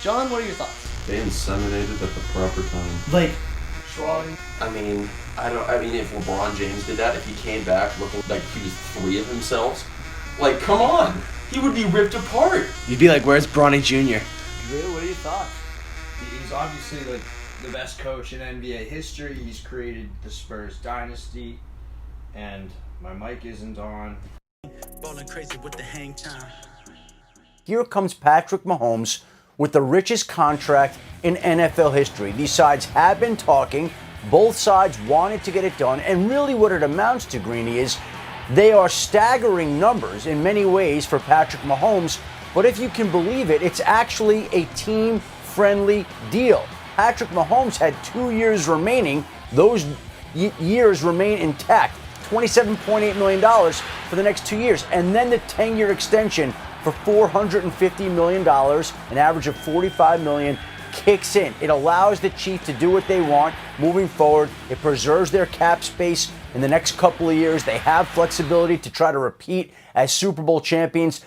John, what are your thoughts? They inseminated at the proper time. Like, Schwallie. I mean, if LeBron James did that, if he came back looking like he was three of himself, like, come on, he would be ripped apart. You'd be like, where's Bronny Jr.? Drew, what are your thoughts? He's obviously like the best coach in NBA history. He's created the Spurs dynasty, and my mic isn't on. Ballin' crazy with the HangTime. Here comes Patrick Mahomes with the richest contract in NFL history. These sides have been talking. Both sides wanted to get it done. And really what it amounts to, Greeny, is they are staggering numbers in many ways for Patrick Mahomes. But if you can believe it, it's actually a team-friendly deal. Patrick Mahomes had 2 years remaining. Those years remain intact. $27.8 million for the next 2 years. And then the 10-year extension for $450 million, an average of $45 million, kicks in. It allows the Chiefs to do what they want moving forward. It preserves their cap space in the next couple of years. They have flexibility to try to repeat as Super Bowl champions.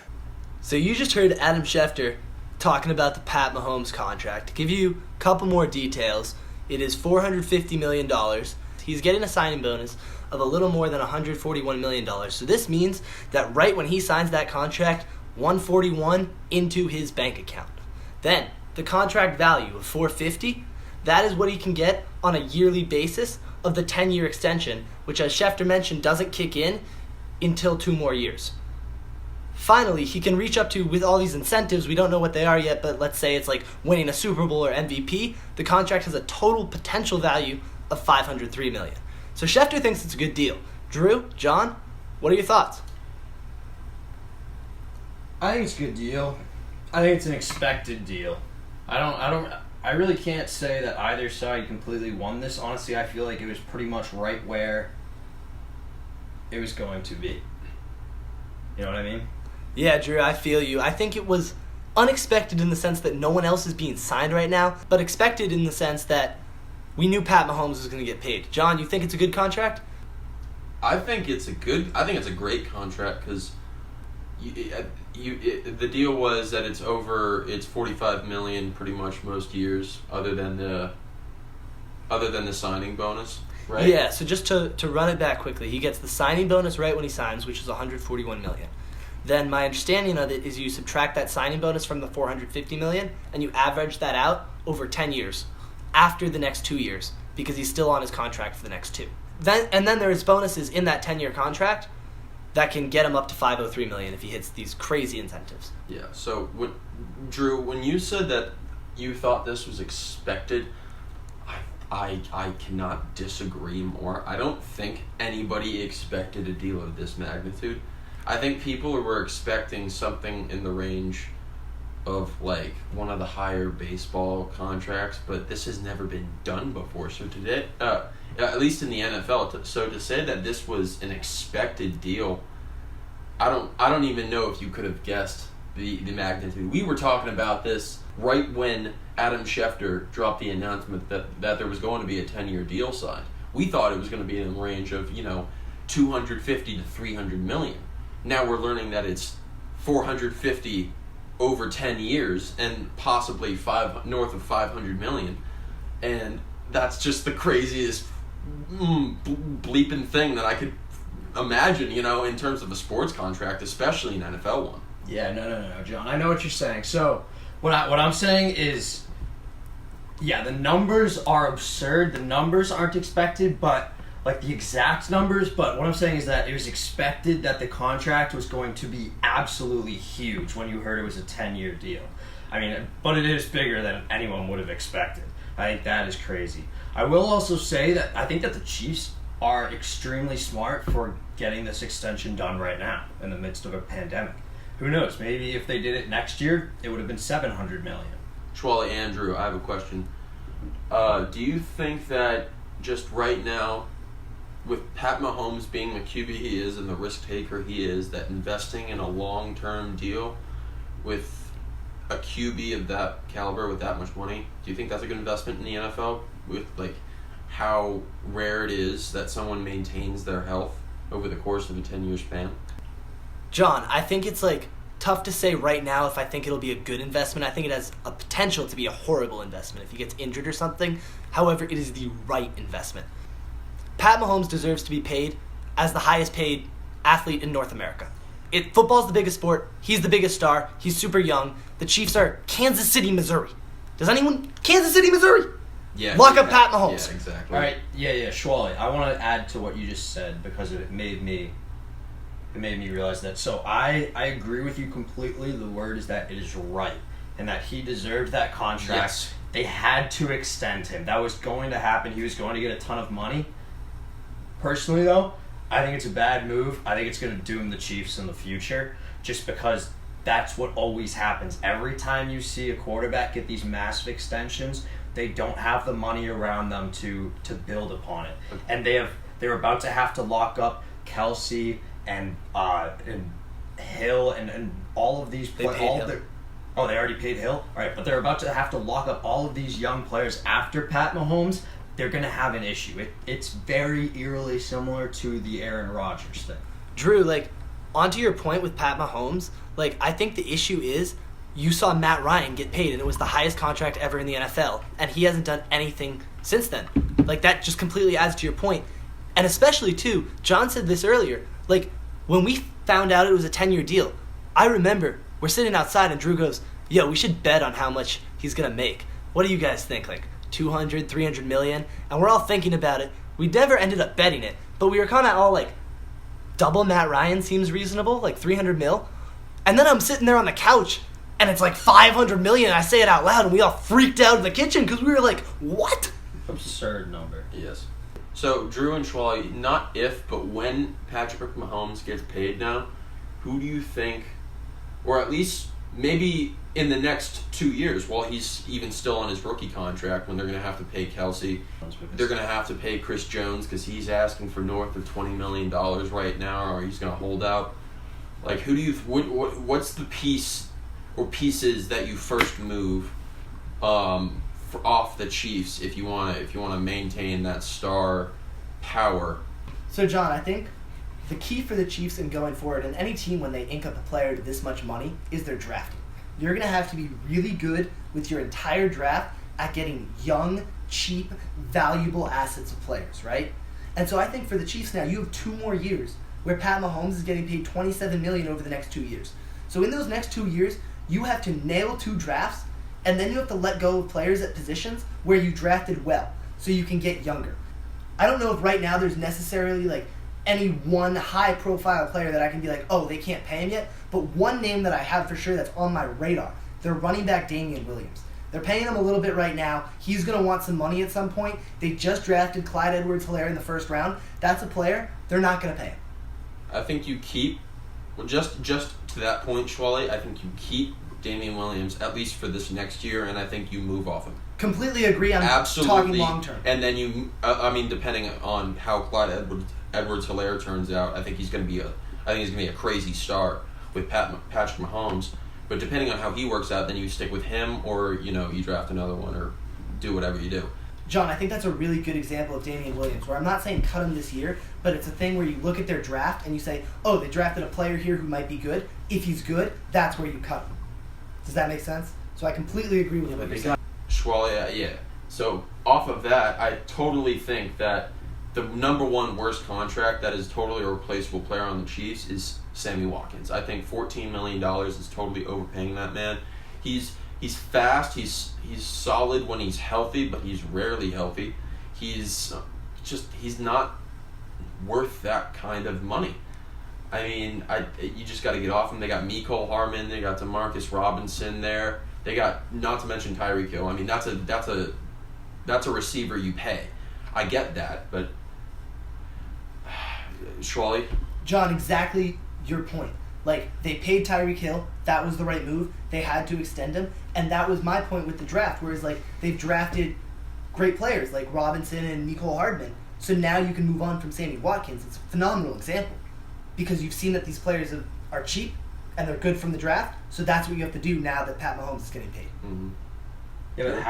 So you just heard Adam Schefter talking about the Pat Mahomes contract. To give you a couple more details, it is $450 million. He's getting a signing bonus of a little more than $141 million. So this means that right when he signs that contract, 141 into his bank account. Then the contract value of 450, that is what he can get on a yearly basis of the 10-year extension, which, as Schefter mentioned, doesn't kick in until 2 more years. Finally, he can reach up to, with all these incentives, we don't know what they are yet, but let's say it's like winning a Super Bowl or MVP, the contract has a total potential value of $503 million. So Schefter thinks it's a good deal. Drew, John, what are your thoughts? I think it's a good deal. I think it's an expected deal. I really can't say that either side completely won this. Honestly, I feel like it was pretty much right where it was going to be. You know what I mean? Yeah, Drew, I feel you. I think it was unexpected in the sense that no one else is being signed right now, but expected in the sense that we knew Pat Mahomes was going to get paid. John, you think it's a good contract? I think it's a great contract because the deal was that it's $45 million pretty much most years, other than the signing bonus, right? Yeah. So just to run it back quickly, he gets the signing bonus right when he signs, which is $141 million. Then my understanding of it is you subtract that signing bonus from the $450 million, and you average that out over 10 years after the next 2 years, because he's still on his contract for the next 2. Then there's bonuses in that 10-year contract that can get him up to $503 million if he hits these crazy incentives. Yeah. So, Drew, when you said that you thought this was expected, I cannot disagree more. I don't think anybody expected a deal of this magnitude. I think people were expecting something in the range of like one of the higher baseball contracts, but this has never been done before. So today, at least in the NFL, so to say that this was an expected deal, I don't even know if you could have guessed the magnitude. We were talking about this right when Adam Schefter dropped the announcement that there was going to be a 10-year deal signed. We thought it was going to be in the range of 250 to 300 million. Now we're learning that it's 450 over 10 years and possibly north of 500 million, and that's just the craziest bleeping thing that I could imagine, in terms of a sports contract, especially an NFL one. Yeah, no, John. I know what you're saying. So what I'm saying is, yeah, the numbers are absurd. The numbers aren't expected, but like the exact numbers. But what I'm saying is that it was expected that the contract was going to be absolutely huge when you heard it was a 10-year deal. I mean, but it is bigger than anyone would have expected. I think that is crazy. I will also say that I think that the Chiefs are extremely smart for getting this extension done right now in the midst of a pandemic. Who knows? Maybe if they did it next year, it would have been $700 million. Schwallie, Andrew, I have a question. Do you think that just right now, with Pat Mahomes being the QB he is and the risk taker he is, that investing in a long-term deal with a QB of that caliber with that much money, do you think that's a good investment in the NFL with like how rare it is that someone maintains their health over the course of a 10-year span? John, I think it's like tough to say right now if I think it'll be a good investment. I think it has a potential to be a horrible investment if he gets injured or something. However, it is the right investment. Pat Mahomes deserves to be paid as the highest paid athlete in North America. Football's the biggest sport. He's the biggest star. He's super young. The Chiefs are Kansas City, Missouri. Kansas City, Missouri? Yeah. Lock up Pat Mahomes. Yeah, exactly. All right, Schwallie, I want to add to what you just said because it made me realize that. So I agree with you completely. The word is that it is right and that he deserved that contract. Yes. They had to extend him. That was going to happen. He was going to get a ton of money. Personally, though, I think it's a bad move. I think it's going to doom the Chiefs in the future just because that's what always happens. Every time you see a quarterback get these massive extensions, they don't have the money around them to build upon it. And they're about to have to lock up Kelsey and Hill and all of these players. Oh, they already paid Hill? All right, but they're about to have to lock up all of these young players after Pat Mahomes. They're going to have an issue. It's very eerily similar to the Aaron Rodgers thing. Drew, onto your point with Pat Mahomes, I think the issue is you saw Matt Ryan get paid, and it was the highest contract ever in the NFL, and he hasn't done anything since then. That just completely adds to your point. And especially, too, John said this earlier, when we found out it was a 10-year deal, I remember we're sitting outside and Drew goes, yo, we should bet on how much he's going to make. What do you guys think? 200, 300 million? And we're all thinking about it. We never ended up betting it, but we were kind of all double Matt Ryan seems reasonable, 300 mil. And then I'm sitting there on the couch and it's 500 million and I say it out loud and we all freaked out in the kitchen because we were like, what? Absurd number. Yes. So, Drew and Schwallie, not if, but when Patrick Mahomes gets paid now, who do you think, or at least maybe in the next 2 years, while he's even still on his rookie contract, when they're going to have to pay Kelsey, they're going to have to pay Chris Jones because he's asking for north of $20 million right now, or he's going to hold out. Who do you? What's the piece or pieces that you first move off the Chiefs if you want to maintain that star power? So, John, I think the key for the Chiefs in going forward, and any team when they ink up a player to this much money, is their drafting. You're going to have to be really good with your entire draft at getting young, cheap, valuable assets of players, right? And so I think for the Chiefs now, you have 2 more years where Pat Mahomes is getting paid $27 million over the next 2 years. So in those next 2 years, you have to nail 2 drafts, and then you have to let go of players at positions where you drafted well, so you can get younger. I don't know if right now there's necessarily any one high-profile player that I can be oh, they can't pay him yet. But one name that I have for sure that's on my radar, they're running back Damian Williams. They're paying him a little bit right now. He's going to want some money at some point. They just drafted Clyde Edwards-Helaire in the first round. That's a player. They're not going to pay him. I think you keep, just to that point, Schwallie, I think you keep Damian Williams, at least for this next year, and I think you move off him. Completely agree. I'm Absolutely. talking long-term. And then you, depending on how Clyde Edwards-Helaire turns out, I think he's going to be a crazy star with Patrick Mahomes. But depending on how he works out, then you stick with him, or you draft another one, or do whatever you do. John, I think that's a really good example of Damian Williams, where I'm not saying cut him this year, but it's a thing where you look at their draft and you say, oh, they drafted a player here who might be good. If he's good, that's where you cut him. Does that make sense? So I completely agree with what you're saying. Schwallie, yeah. So off of that, I totally think that the number one worst contract that is totally a replaceable player on the Chiefs is Sammy Watkins. I think $14 million is totally overpaying that man. He's fast. He's solid when he's healthy, but he's rarely healthy. He's not worth that kind of money. I mean, you just got to get off him. They got Mecole Hardman. They got Demarcus Robinson there. They got, not to mention Tyreek Hill. I mean, that's a receiver you pay. I get that, but Schwallie? John, exactly your point. They paid Tyreek Hill. That was the right move. They had to extend him. And that was my point with the draft, whereas, they've drafted great players like Robinson and Mecole Hardman. So now you can move on from Sammy Watkins. It's a phenomenal example because you've seen that these players are cheap and they're good from the draft. So that's what you have to do now that Pat Mahomes is getting paid. Mm-hmm. Yeah, but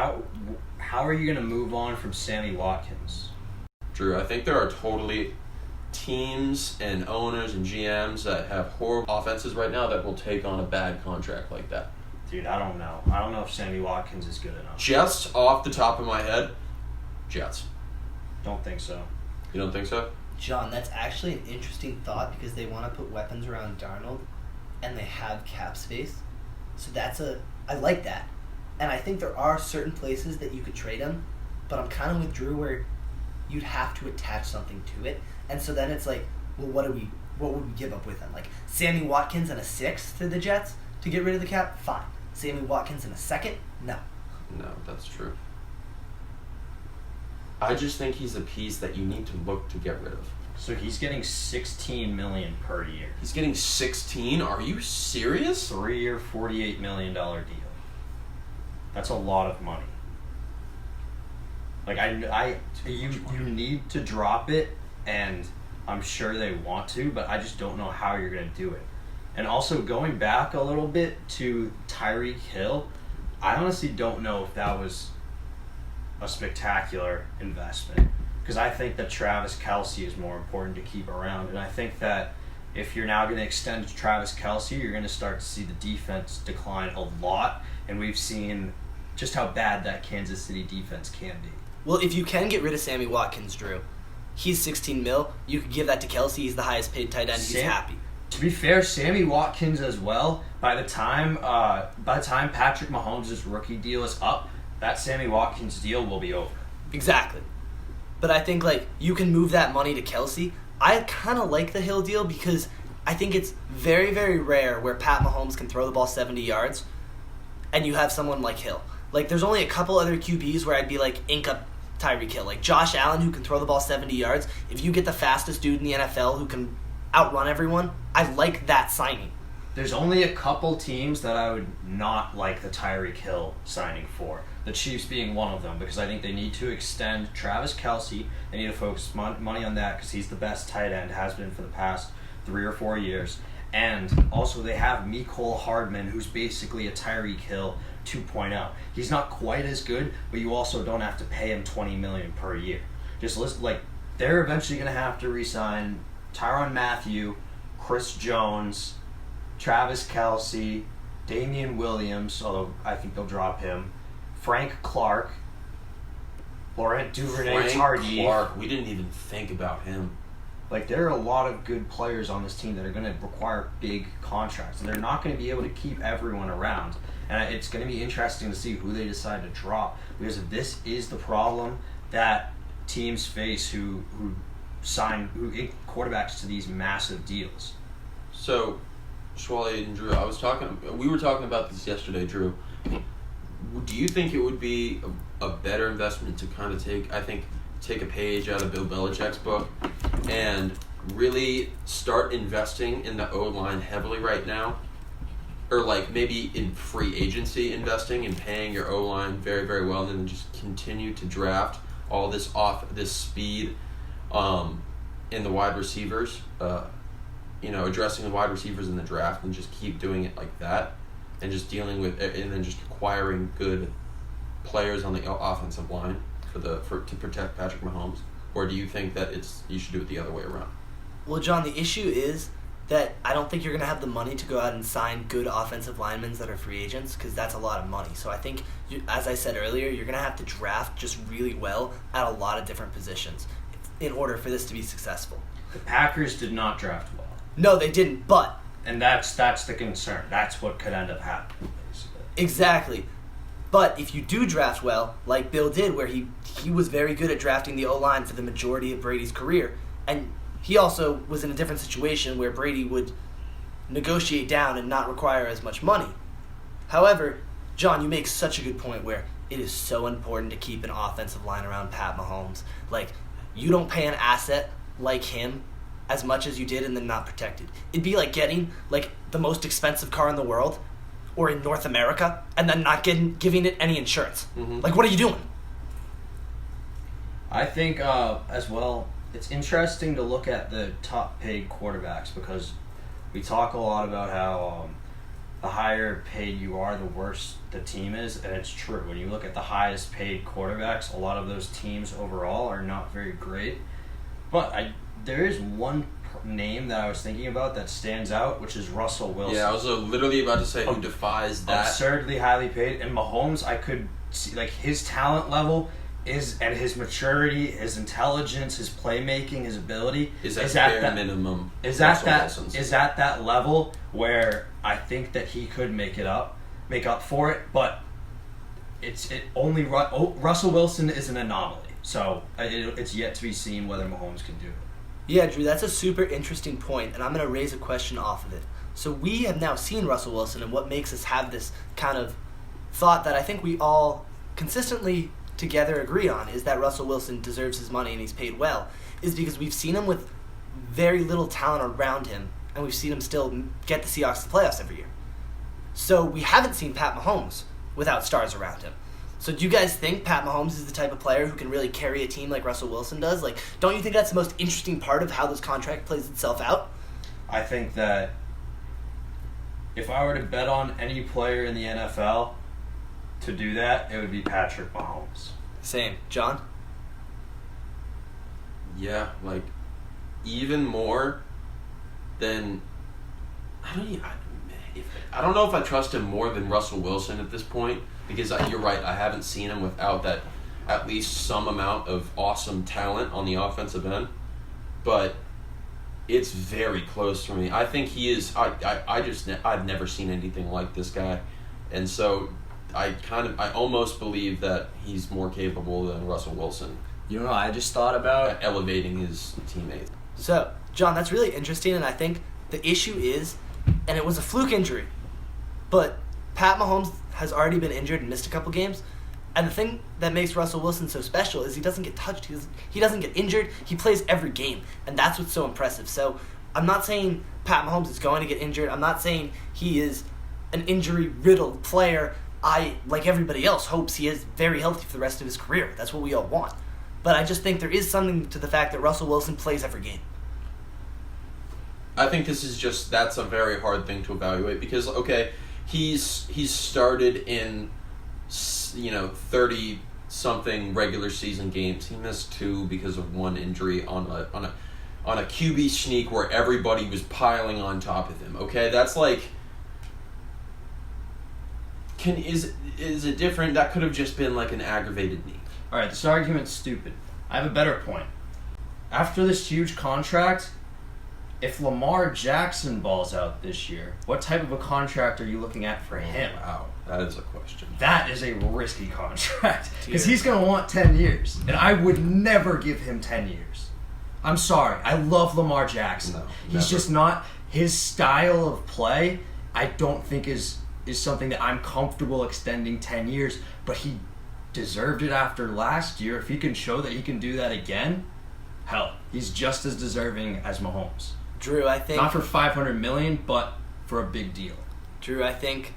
how are you going to move on from Sammy Watkins? Drew, I think there are totally teams and owners and GMs that have horrible offenses right now that will take on a bad contract like that? Dude, I don't know. I don't know if Sammy Watkins is good enough. Jets, off the top of my head, Jets. Don't think so. You don't think so? John, that's actually an interesting thought because they want to put weapons around Darnold, and they have cap space. So I like that. And I think there are certain places that you could trade him, but I'm kind of with Drew where you'd have to attach something to it. And so then it's like, well, what would we give up with him? Like Sammy Watkins and a 6 to the Jets to get rid of the cap? Fine. Sammy Watkins in a 2nd? No. No, that's true. I just think he's a piece that you need to look to get rid of. So he's getting $16 million per year. He's getting 16? Are you serious? 3-year, $48 million deal. That's a lot of money. Like you need to drop it, and I'm sure they want to, but I just don't know how you're gonna do it. And also going back a little bit to Tyreek Hill, I honestly don't know if that was a spectacular investment, because I think that Travis Kelce is more important to keep around, and I think that if you're now going to extend to Travis Kelce, you're going to start to see the defense decline a lot, and we've seen just how bad that Kansas City defense can be. Well, if you can get rid of Sammy Watkins, Drew, he's 16 mil. You could give that to Kelce. He's the highest paid tight end. He's happy. To be fair, Sammy Watkins as well. By the time Patrick Mahomes' rookie deal is up, that Sammy Watkins deal will be over. Exactly. But I think you can move that money to Kelce. I kind of like the Hill deal because I think it's very, very rare where Pat Mahomes can throw the ball 70 yards and you have someone like Hill. There's only a couple other QBs where I'd be ink up Tyreek Hill. Josh Allen, who can throw the ball 70 yards. If you get the fastest dude in the NFL who can outrun everyone, I like that signing. There's only a couple teams that I would not like the Tyreek Hill signing for. The Chiefs being one of them, because I think they need to extend Travis Kelce. They need to focus money on that because he's the best tight end, has been for the past 3 or 4 years. And also they have Mecole Hardman, who's basically a Tyreek Hill 2.0. He's not quite as good, but you also don't have to pay him $20 million per year. Just listen, they're eventually going to have to re-sign Tyrann Mathieu, Chris Jones, Travis Kelce, Damian Williams, although I think they'll drop him, Frank Clark, Laurent Duvernay-Tardif. Clark, we didn't even think about him. There are a lot of good players on this team that are going to require big contracts, and they're not going to be able to keep everyone around. And it's going to be interesting to see who they decide to drop, because this is the problem that teams face who sign quarterbacks to these massive deals. So, Schwallie and Drew, we were talking about this yesterday, Drew. Do you think it would be a better investment to kind of take a page out of Bill Belichick's book and really start investing in the O-line heavily right now? Or maybe in free agency investing and paying your O-line very, very well, and then just continue to draft all this speed in the wide receivers, addressing the wide receivers in the draft, and just keep doing it like that, and just dealing with and then just acquiring good players on the offensive line to protect Patrick Mahomes? Or do you think that you should do it the other way around? Well, John, the issue is that I don't think you're going to have the money to go out and sign good offensive linemen that are free agents, because that's a lot of money. So I think, as I said earlier, you're going to have to draft just really well at a lot of different positions in order for this to be successful. The Packers did not draft well. No, they didn't, but... And that's the concern. That's what could end up happening, basically. Exactly. But if you do draft well, like Bill did, where he was very good at drafting the O-line for the majority of Brady's career, and he also was in a different situation where Brady would negotiate down and not require as much money. However, John, you make such a good point where it is so important to keep an offensive line around Pat Mahomes. You don't pay an asset like him as much as you did and then not protected. It'd be like getting the most expensive car in the world or in North America and then not giving it any insurance. Mm-hmm. What are you doing? I think as well, it's interesting to look at the top paid quarterbacks, because we talk a lot about how the higher paid you are, the worse the team is, and it's true. When you look at the highest paid quarterbacks, a lot of those teams overall are not very great. But there is one name that I was thinking about that stands out, which is Russell Wilson. Yeah, I was literally about to say who defies that. Absurdly highly paid. And Mahomes, I could see, like, his talent level and his maturity, his intelligence, his playmaking, his ability is at bare minimum. Is at that level where I think that he could make up for it, but Russell Wilson is an anomaly. So it's yet to be seen whether Mahomes can do it. Yeah, Drew, that's a super interesting point, and I'm going to raise a question off of it. So we have now seen Russell Wilson, and what makes us have this kind of thought that I think we all consistently together agree on is that Russell Wilson deserves his money and he's paid well, is because we've seen him with very little talent around him, and we've seen him still get the Seahawks to the playoffs every year. So we haven't seen Pat Mahomes without stars around him. So do you guys think Pat Mahomes is the type of player who can really carry a team like Russell Wilson does? Like, don't you think that's the most interesting part of how this contract plays itself out? I think that if I were to bet on any player in the NFL to do that, it would be Patrick Mahomes. Same. John? Yeah, like, even more than... I don't know if I trust him more than Russell Wilson at this point, because you're right, I haven't seen him without that at least some amount of awesome talent on the offensive end, but it's very close for me. I think he is. I've never seen anything like this guy, and so I almost believe that he's more capable than Russell Wilson. You know, I just thought about at elevating his teammates. So, John, that's really interesting, and I think the issue is, and it was a fluke injury, but Pat Mahomes has already been injured and missed a couple games, and the thing that makes Russell Wilson so special is he doesn't get touched, he doesn't get injured, he plays every game, and that's what's so impressive. So I'm not saying Pat Mahomes is going to get injured, I'm not saying he is an injury-riddled player. I, like everybody else, hopes he is very healthy for the rest of his career. That's what we all want. But I just think there is something to the fact that Russell Wilson plays every game. I think that's a very hard thing to evaluate because, okay, he's started in, 30-something regular season games. He missed 2 because of one injury on a QB sneak where everybody was piling on top of him. Okay, that's like, is it different? That could have just been like an aggravated knee. All right, this argument's stupid. I have a better point. After this huge contract, if Lamar Jackson balls out this year, what type of a contract are you looking at for him? Wow, that is a question. That is a risky contract because he's going to want 10 years, and I would never give him 10 years. I'm sorry. I love Lamar Jackson. No, he's just not, his style of play, I don't think is something that I'm comfortable extending 10 years, but he deserved it after last year. If he can show that he can do that again, hell, he's just as deserving as Mahomes. Drew, I think... Not for $500 million, but for a big deal. Drew, I think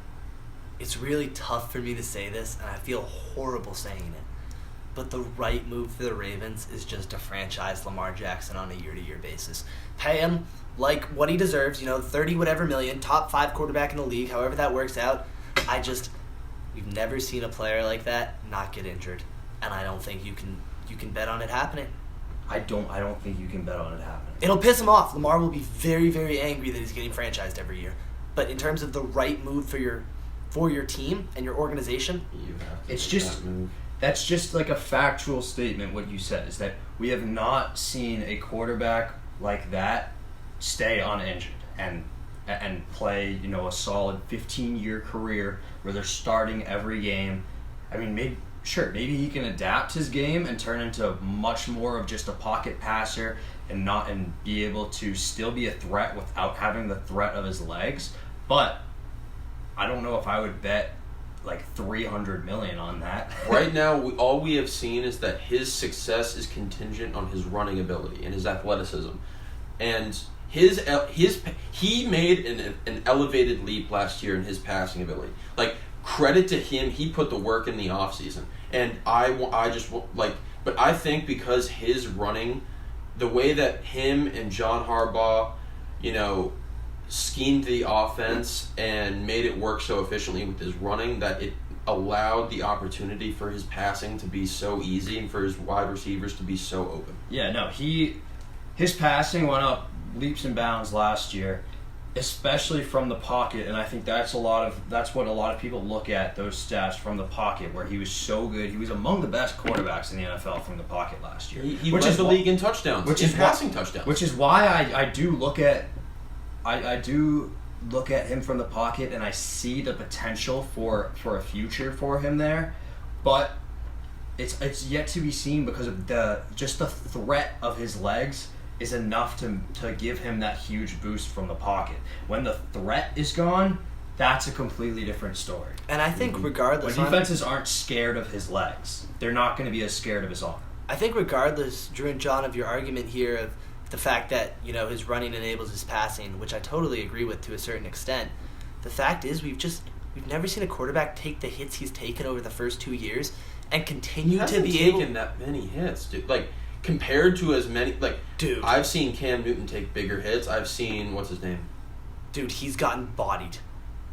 it's really tough for me to say this, and I feel horrible saying it, but the right move for the Ravens is just to franchise Lamar Jackson on a year-to-year basis. Pay him like what he deserves, 30 whatever million, top 5 quarterback in the league, however that works out. We've never seen a player like that not get injured, and I don't think you can bet on it happening. I don't think you can bet on it happening. It'll piss him off. Lamar will be very, very angry that he's getting franchised every year. But in terms of the right move for your team and your organization, you have to it's make just that move. That's just like a factual statement. What you said is that we have not seen a quarterback like that stay uninjured and play a solid 15-year career where they're starting every game. I mean, maybe he can adapt his game and turn into much more of just a pocket passer and be able to still be a threat without having the threat of his legs. But I don't know if I would bet like $300 million on that. Right now, all we have seen is that his success is contingent on his running ability and his athleticism, and he made an elevated leap last year in his passing ability. Like, credit to him, he put the work in the offseason. And but I think because his running, the way that him and John Harbaugh, schemed the offense and made it work so efficiently with his running that it allowed the opportunity for his passing to be so easy and for his wide receivers to be so open. Yeah, no, his passing went up leaps and bounds last year, especially from the pocket, and I think that's what a lot of people look at, those stats from the pocket, where he was so good. He was among the best quarterbacks in the NFL from the pocket last year. He led the league in touchdowns, passing touchdowns. Which is why I do look at him from the pocket, and I see the potential for a future for him there, but it's yet to be seen because of the threat of his legs is enough to give him that huge boost from the pocket. When the threat is gone, that's a completely different story. And I think regardless... When defenses aren't scared of his legs, they're not going to be as scared of his arm. I think regardless, Drew and John, of your argument here of the fact that, his running enables his passing, which I totally agree with to a certain extent, the fact is we've never seen a quarterback take the hits he's taken over the first 2 years and continue to be able... taken that many hits, dude. Like, compared to as many... Like, dude, I've seen Cam Newton take bigger hits. I've seen... What's his name? Dude, he's gotten bodied.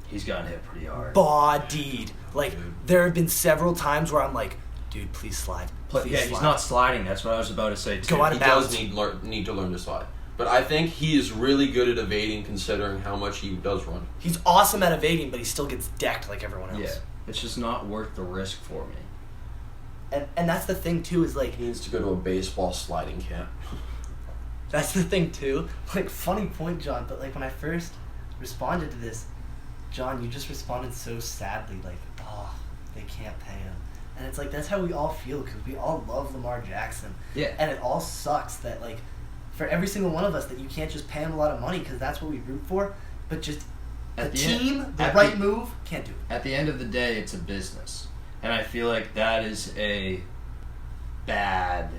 He's gotten hit pretty hard. Bodied. Like, Dude. there have been several times where I'm like, dude, please slide. Please slide. He's not sliding. That's what I was about to say, too. Go out of bounds. He does need to learn to slide. But I think he is really good at evading considering how much he does run. He's awesome at evading, but he still gets decked like everyone else. Yeah. It's just not worth the risk for me. And that's the thing, too, is like... He needs to go to a baseball sliding camp. That's the thing, too. Like, funny point, John, but, like, when I first responded to this, John, you just responded so sadly, like, oh, they can't pay him. And it's like, that's how we all feel, because we all love Lamar Jackson. Yeah. And it all sucks that, like, for every single one of us, that you can't just pay him a lot of money, because that's what we root for, but just the right move, can't do it. At the end of the day, it's a business. And I feel like that is a bad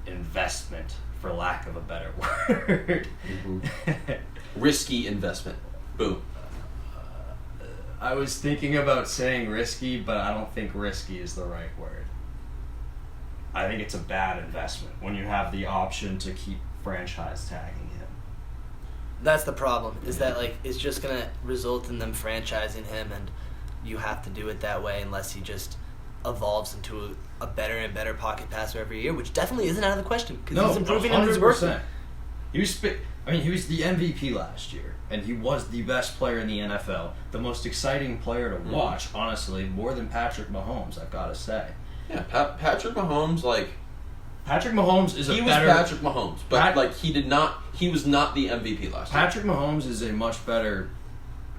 investment, for lack of a better word. Mm-hmm. Risky investment. Boom. I was thinking about saying risky, but I don't think risky is the right word. I think it's a bad investment when you have the option to keep franchise tagging him. That's the problem, is that, like, it's just going to result in them franchising him, and you have to do it that way unless he just evolves into a better and better pocket passer every year, which definitely isn't out of the question, because he's improving and he's working. He was the MVP last year, and he was the best player in the NFL, the most exciting player to watch, honestly, more than Patrick Mahomes, I've got to say. Yeah, Patrick Mahomes, like... Patrick Mahomes is he was Patrick Mahomes, but he was not the MVP last year. Patrick Mahomes is a much better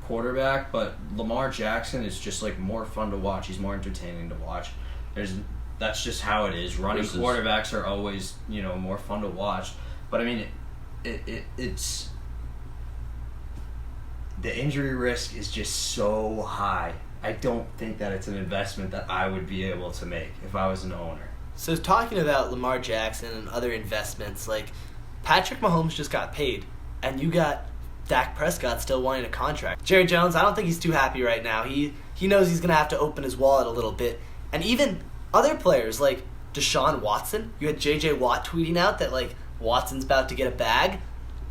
quarterback, but Lamar Jackson is just, like, more fun to watch. He's more entertaining to watch. That's just how it is. Running quarterbacks are always, more fun to watch. But I mean, it's the injury risk is just so high. I don't think that it's an investment that I would be able to make if I was an owner. So talking about Lamar Jackson and other investments, like, Patrick Mahomes just got paid, and you got Dak Prescott still wanting a contract. Jerry Jones, I don't think he's too happy right now. He knows he's going to have to open his wallet a little bit. And even other players like Deshaun Watson, you had J.J. Watt tweeting out that, like, Watson's about to get a bag.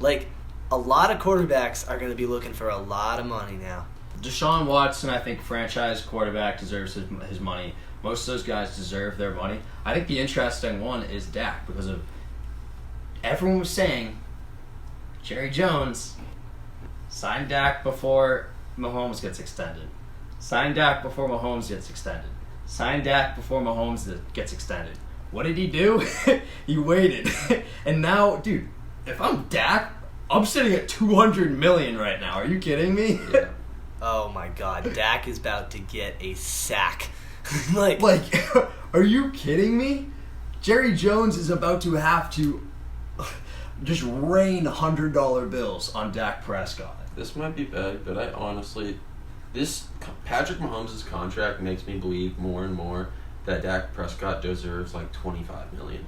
Like, a lot of quarterbacks are going to be looking for a lot of money now. Deshaun Watson, I think, franchise quarterback, deserves his money. Most of those guys deserve their money. I think the interesting one is Dak, because of everyone was saying Jerry Jones, sign Dak before Mahomes gets extended. Sign Dak before Mahomes gets extended. Sign Dak before Mahomes gets extended. What did he do? He waited. And now, dude, if I'm Dak, I'm sitting at $200 million right now. Are you kidding me? Yeah. Oh my God, Dak is about to get a sack. like, are you kidding me? Jerry Jones is about to have to just rain $100 bills on Dak Prescott. This might be bad, but I honestly, Patrick Mahomes' contract makes me believe more and more that Dak Prescott deserves like $25 million,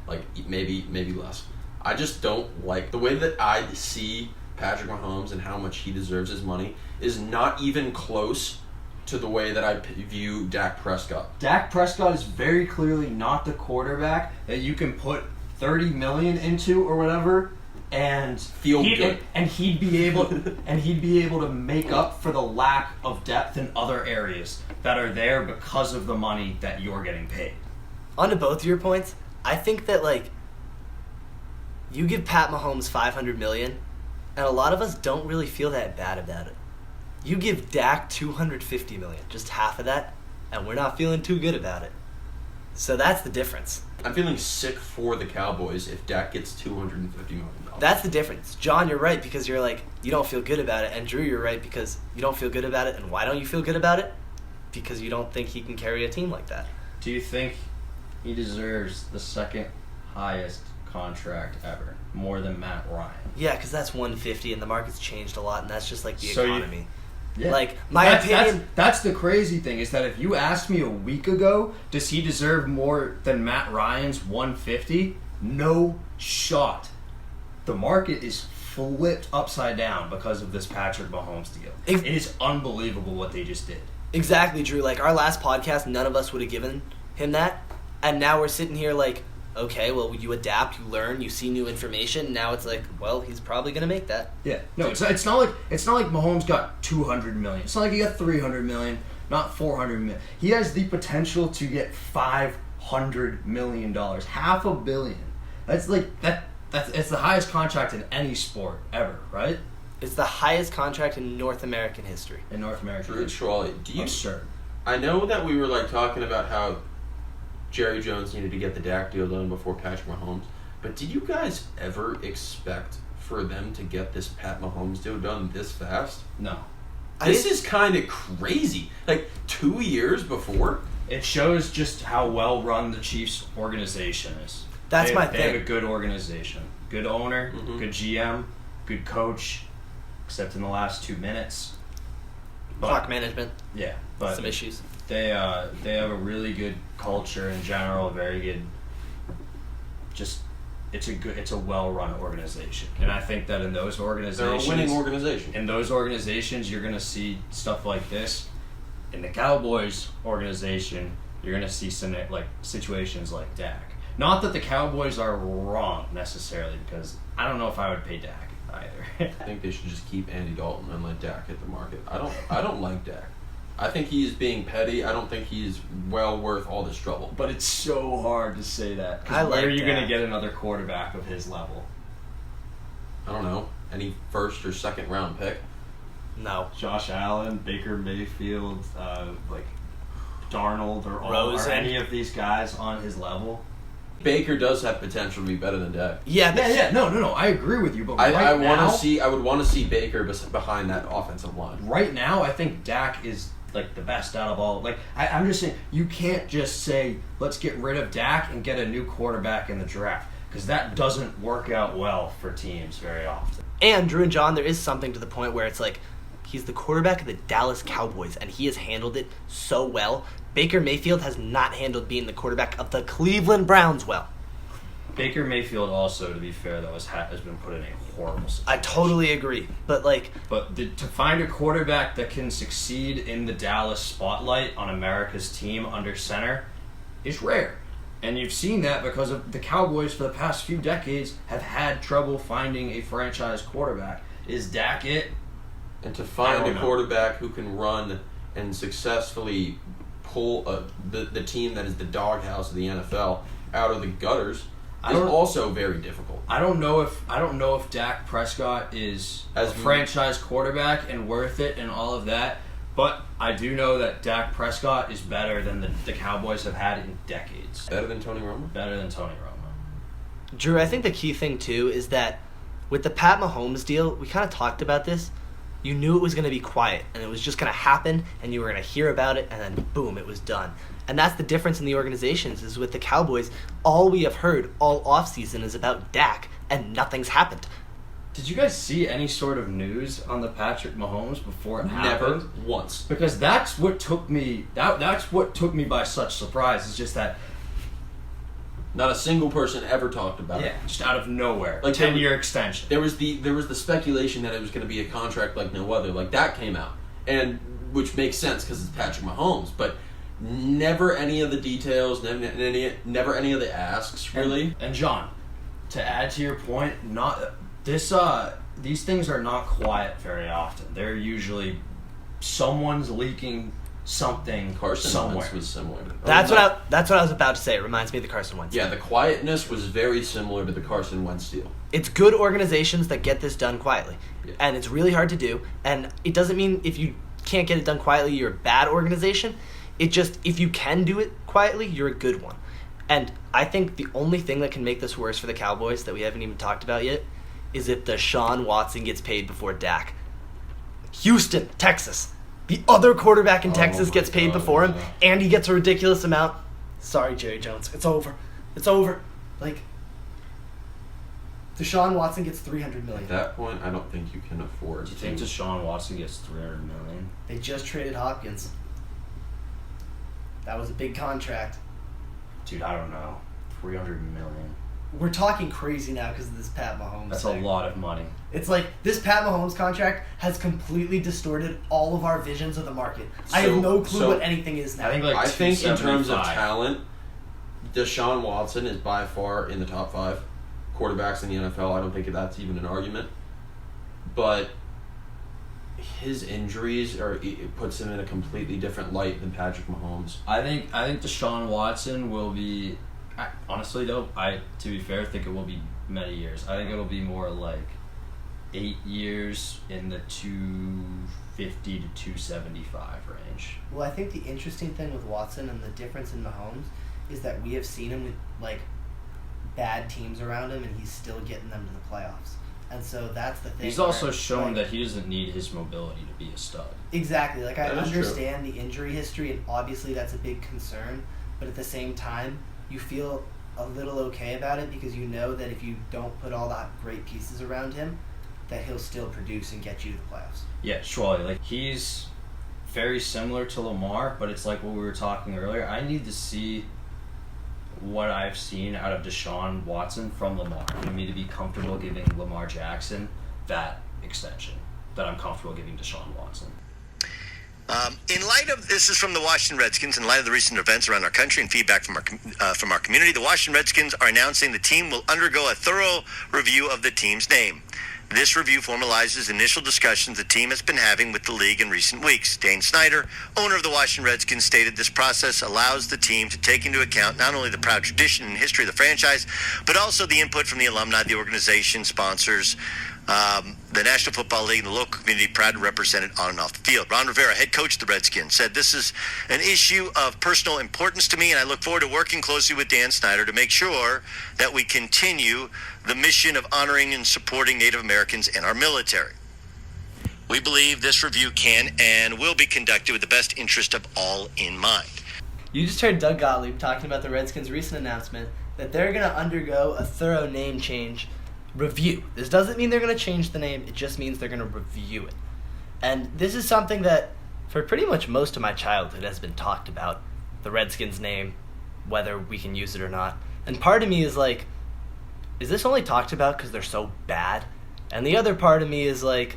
like maybe less. I just don't like the way that I see Patrick Mahomes and how much he deserves his money is not even close to the way that I view Dak Prescott. Dak Prescott is very clearly not the quarterback that you can put $30 million into or whatever and feel good. And he'd be able to make up for the lack of depth in other areas that are there because of the money that you're getting paid. On to both of your points, I think that, like, You give Pat Mahomes $500 million, and a lot of us don't really feel that bad about it. You give Dak $250 million, just half of that, and we're not feeling too good about it. So that's the difference. I'm feeling sick for the Cowboys if Dak gets $250 million. That's the difference. John, you're right because you're like, you don't feel good about it. And Drew, you're right because you don't feel good about it. And why don't you feel good about it? Because you don't think he can carry a team like that. Do you think he deserves the second highest contract ever, more than Matt Ryan? Yeah, because that's $150 and the market's changed a lot, and that's just like the So you- economy. Yeah. Like, my opinion... That's the crazy thing, is that if you asked me a week ago, does he deserve more than Matt Ryan's $150? No shot. The market is flipped upside down because of this Patrick Mahomes deal. It is unbelievable what they just did. Exactly, Drew. Like, our last podcast, none of us would have given him that. And now we're sitting here like, okay, well, you adapt, you learn, you see new information. Now it's like, well, he's probably going to make that. Yeah. No, it's not like Mahomes got $200 million. It's not like he got $300 million, not $400 million. He has the potential to get $500 million, $500 million. That's like it's the highest contract in any sport ever, right? It's the highest contract in North American history. In North America. Drew Schwallie, do you? Absurd. I know that we were like talking about how Jerry Jones needed to get the Dak deal done before Patrick Mahomes, but did you guys ever expect for them to get this Pat Mahomes deal done this fast? No. This is kind of crazy. Like 2 years before. It shows just how well run the Chiefs organization is. That's they my They thing. have a good organization, good owner, Mhm. good GM, good coach, except in the last 2 minutes. Clock management, Yeah, but some issues. they have a really good culture in general, very good. Just it's a well-run organization, and I think that in those They're organizations, a winning organization. in those organizations, you're gonna see stuff like this. In the Cowboys organization, you're gonna see some like situations like Dak. Not that the Cowboys are wrong necessarily, because I don't know if I would pay Dak either. I think they should just keep Andy Dalton and let Dak hit the market. I don't like Dak. I think he's being petty. I don't think he's well worth all this trouble. But it's so hard to say that. I Because like where are you Dak. going to get another quarterback of his level? I don't know. Any first or second round pick? No. Josh Allen, Baker Mayfield, like Darnold, or Rosen. any of these guys on his level? Baker does have potential to be better than Dak. Yeah, but No. I agree with you, but I now, would want to see Baker behind that offensive line. right now, I think Dak is like the best out of all. Like I'm just saying, you can't just say let's get rid of Dak and get a new quarterback in the draft, because that doesn't work out well for teams very often. And Drew and John, there is something to the point where it's like, he's the quarterback of the Dallas Cowboys, and he has handled it so well. Baker Mayfield has not handled being the quarterback of the Cleveland Browns well. Baker Mayfield also, to be fair, though, has been put in a horrible situation. I totally agree. But, like, But to find a quarterback that can succeed in the Dallas spotlight on America's team under center is rare. And you've seen that because of the Cowboys for the past few decades have had trouble finding a franchise quarterback. Is Dak it? And to I find don't a know. quarterback who can run and successful pull the team that is the doghouse of the NFL out of the gutters is also very difficult. I don't know if Dak Prescott is As a franchise quarterback and worth it and all of that, but I do know that Dak Prescott is better than the Cowboys have had in decades. Better than Tony Romo? Better than Tony Romo. Drew, I think the key thing, too, is that with the Pat Mahomes deal, we kind of talked about this. You knew it was going to be quiet, and it was just going to happen, and you were going to hear about it, and then boom, it was done. And that's the difference in the organizations, is with the Cowboys, all we have heard all offseason is about Dak, and nothing's happened. Did you guys see any sort of news on the Patrick Mahomes before it Never happened? once. Because that's what took me by such surprise. Is just that Not a single person ever talked about it. just out of nowhere, Like 10-year extension. There was the speculation that it was going to be a contract like no other. Like that came out, and which makes sense because it's Patrick Mahomes. But never any of the details, never any of the asks really. And John, to add to your point, these things are not quiet very often. They're usually someone's leaking something Carson somewhere. Wentz was similar. That's what I was about to say. It reminds me of the Carson Wentz. Yeah, the quietness was very similar to the Carson Wentz deal. it's good organizations that get this done quietly. Yeah. And it's really hard to do. And it doesn't mean if you can't get it done quietly, you're a bad organization. It just, if you can do it quietly, you're a good one. And I think the only thing that can make this worse for the Cowboys that we haven't even talked about yet is if Deshaun Watson gets paid before Dak. Houston, Texas. The other quarterback in Texas gets paid before him, and he gets a ridiculous amount. Sorry, Jerry Jones. It's over. It's over. Like, Deshaun Watson gets $300 million. At that point, I don't think you can afford. Do you think Deshaun Watson gets $300 million? They just traded Hopkins. That was a big contract. Dude, I don't know. $300 million. We're talking crazy now because of this Pat Mahomes That's thing. a lot of money. It's like this Pat Mahomes contract has completely distorted all of our visions of the market. I have no clue what anything is now. I think in terms of 275. talent, Deshaun Watson is by far in the top 5 quarterbacks in the NFL. I don't think that's even an argument. But his injuries it puts him in a completely different light than Patrick Mahomes. I think Deshaun Watson will be. Honestly, though, to be fair, think it will be many years. I think it'll be more like 8 years in the 250 to 275 range. Well, I think the interesting thing with Watson and the difference in Mahomes is that we have seen him with like bad teams around him, and he's still getting them to the playoffs. And so that's the thing. He's also where, shown like, that he doesn't need his mobility to be a stud. Exactly. Like, I That is understand the injury history, and obviously that's a big concern. But at the same time, you feel a little okay about it because you know that if you don't put all that great pieces around him, that he'll still produce and get you to the playoffs. Yeah, Schwallie, like he's very similar to Lamar, but it's like what we were talking earlier. I need to see what I've seen out of Deshaun Watson from Lamar for me to be comfortable giving Lamar Jackson that extension that I'm comfortable giving Deshaun Watson. In light of this is from the Washington Redskins. In light of the recent events around our country and feedback from our community, the Washington Redskins are announcing the team will undergo a thorough review of the team's name. This review formalizes initial discussions the team has been having with the league in recent weeks. Dane Snyder, owner of the Washington Redskins, stated this process allows the team to take into account not only the proud tradition and history of the franchise, but also the input from the alumni, the organization, sponsors, the National Football League, and the local community proud to represent it on and off the field. Ron Rivera, head coach of the Redskins, said this is an issue of personal importance to me, and I look forward to working closely with Dan Snyder to make sure that we continue the mission of honoring and supporting Native Americans and our military. We believe this review can and will be conducted with the best interest of all in mind. You just heard Doug Gottlieb talking about the Redskins' recent announcement that they're going to undergo a thorough name change review. This doesn't mean they're going to change the name. It just means they're going to review it. And this is something that, for pretty much most of my childhood, has been talked about. The Redskins name, whether we can use it or not. And part of me is like, is this only talked about because they're so bad? And the other part of me is like,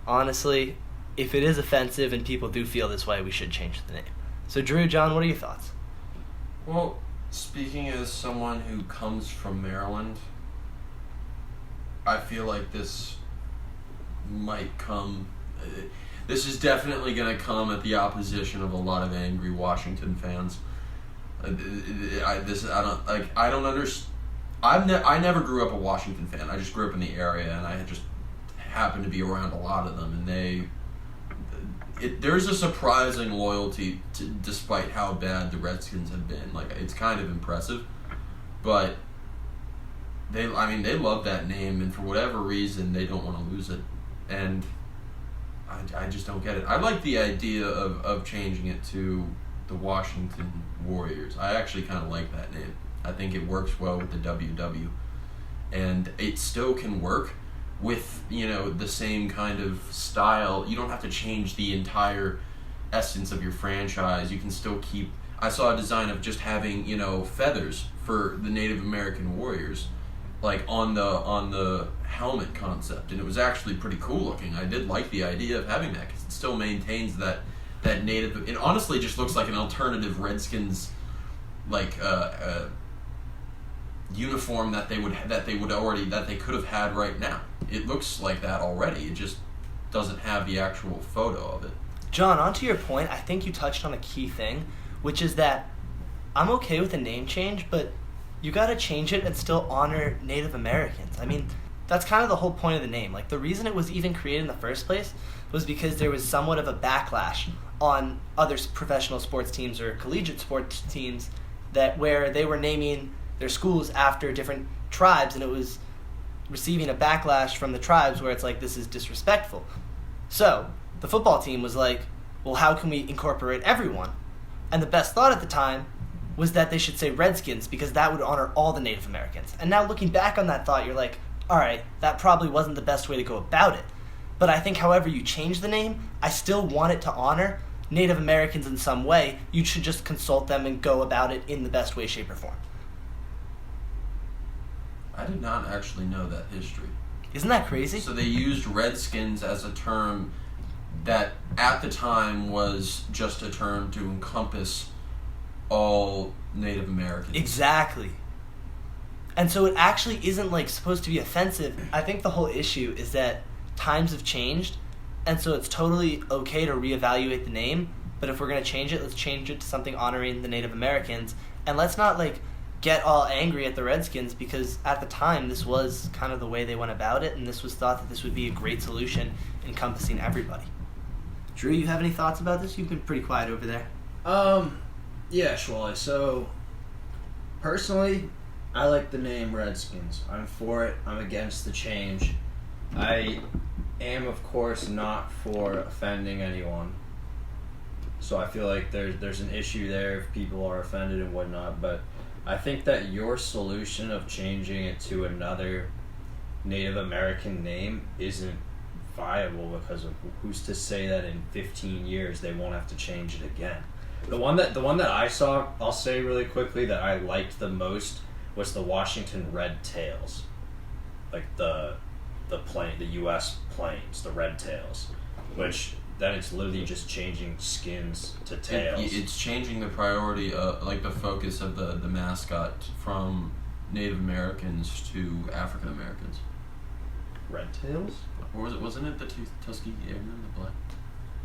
honestly, if it is offensive and people do feel this way, we should change the name. So, Drew, John, what are your thoughts? Well, speaking as someone who comes from Maryland, I feel like this might come. This is definitely going to come at the opposition of a lot of angry Washington fans. I don't understand. I never grew up a Washington fan. I just grew up in the area, and I just happened to be around a lot of them. And there's a surprising loyalty despite how bad the Redskins have been. Like, it's kind of impressive, but they love that name, and for whatever reason, they don't want to lose it. And I just don't get it. I like the idea of changing it to the Washington Warriors. I actually kind of like that name. I think it works well with the WW, and it still can work with, the same kind of style. You don't have to change the entire essence of your franchise. You can still keep. I saw a design of just having, feathers for the Native American Warriors, like on the helmet concept, and it was actually pretty cool looking. I did like the idea of having that because it still maintains that native. It honestly just looks like an alternative Redskins, like uniform that they could have had right now. It looks like that already. It just doesn't have the actual photo of it. John, onto your point, I think you touched on a key thing, which is that I'm okay with a name change, but you got to change it and still honor Native Americans. I mean, that's kind of the whole point of the name. Like, the reason it was even created in the first place was because there was somewhat of a backlash on other professional sports teams or collegiate sports teams where they were naming their schools after different tribes, and it was receiving a backlash from the tribes where it's like, this is disrespectful. So the football team was like, well, how can we incorporate everyone? And the best thought at the time was that they should say Redskins, because that would honor all the Native Americans. And now looking back on that thought, you're like, all right, that probably wasn't the best way to go about it. But I think however you change the name, I still want it to honor Native Americans in some way. You should just consult them and go about it in the best way, shape, or form. I did not actually know that history. Isn't that crazy? So they used Redskins as a term that at the time was just a term to encompass all Native Americans. Exactly. And so it actually isn't like supposed to be offensive. I think the whole issue is that times have changed, and so it's totally okay to reevaluate the name, but if we're going to change it, let's change it to something honoring the Native Americans, and let's not like get all angry at the Redskins, because at the time this was kind of the way they went about it, and this was thought that this would be a great solution encompassing everybody. Drew, you have any thoughts about this? You've been pretty quiet over there. Yeah, Schwallie. So, personally, I like the name Redskins. I'm for it. I'm against the change. I am, of course, not for offending anyone. So I feel like there's an issue there if people are offended and whatnot. But I think that your solution of changing it to another Native American name isn't viable, because of who's to say that in 15 years they won't have to change it again. The one that I saw, I'll say really quickly, that I liked the most was the Washington Red Tails, like the U.S. planes, the Red Tails, which then it's literally just changing skins to tails. It's changing the priority, like the focus of the mascot from Native Americans to African Americans. Red Tails? Or wasn't it the Tuskegee Airmen, the Black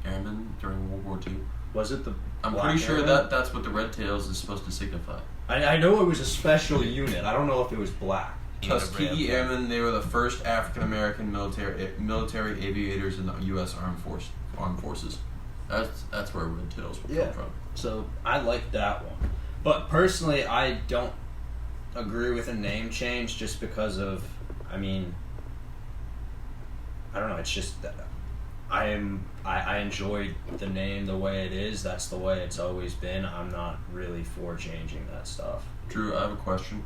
Airmen during World War II? Was it the I'm Black pretty sure Airmen? that's what the Red Tails is supposed to signify. I know it was a special unit. I don't know if it was black. Tuskegee Airmen, they were the first African American military aviators in the U.S. Armed Forces. That's where Red Tails come from. So I like that one. But personally, I don't agree with a name change just because of, I don't know, it's just that I enjoyed the name the way it is. That's the way it's always been. I'm not really for changing that stuff. Drew, I have a question.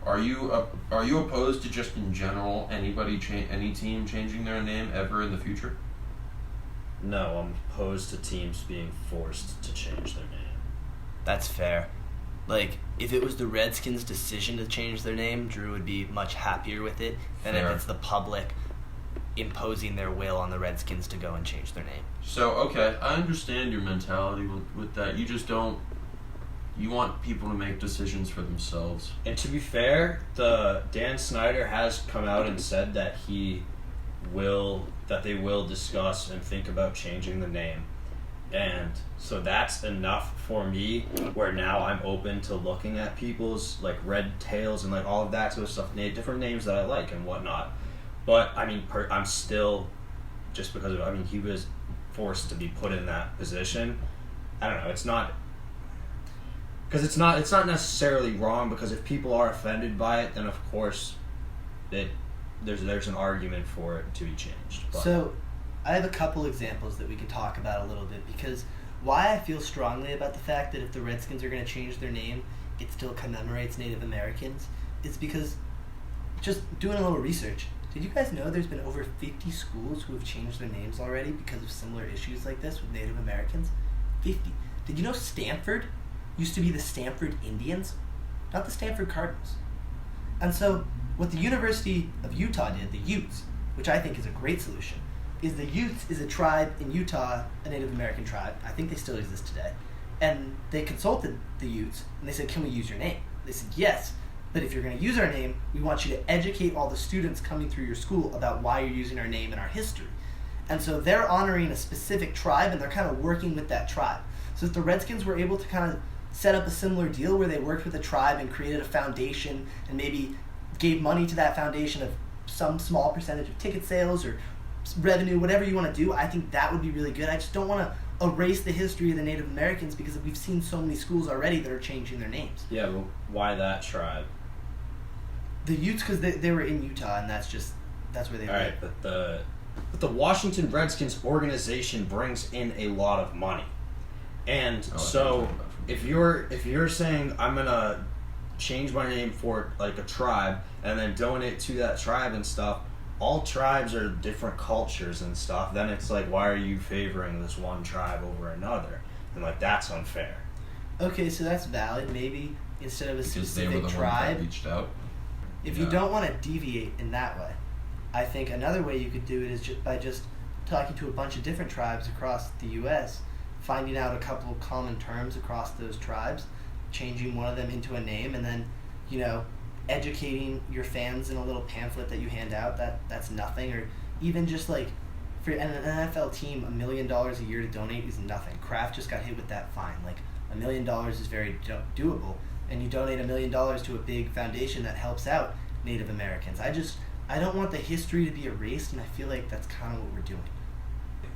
Are you opposed to just in general any team changing their name ever in the future? No, I'm opposed to teams being forced to change their name. That's fair. Like, if it was the Redskins' decision to change their name, Drew would be much happier with it than if it's the public imposing their will on the Redskins to go and change their name. So, okay, I understand your mentality with that. You just don't... You want people to make decisions for themselves. And to be fair, Dan Snyder has come out and said that they will discuss and think about changing the name. And so that's enough for me, where now I'm open to looking at people's like Red Tails and like all of that sort of stuff, different names that I like and whatnot. But I'm still, just because of, he was forced to be put in that position. I don't know. It's not, because it's not necessarily wrong, because if people are offended by it, then of course, there's an argument for it to be changed. But. So, I have a couple examples that we can talk about a little bit, because why I feel strongly about the fact that if the Redskins are going to change their name, it still commemorates Native Americans, is because just doing a little research. Did you guys know there's been over 50 schools who have changed their names already because of similar issues like this with Native Americans? 50. Did you know Stanford used to be the Stanford Indians, not the Stanford Cardinals? And so what the University of Utah did, the Utes, which I think is a great solution, is the Utes is a tribe in Utah, a Native American tribe. I think they still exist today. And they consulted the Utes, and they said, can we use your name? They said, yes. But if you're going to use our name, we want you to educate all the students coming through your school about why you're using our name and our history. And so they're honoring a specific tribe, and they're kind of working with that tribe. So if the Redskins were able to kind of set up a similar deal where they worked with a tribe and created a foundation and maybe gave money to that foundation of some small percentage of ticket sales or revenue, whatever you want to do. I think that would be really good. I just don't want to erase the history of the Native Americans because we've seen so many schools already that are changing their names. Yeah, but why that tribe? The Utes, because they were in Utah, and that's where they All live. right, but the Washington Redskins organization brings in a lot of money, and so if you're saying I'm gonna change my name for like a tribe and then donate to that tribe and stuff, all tribes are different cultures and stuff. Then it's like, why are you favoring this one tribe over another? And like that's unfair. Okay, so that's valid. Maybe instead of a Because they were specific the tribe, ones that reached out. if you don't want to deviate in that way, I think another way you could do it is by just talking to a bunch of different tribes across the U.S., finding out a couple of common terms across those tribes, changing one of them into a name, and then, educating your fans in a little pamphlet that you hand out. That's nothing. Or even just like for an NFL team, $1 million a year to donate is nothing. Kraft just got hit with that fine. Like $1 million is very doable, and you donate $1 million to a big foundation that helps out Native Americans. I don't want the history to be erased, and I feel like that's kind of what we're doing.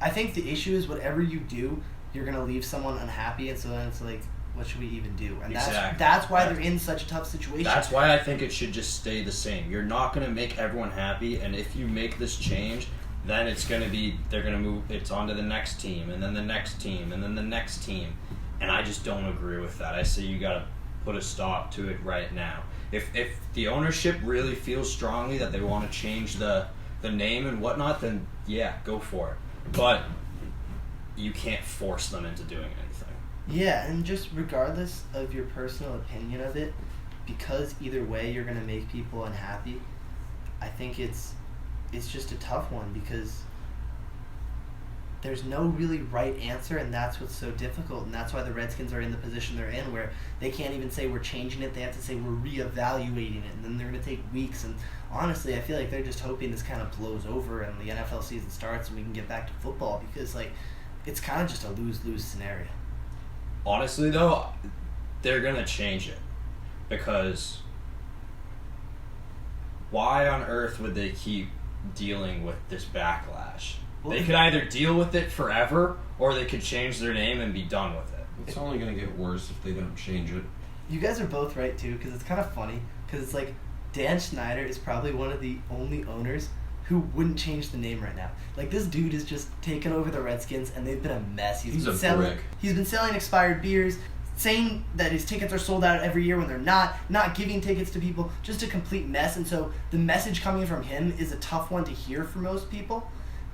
I think the issue is whatever you do, you're going to leave someone unhappy, and so then it's like, what should we even do? And that's why they're in such a tough situation. That's why I think it should just stay the same. You're not going to make everyone happy, and if you make this change, then it's going to be, they're going to move, it's on to the next team, and then the next team, and then the next team. And I just don't agree with that. I say you got to put a stop to it right now. If the ownership really feels strongly that they want to change the name and whatnot, then yeah, go for it. But you can't force them into doing anything. Yeah, and just regardless of your personal opinion of it, because either way you're going to make people unhappy, I think it's just a tough one because there's no really right answer, and that's what's so difficult, and that's why the Redskins are in the position they're in, where they can't even say we're changing it. They have to say we're reevaluating it, and then they're going to take weeks. And honestly, I feel like they're just hoping this kind of blows over and the NFL season starts and we can get back to football, because like it's kind of just a lose-lose scenario. Honestly, though, they're going to change it, because why on earth would they keep dealing with this backlash? They could either deal with it forever, or they could change their name and be done with it. It's only going to get worse if they don't change it. You guys are both right, too, because it's kind of funny, because it's like Dan Snyder is probably one of the only owners who wouldn't change the name right now. Like, this dude is just taken over the Redskins, and they've been a mess. He's been selling expired beers, saying that his tickets are sold out every year when they're not giving tickets to people, just a complete mess. And so the message coming from him is a tough one to hear for most people.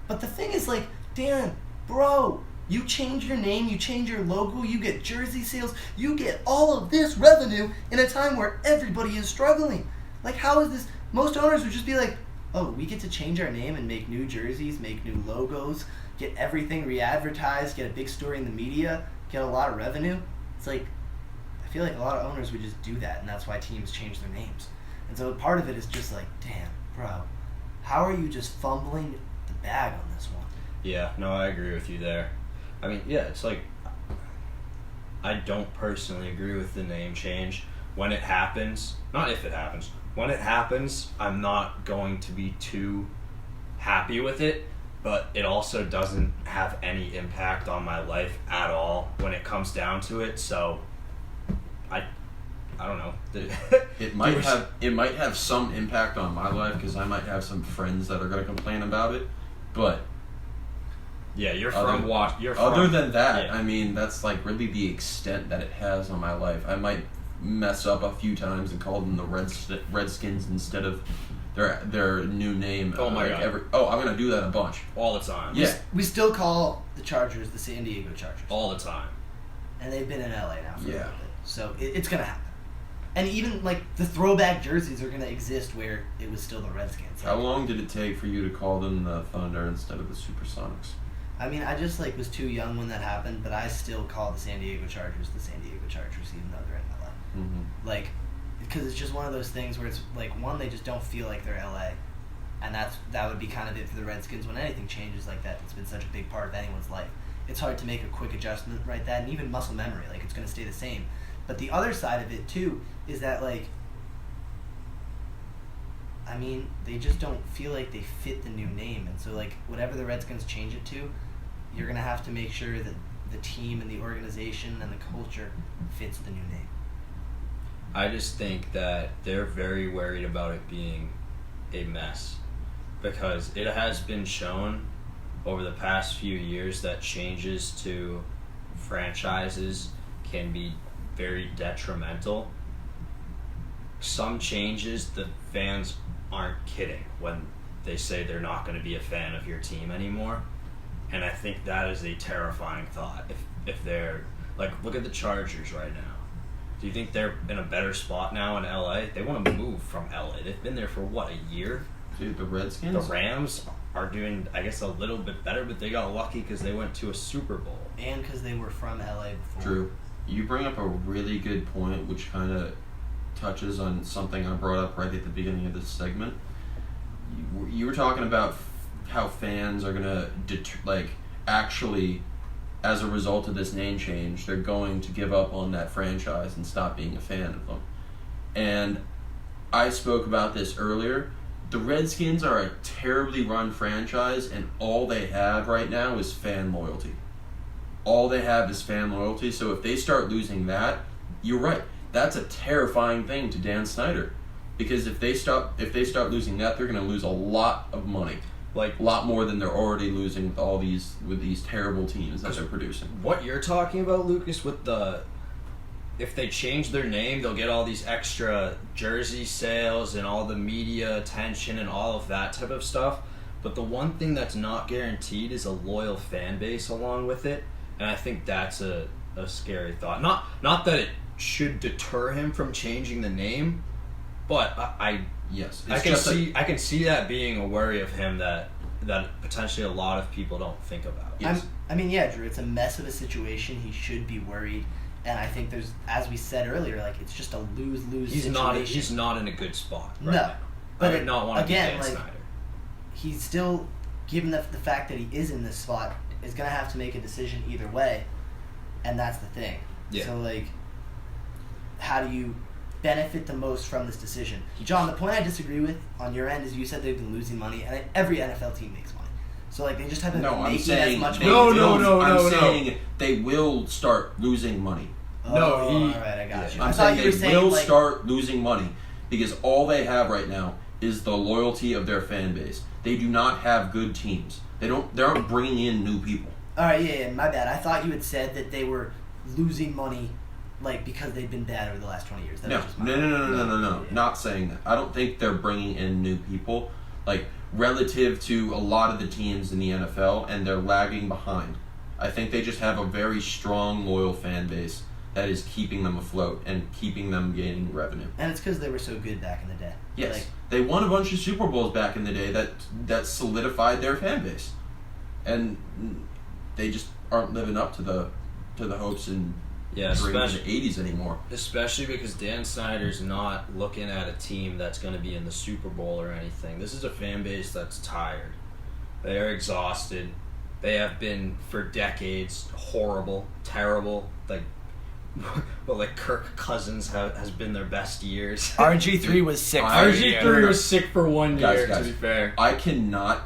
But the thing is, like, Dan, bro, you change your name, you change your logo, you get jersey sales, you get all of this revenue in a time where everybody is struggling. Like, how is this? Most owners would just be like, oh, we get to change our name and make new jerseys, make new logos, get everything re-advertised, get a big story in the media, get a lot of revenue. It's like, I feel like a lot of owners would just do that, and that's why teams change their names. And so part of it is just like, damn, bro, how are you just fumbling the bag on this one? Yeah, no, I agree with you there. I mean, yeah, it's like, I don't personally agree with the name change. When it happens, not if it happens, when it happens, I'm not going to be too happy with it, but it also doesn't have any impact on my life at all when it comes down to it, so I don't know. It might have some impact on my life because I might have some friends that are going to complain about it, but yeah, other than that, yeah. I mean, that's like really the extent that it has on my life. I might mess up a few times and call them the Redskins instead of their new name. Oh my God. I'm gonna do that a bunch all the time. Yeah, we still call the Chargers the San Diego Chargers all the time, and they've been in LA now for a little bit, so it's gonna happen. And even like the throwback jerseys are gonna exist where it was still the Redskins. How long did it take for you to call them the Thunder instead of the Supersonics? I mean, I just was too young when that happened, but I still call the San Diego Chargers the San Diego Chargers, even though they're in LA. Mm-hmm. Because it's just one of those things where it's like, one, they just don't feel like they're LA, and that would be kind of it for the Redskins when anything changes like that. It's been such a big part of anyone's life. It's hard to make a quick adjustment right that, and even muscle memory, it's going to stay the same. But the other side of it too is that I I mean, they just don't feel like they fit the new name. And so, like, whatever the Redskins change it to, you're going to have to make sure that the team and the organization and the culture fits the new name. I just think that they're very worried about it being a mess, because it has been shown over the past few years that changes to franchises can be very detrimental. Some changes, the fans aren't kidding when they say they're not going to be a fan of your team anymore. And I think that is a terrifying thought. If they're, like, look at the Chargers right now. Do you think they're in a better spot now in LA? They want to move from LA. They've been there for, what, a year? Dude, the Redskins? The Rams are doing, I guess, a little bit better, but they got lucky because they went to a Super Bowl. And because they were from LA before. Drew, you bring up a really good point, which kind of touches on something I brought up right at the beginning of this segment. You were talking about how fans are going to, actually, as a result of this name change, they're going to give up on that franchise and stop being a fan of them. And I spoke about this earlier. The Redskins are a terribly run franchise, and all they have right now is fan loyalty. All they have is fan loyalty, so if they start losing that, you're right. That's a terrifying thing to Dan Snyder. Because if they start losing that, they're going to lose a lot of money. Like, a lot more than they're already losing with these terrible teams that they're producing. What you're talking about, Lucas, with if they change their name, they'll get all these extra jersey sales and all the media attention and all of that type of stuff. But the one thing that's not guaranteed is a loyal fan base along with it. And I think that's a scary thought. Not that it should deter him from changing the name, but I can see that being a worry of him that potentially a lot of people don't think about. Yes. Drew, it's a mess of a situation. He should be worried, and I think there's, as we said earlier, like, it's just a lose-lose situation. He's not in a good spot right No, now. but I would not want to be Dan Snyder. He's still, given the fact that he is in this spot, is going to have to make a decision either way, and that's the thing. Yeah. So, like, how do you benefit the most from this decision? John, the point I disagree with on your end is you said they've been losing money, and every NFL team makes money. So, like, they just haven't been making as much money. I'm saying they will start losing money. All right, I got you. I'm saying they will start losing money because all they have right now is the loyalty of their fan base. They do not have good teams. They aren't bringing in new people. All right, yeah, my bad. I thought you had said that they were losing money, like, because they've been bad over the last 20 years. No. Yeah. Not saying that. I don't think they're bringing in new people, like, relative to a lot of the teams in the NFL, and they're lagging behind. I think they just have a very strong, loyal fan base that is keeping them afloat and keeping them gaining revenue. And it's because they were so good back in the day. Yes. Like, they won a bunch of Super Bowls back in the day that solidified their fan base. And they just aren't living up to the hopes and dreams of the 80s anymore. Especially because Dan Snyder's not looking at a team that's going to be in the Super Bowl or anything. This is a fan base that's tired. They are exhausted. They have been, for decades, horrible, terrible. Like Kirk Cousins has been their best years. RG3 was sick. RG3 was sick for 1 year, guys, to be fair. I cannot,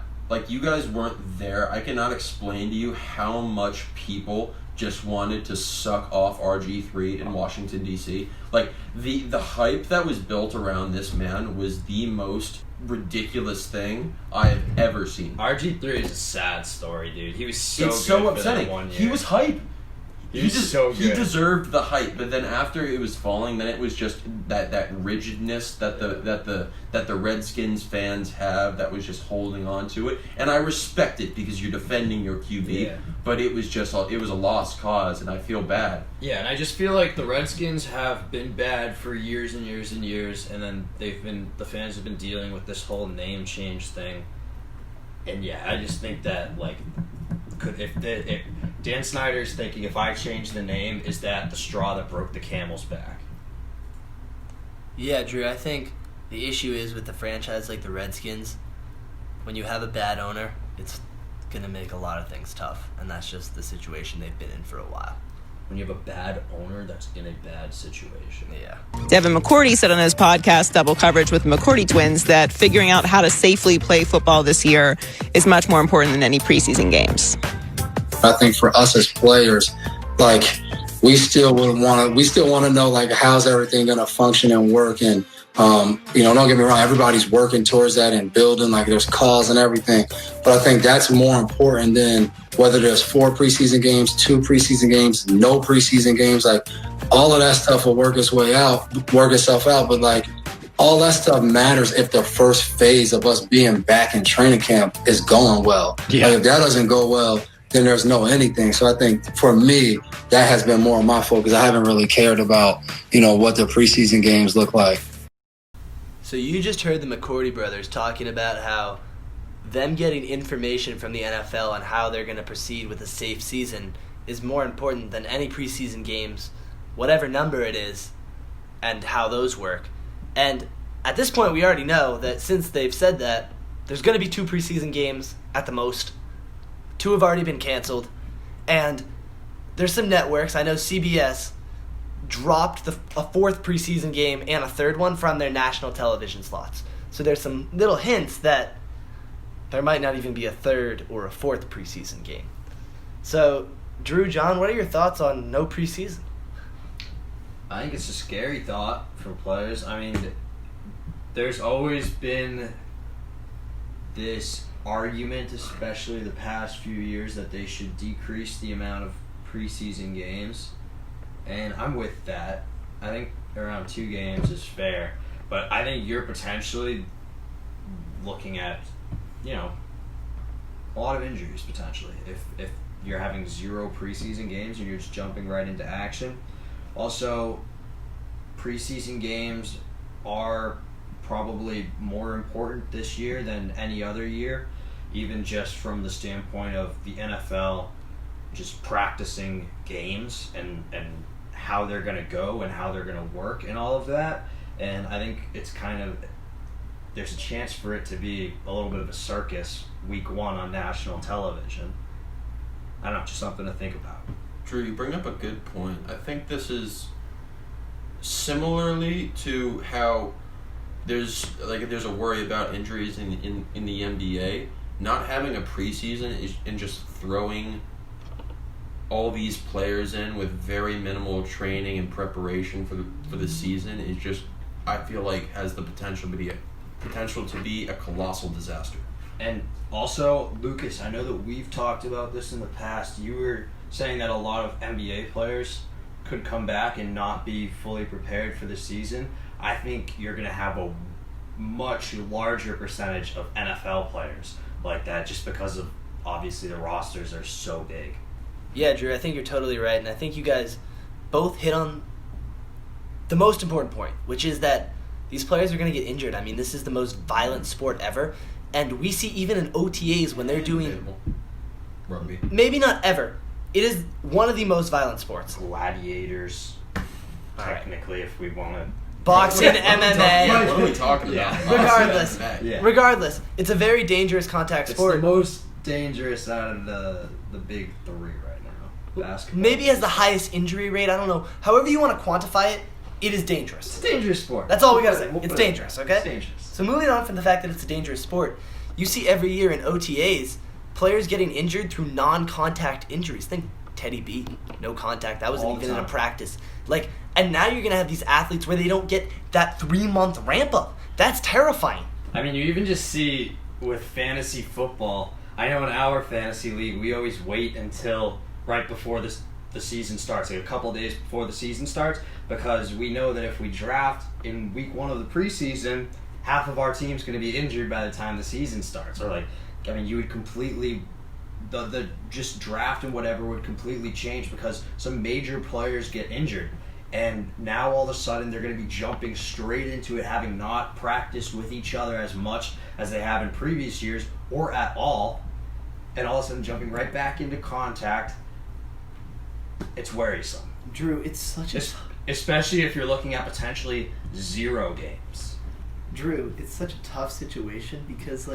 you guys weren't there. I cannot explain to you how much people just wanted to suck off RG3 in Washington, D.C. Like, the hype that was built around this man was the most ridiculous thing I have ever seen. RG3 is a sad story, dude. He was so It's good so for upsetting. that 1 year. He was hype. He was so good. He deserved the hype, but then after it was falling, then it was just that rigidness that the Redskins fans have that was just holding on to it. And I respect it because you're defending your QB, Yeah. but it was a lost cause, and I feel bad. Yeah, and I just feel like the Redskins have been bad for years and years and years, and then the fans have been dealing with this whole name change thing. And yeah, I just think that, if Dan Snyder's thinking, if I change the name, is that the straw that broke the camel's back? Yeah, Drew, I think the issue is with the franchise like the Redskins, when you have a bad owner, it's going to make a lot of things tough, and that's just the situation they've been in for a while. when you have a bad owner that's in a bad situation. Yeah. Devin McCourty said on his podcast, Double Coverage with McCourty Twins, that figuring out how to safely play football this year is much more important than any preseason games. I think for us as players, like, we still want to know, like, how's everything going to function and work. And, don't get me wrong, everybody's working towards that and building, like, there's calls and everything. But I think that's more important than whether there's 4 preseason games, 2 preseason games, no preseason games. Like, all of that stuff will work itself out. But, like, all that stuff matters if the first phase of us being back in training camp is going well. Yeah. Like, if that doesn't go well, then there's no anything. So I think for me, that has been more of my focus. I haven't really cared about, what the preseason games look like. So you just heard the McCourty brothers talking about how them getting information from the NFL on how they're going to proceed with a safe season is more important than any preseason games, whatever number it is, and how those work. And at this point, we already know that since they've said that, there's going to be 2 preseason games at the most. 2 have already been canceled. And there's some networks. I know CBS dropped a 4th preseason game and a 3rd one from their national television slots. So there's some little hints that there might not even be a 3rd or a 4th preseason game. So, Drew, John, what are your thoughts on no preseason? I think it's a scary thought for players. I mean, there's always been this argument, especially the past few years, that they should decrease the amount of preseason games. And I'm with that. I think around 2 games is fair. But I think you're potentially looking at, a lot of injuries potentially. If you're having 0 preseason games and you're just jumping right into action. Also, preseason games are probably more important this year than any other year, even just from the standpoint of the NFL just practicing games and how they're going to go and how they're going to work and all of that. And I think it's there's a chance for it to be a little bit of a circus week 1 on national television. I don't know, just something to think about. Drew, you bring up a good point. I think this is similarly to how there's a worry about injuries in the NBA. Not having a preseason and just throwing all these players in with very minimal training and preparation for the season is just, I feel like, has the potential to be a colossal disaster. And also, Lucas, I know that we've talked about this in the past. You were saying that a lot of NBA players could come back and not be fully prepared for the season. I think you're going to have a much larger percentage of NFL players like that, just because of, obviously, the rosters are so big. Yeah, Drew, I think you're totally right, and I think you guys both hit on the most important point, which is that these players are going to get injured. I mean, this is the most violent sport ever, and we see even in OTAs when they're doing... Rugby. Maybe not ever. It is one of the most violent sports. Gladiators, technically, if we want to... Boxing, MMA. What are we talking about? Regardless, it's a very dangerous contact sport. It's the most dangerous out of the big 3 right now. Basketball. Maybe has the highest injury rate. I don't know. However you want to quantify it, it is dangerous. It's a dangerous sport. That's all we gotta say. It's dangerous, okay? It's dangerous. So moving on from the fact that it's a dangerous sport, you see every year in OTAs, players getting injured through non-contact injuries. Think Teddy B, no contact. That wasn't even in a practice. And now you're going to have these athletes where they don't get that 3-month ramp up. That's terrifying. I mean, you even just see with fantasy football, I know in our fantasy league, we always wait until right before the season starts, like a couple of days before the season starts, because we know that if we draft in week 1 of the preseason, half of our team's going to be injured by the time the season starts. Or you would completely... The just draft and whatever would completely change because some major players get injured. And now all of a sudden they're going to be jumping straight into it, having not practiced with each other as much as they have in previous years or at all. And all of a sudden jumping right back into contact. It's worrisome. Drew, it's such a... Especially if you're looking at potentially 0 games. Drew, it's such a tough situation because,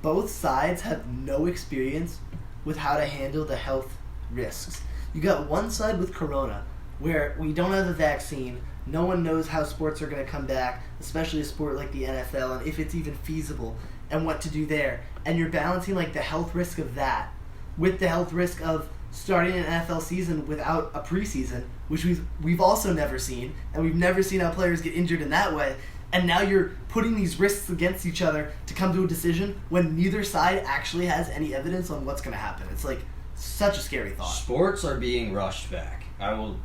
both sides have no experience with how to handle the health risks. You got one side with Corona, where we don't have a vaccine. No one knows how sports are going to come back, especially a sport like the NFL, and if it's even feasible, and what to do there. And you're balancing like the health risk of that with the health risk of starting an NFL season without a preseason, which we've also never seen, and we've never seen how players get injured in that way. And now you're putting these risks against each other to come to a decision when neither side actually has any evidence on what's going to happen. It's like such a scary thought. Sports are being rushed back. I will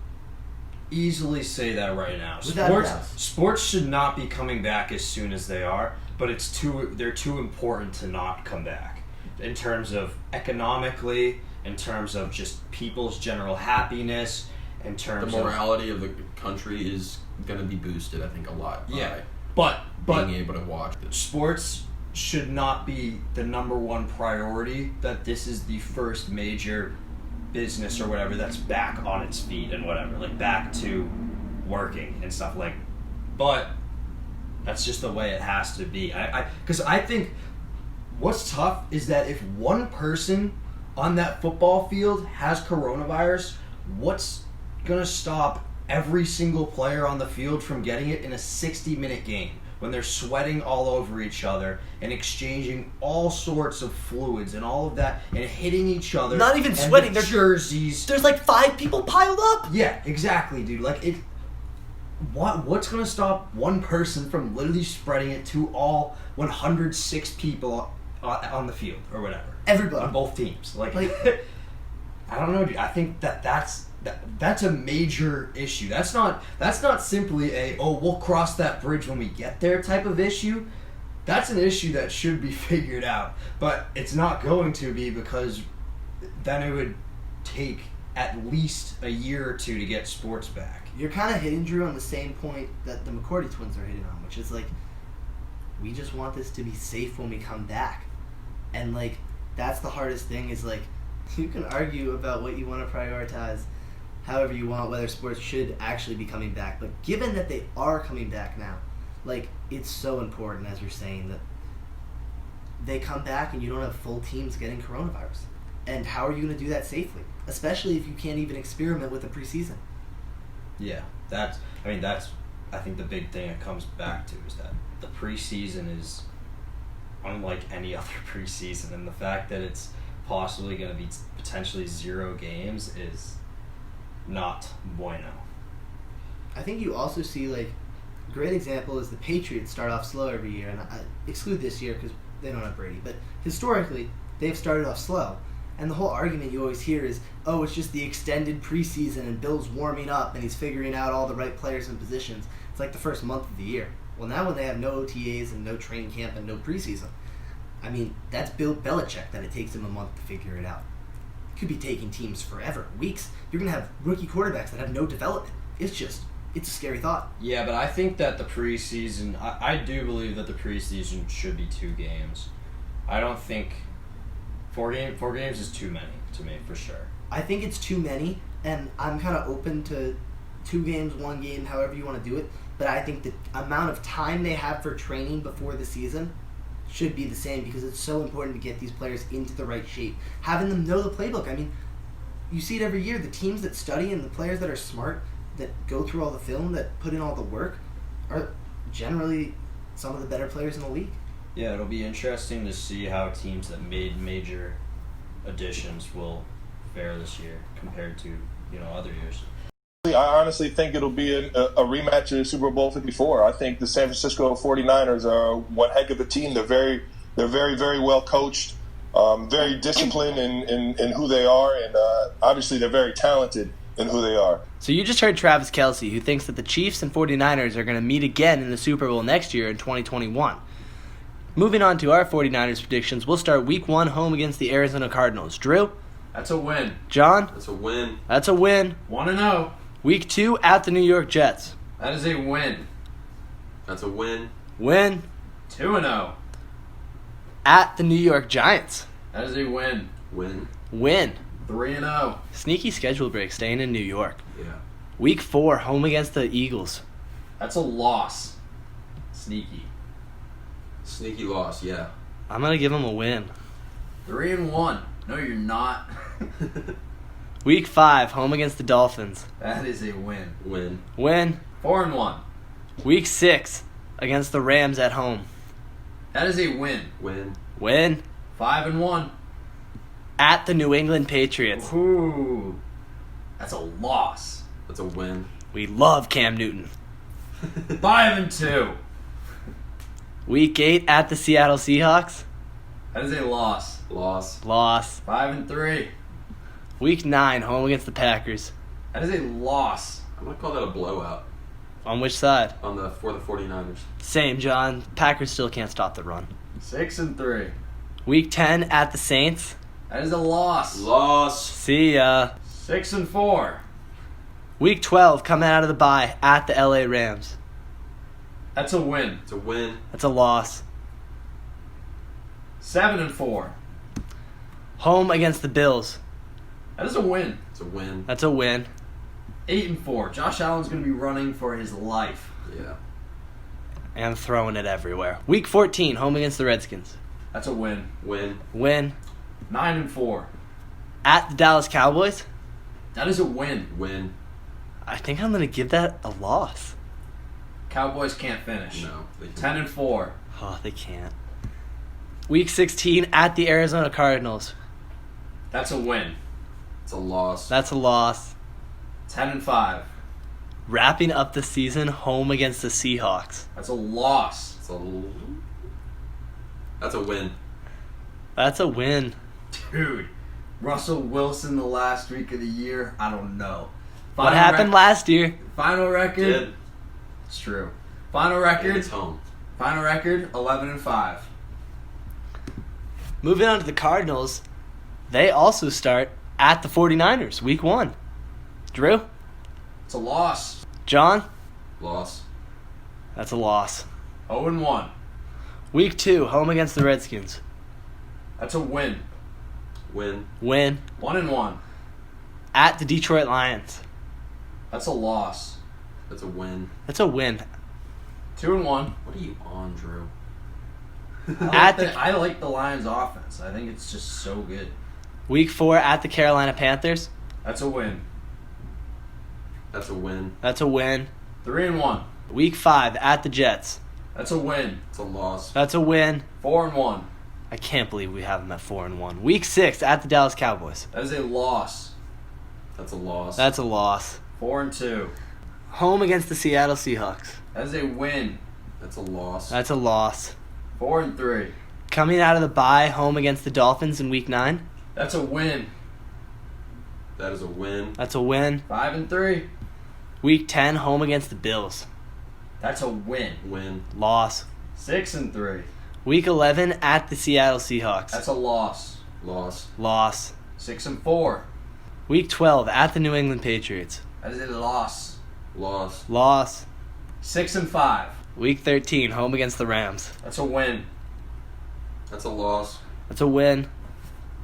easily say that right now. Without doubt. Sports should not be coming back as soon as they are, but they're too important to not come back. In terms of economically, in terms of just people's general happiness, in terms the of morality of the country is going to be boosted, I think, a lot. But being able to watch it. Sports should not be the number one priority. That this is the first major business or whatever that's back on its feet and whatever, like back to working and stuff like. But that's just the way it has to be. Because I think what's tough is that if one person on that football field has coronavirus, what's gonna stop every single player on the field from getting it in a 60-minute game when they're sweating all over each other and exchanging all sorts of fluids and all of that and hitting each other? Not even sweating, their jerseys. There's like 5 people piled up. Yeah, exactly, dude. Like it. What's gonna stop one person from literally spreading it to all 106 people on the field or whatever? Everybody on both teams. Like I don't know, dude. I think that's a major issue. That's not simply we'll cross that bridge when we get there type of issue. That's an issue that should be figured out, but it's not going to be, because then it would take at least a year or two to get sports back. You're kind of hitting, Drew, on the same point that the McCourty twins are hitting on, which is like, we just want this to be safe when we come back. And like, that's the hardest thing, is like, you can argue about what you want to prioritize however you want, whether sports should actually be coming back. But given that they are coming back now, like, it's so important, as you're saying, that they come back and you don't have full teams getting coronavirus. And how are you going to do that safely? Especially if you can't even experiment with the preseason. Yeah, that's I think the big thing it comes back to is that the preseason is unlike any other preseason, and the fact that it's possibly going to be potentially 0 games is not bueno. I think you also see, like, a great example is the Patriots start off slow every year, and I exclude this year because they don't have Brady, but historically they've started off slow. And the whole argument you always hear is, oh, it's just the extended preseason and Bill's warming up and he's figuring out all the right players and positions. It's like the first month of the year. Well, now when they have no OTAs and no training camp and no preseason, I mean, that's Bill Belichick that it takes him a month to figure it out. It could be taking teams forever, weeks. You're going to have rookie quarterbacks that have no development. It's a scary thought. Yeah, but I think that the preseason, I do believe that the preseason should be 2 games. I don't think 4 games is too many to me, for sure. I think it's too many, and I'm kind of open to 2 games, 1 game, however you want to do it. But I think the amount of time they have for training before the season should be the same, because it's so important to get these players into the right shape. Having them know the playbook. I mean, you see it every year. The teams that study and the players that are smart, that go through all the film, that put in all the work, are generally some of the better players in the league. Yeah, it'll be interesting to see how teams that made major additions will fare this year compared to, other years. I honestly think it'll be a rematch of Super Bowl 54. I think the San Francisco 49ers are one heck of a team. They're very, very well coached, very disciplined in who they are, and obviously they're very talented in who they are. So you just heard Travis Kelce, who thinks that the Chiefs and 49ers are going to meet again in the Super Bowl next year in 2021. Moving on to our 49ers predictions, we'll start Week 1 home against the Arizona Cardinals. Drew? That's a win. John? That's a win. That's a win. 1-0. Week 2 at the New York Jets. That is a win. That's a win. Win. 2-0. At the New York Giants. That is a win. Win. Win. 3-0. Sneaky schedule break, staying in New York. Yeah. Week 4 home against the Eagles. That's a loss. Sneaky. Sneaky loss, yeah. I'm going to give them a win. 3-1. No, you're not. Week 5, home against the Dolphins. That is a win. Win. 4-1. Week 6, against the Rams at home. That is a win. Win. 5-1. At the New England Patriots. Ooh. That's a loss. That's a win. We love Cam Newton. 5-2. Week 8, at the Seattle Seahawks. That is a loss. Loss. 5-3. Week 9, home against the Packers. That is a loss. I'm going to call that a blowout. On which side? For the 49ers. Same, John. Packers still can't stop the run. 6-3. Week 10, at the Saints. That is a loss. See ya. 6-4. Week 12, coming out of the bye, at the LA Rams. That's a win. It's a win. That's a loss. 7-4. Home against the Bills. That is a win. It's a win. That's a win. 8-4. Josh Allen's going to be running for his life. Yeah. And throwing it everywhere. Week 14, home against the Redskins. That's a win. Win. 9-4. At the Dallas Cowboys. That is a win. I think I'm going to give that a loss. Cowboys can't finish. No. 10-4. Oh, they can't. Week 16, at the Arizona Cardinals. That's a win. It's a loss. That's a loss. 10-5. Wrapping up the season, home against the Seahawks. That's a loss. That's a win. That's a win. Dude, Russell Wilson the last week of the year, I don't know. What happened last year? Final record? Did. It's true. Final record? It's home. Final record, 11-5. Moving on to the Cardinals, they also start at the 49ers, week 1. Drew? It's a loss. John? Loss. That's a loss. 0-1. Week 2, home against the Redskins. That's a win. Win. 1-1. At the Detroit Lions. That's a loss. That's a win. That's a win. 2-1. What are you on, Drew? I like the Lions' offense. I think it's just so good. Week 4, at the Carolina Panthers. That's a win. That's a win. That's a win. 3-1. Week 5, at the Jets. That's a win. It's a loss. That's a win. 4-1. I can't believe we have them at 4-1. Week 6, at the Dallas Cowboys. That is a loss. That's a loss. That's a loss. 4-2. Home against the Seattle Seahawks. That is a win. That's a loss. That's a loss. 4-3. Coming out of the bye, home against the Dolphins in week 9. That's a win. That is a win. That's a win. 5-3. Week 10, home against the Bills. That's a win. Win. Loss. 6-3. Week 11, at the Seattle Seahawks. That's a loss. Loss. Loss. 6-4. Week 12, at the New England Patriots. That is a loss. Loss. Loss. 6-5. Week 13, home against the Rams. That's a win. That's a loss. That's a win.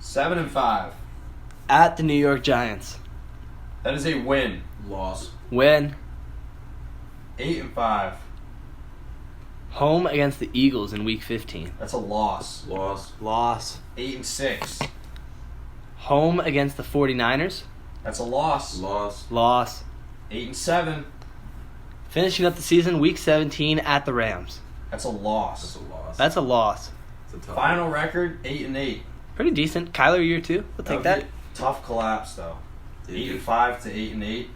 7-5. At the New York Giants. That is a win. Loss. Win. 8-5. Home against the Eagles in week 15. That's a loss. Loss. Loss. 8-6. Home against the 49ers. That's a loss. Loss. Loss. 8-7. Finishing up the season, week 17, at the Rams. That's a loss. That's a loss. That's a loss. It's a tough Final record, 8-8. Pretty decent. Kyler year 2. We'll take that. Tough collapse though. Yeah. 8-5 to 8-8.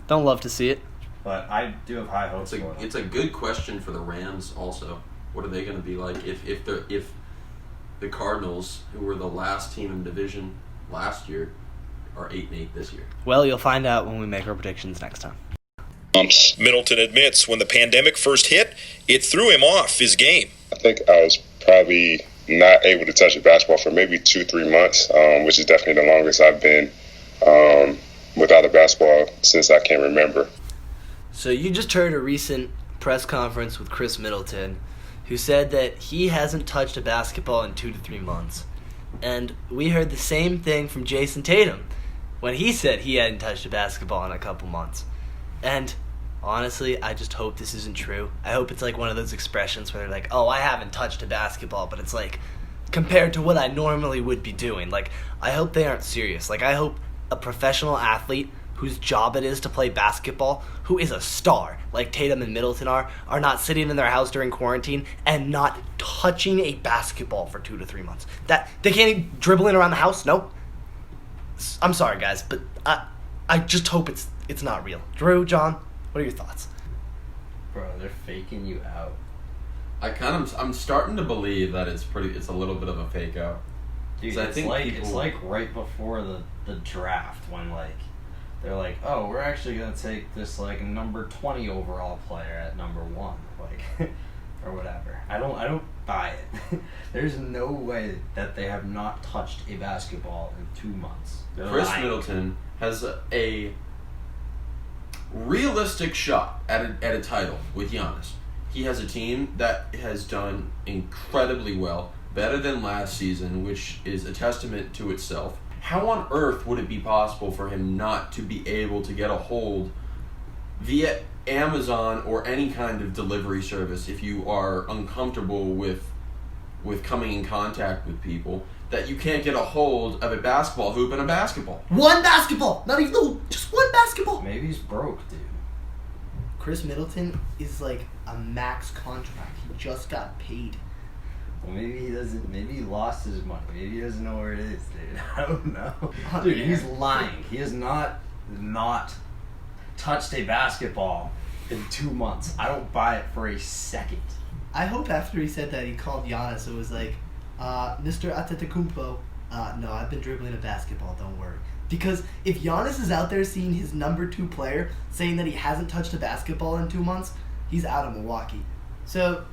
Don't love to see it. But I do have high hopes for them. It's a good question for the Rams also. What are they going to be like if the Cardinals, who were the last team in division last year, are 8-8 this year? Well, you'll find out when we make our predictions next time. Middleton admits when the pandemic first hit, it threw him off his game. I think I was probably not able to touch a basketball for maybe 2-3 months, which is definitely the longest I've been without a basketball since I can remember. So you just heard a recent press conference with Chris Middleton, who said that he hasn't touched a basketball in 2 to 3 months. And we heard the same thing from Jason Tatum when he said he hadn't touched a basketball in a couple months. And honestly, I just hope this isn't true. I hope it's like one of those expressions where they're like, oh, I haven't touched a basketball, but it's like compared to what I normally would be doing. Like, I hope they aren't serious. Like, I hope a professional athlete whose job it is to play basketball, who is a star, like Tatum and Middleton are not sitting in their house during quarantine and not touching a basketball for 2 to 3 months. That they can't even dribbling around the house? No. I'm sorry, guys, but I just hope it's not real. Drew, John, what are your thoughts? Bro, they're faking you out. I'm starting to believe that it's a little bit of a fake out. Dude, it's like right before the draft when like they're like, oh, we're actually gonna take this like number 20 overall player at number 1, like or whatever. I don't buy it. There's no way that they have not touched a basketball in 2 months. Chris Middleton has a realistic shot at a title with Giannis. He has a team that has done incredibly well, better than last season, which is a testament to itself. How on earth would it be possible for him not to be able to get a hold via Amazon or any kind of delivery service if you are uncomfortable with coming in contact with people, that you can't get a hold of a basketball hoop and a basketball? One basketball! Not even just one basketball! Maybe he's broke, dude. Chris Middleton is like a max contract. He just got paid. Well, maybe he doesn't. Maybe he lost his money. Maybe he doesn't know where it is, dude. I don't know. Dude, he's lying. He has not touched a basketball in 2 months. I don't buy it for a second. I hope after he said that he called Giannis. It was like, Mr. Antetokounmpo, no, I've been dribbling a basketball. Don't worry. Because if Giannis is out there seeing his number 2 player saying that he hasn't touched a basketball in 2 months, he's out of Milwaukee. So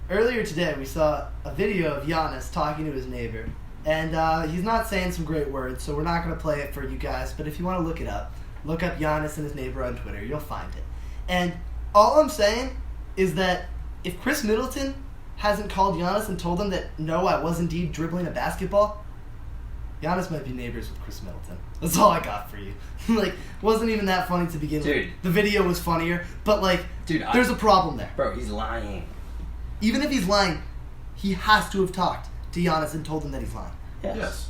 earlier today, we saw a video of Giannis talking to his neighbor, and he's not saying some great words, so we're not going to play it for you guys, but if you want to look it up, look up Giannis and his neighbor on Twitter. You'll find it. And all I'm saying is that if Chris Middleton hasn't called Giannis and told him that, no, I was indeed dribbling a basketball, Giannis might be neighbors with Chris Middleton. That's all I got for you. Like, wasn't even that funny to begin with. The video was funnier, but like, there's a problem there. Bro, he's lying. Even if he's lying, he has to have talked to Giannis and told him that he's lying. Yes.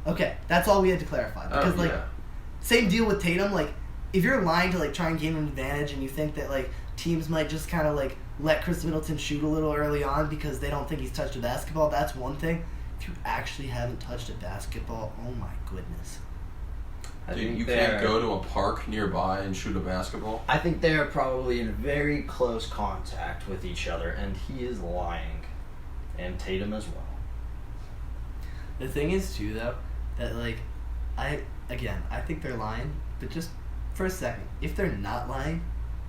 Okay, that's all we had to clarify. Because same deal with Tatum. Like, if you're lying to like try and gain an advantage, and you think that like teams might just kind of like let Chris Middleton shoot a little early on because they don't think he's touched a basketball, that's one thing. If you actually haven't touched a basketball, oh my goodness. Dude, you can't go to a park nearby and shoot a basketball? I think they are probably in very close contact with each other, and he is lying. And Tatum as well. The thing is, too, though, that, like, I think they're lying, but just for a second, if they're not lying,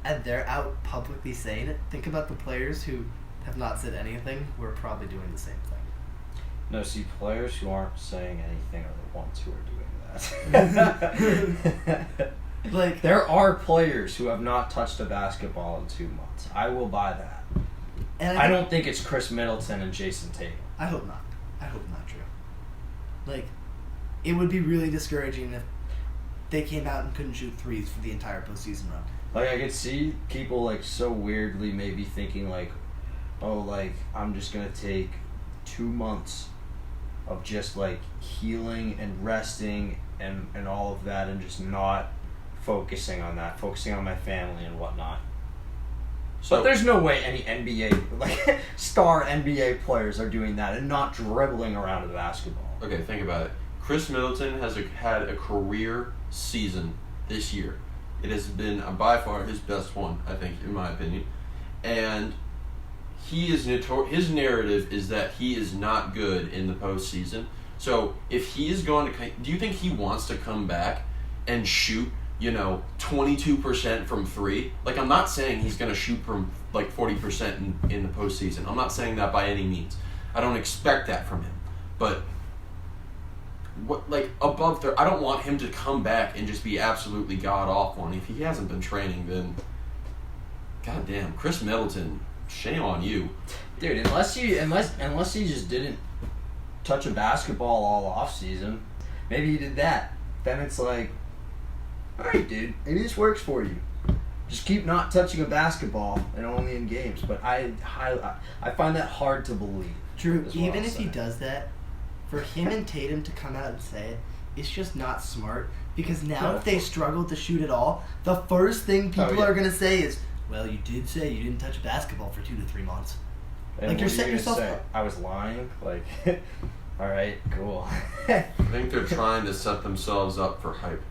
and they're out publicly saying it, think about the players who have not said anything who are probably doing the same thing. No, see, players who aren't saying anything are the ones who are doing that. Like, there are players who have not touched a basketball in 2 months. I will buy that. And I don't think it's Chris Middleton and Jason Tatum. I hope not. I hope not, Drew. Like, it would be really discouraging if they came out and couldn't shoot threes for the entire postseason run. Like, I could see people, like, so weirdly maybe thinking, like, oh, like, I'm just going to take 2 months of just, like, healing and resting and all of that and just not focusing on that, focusing on my family and whatnot. So, but there's no way any NBA, like, star NBA players are doing that and not dribbling around a basketball. Okay, think about it. Chris Middleton has had a career season this year. It has been by far his best one, I think, in my opinion. And he is his narrative is that he is not good in the postseason. So if he is going to, do you think he wants to come back and shoot, 22% from 3? Like, I'm not saying he's going to shoot from like 40% in the postseason. I'm not saying that by any means. I don't expect that from him. But above there, I don't want him to come back and just be absolutely god awful. And if he hasn't been training, then goddamn, Chris Middleton, shame on you, dude. Unless he just didn't touch a basketball all off season, maybe he did that. Then it's like, all right, dude, maybe this works for you. Just keep not touching a basketball and only in games. But I find that hard to believe. Drew, even if he does that, for him and Tatum to come out and say it, it's just not smart. Because now if they struggle to shoot at all, the first thing people are going to say is, well, you did say you didn't touch a basketball for 2 to 3 months. And like, you're setting yourself up. I was lying? Like, all right, cool. I think they're trying to set themselves up for hype.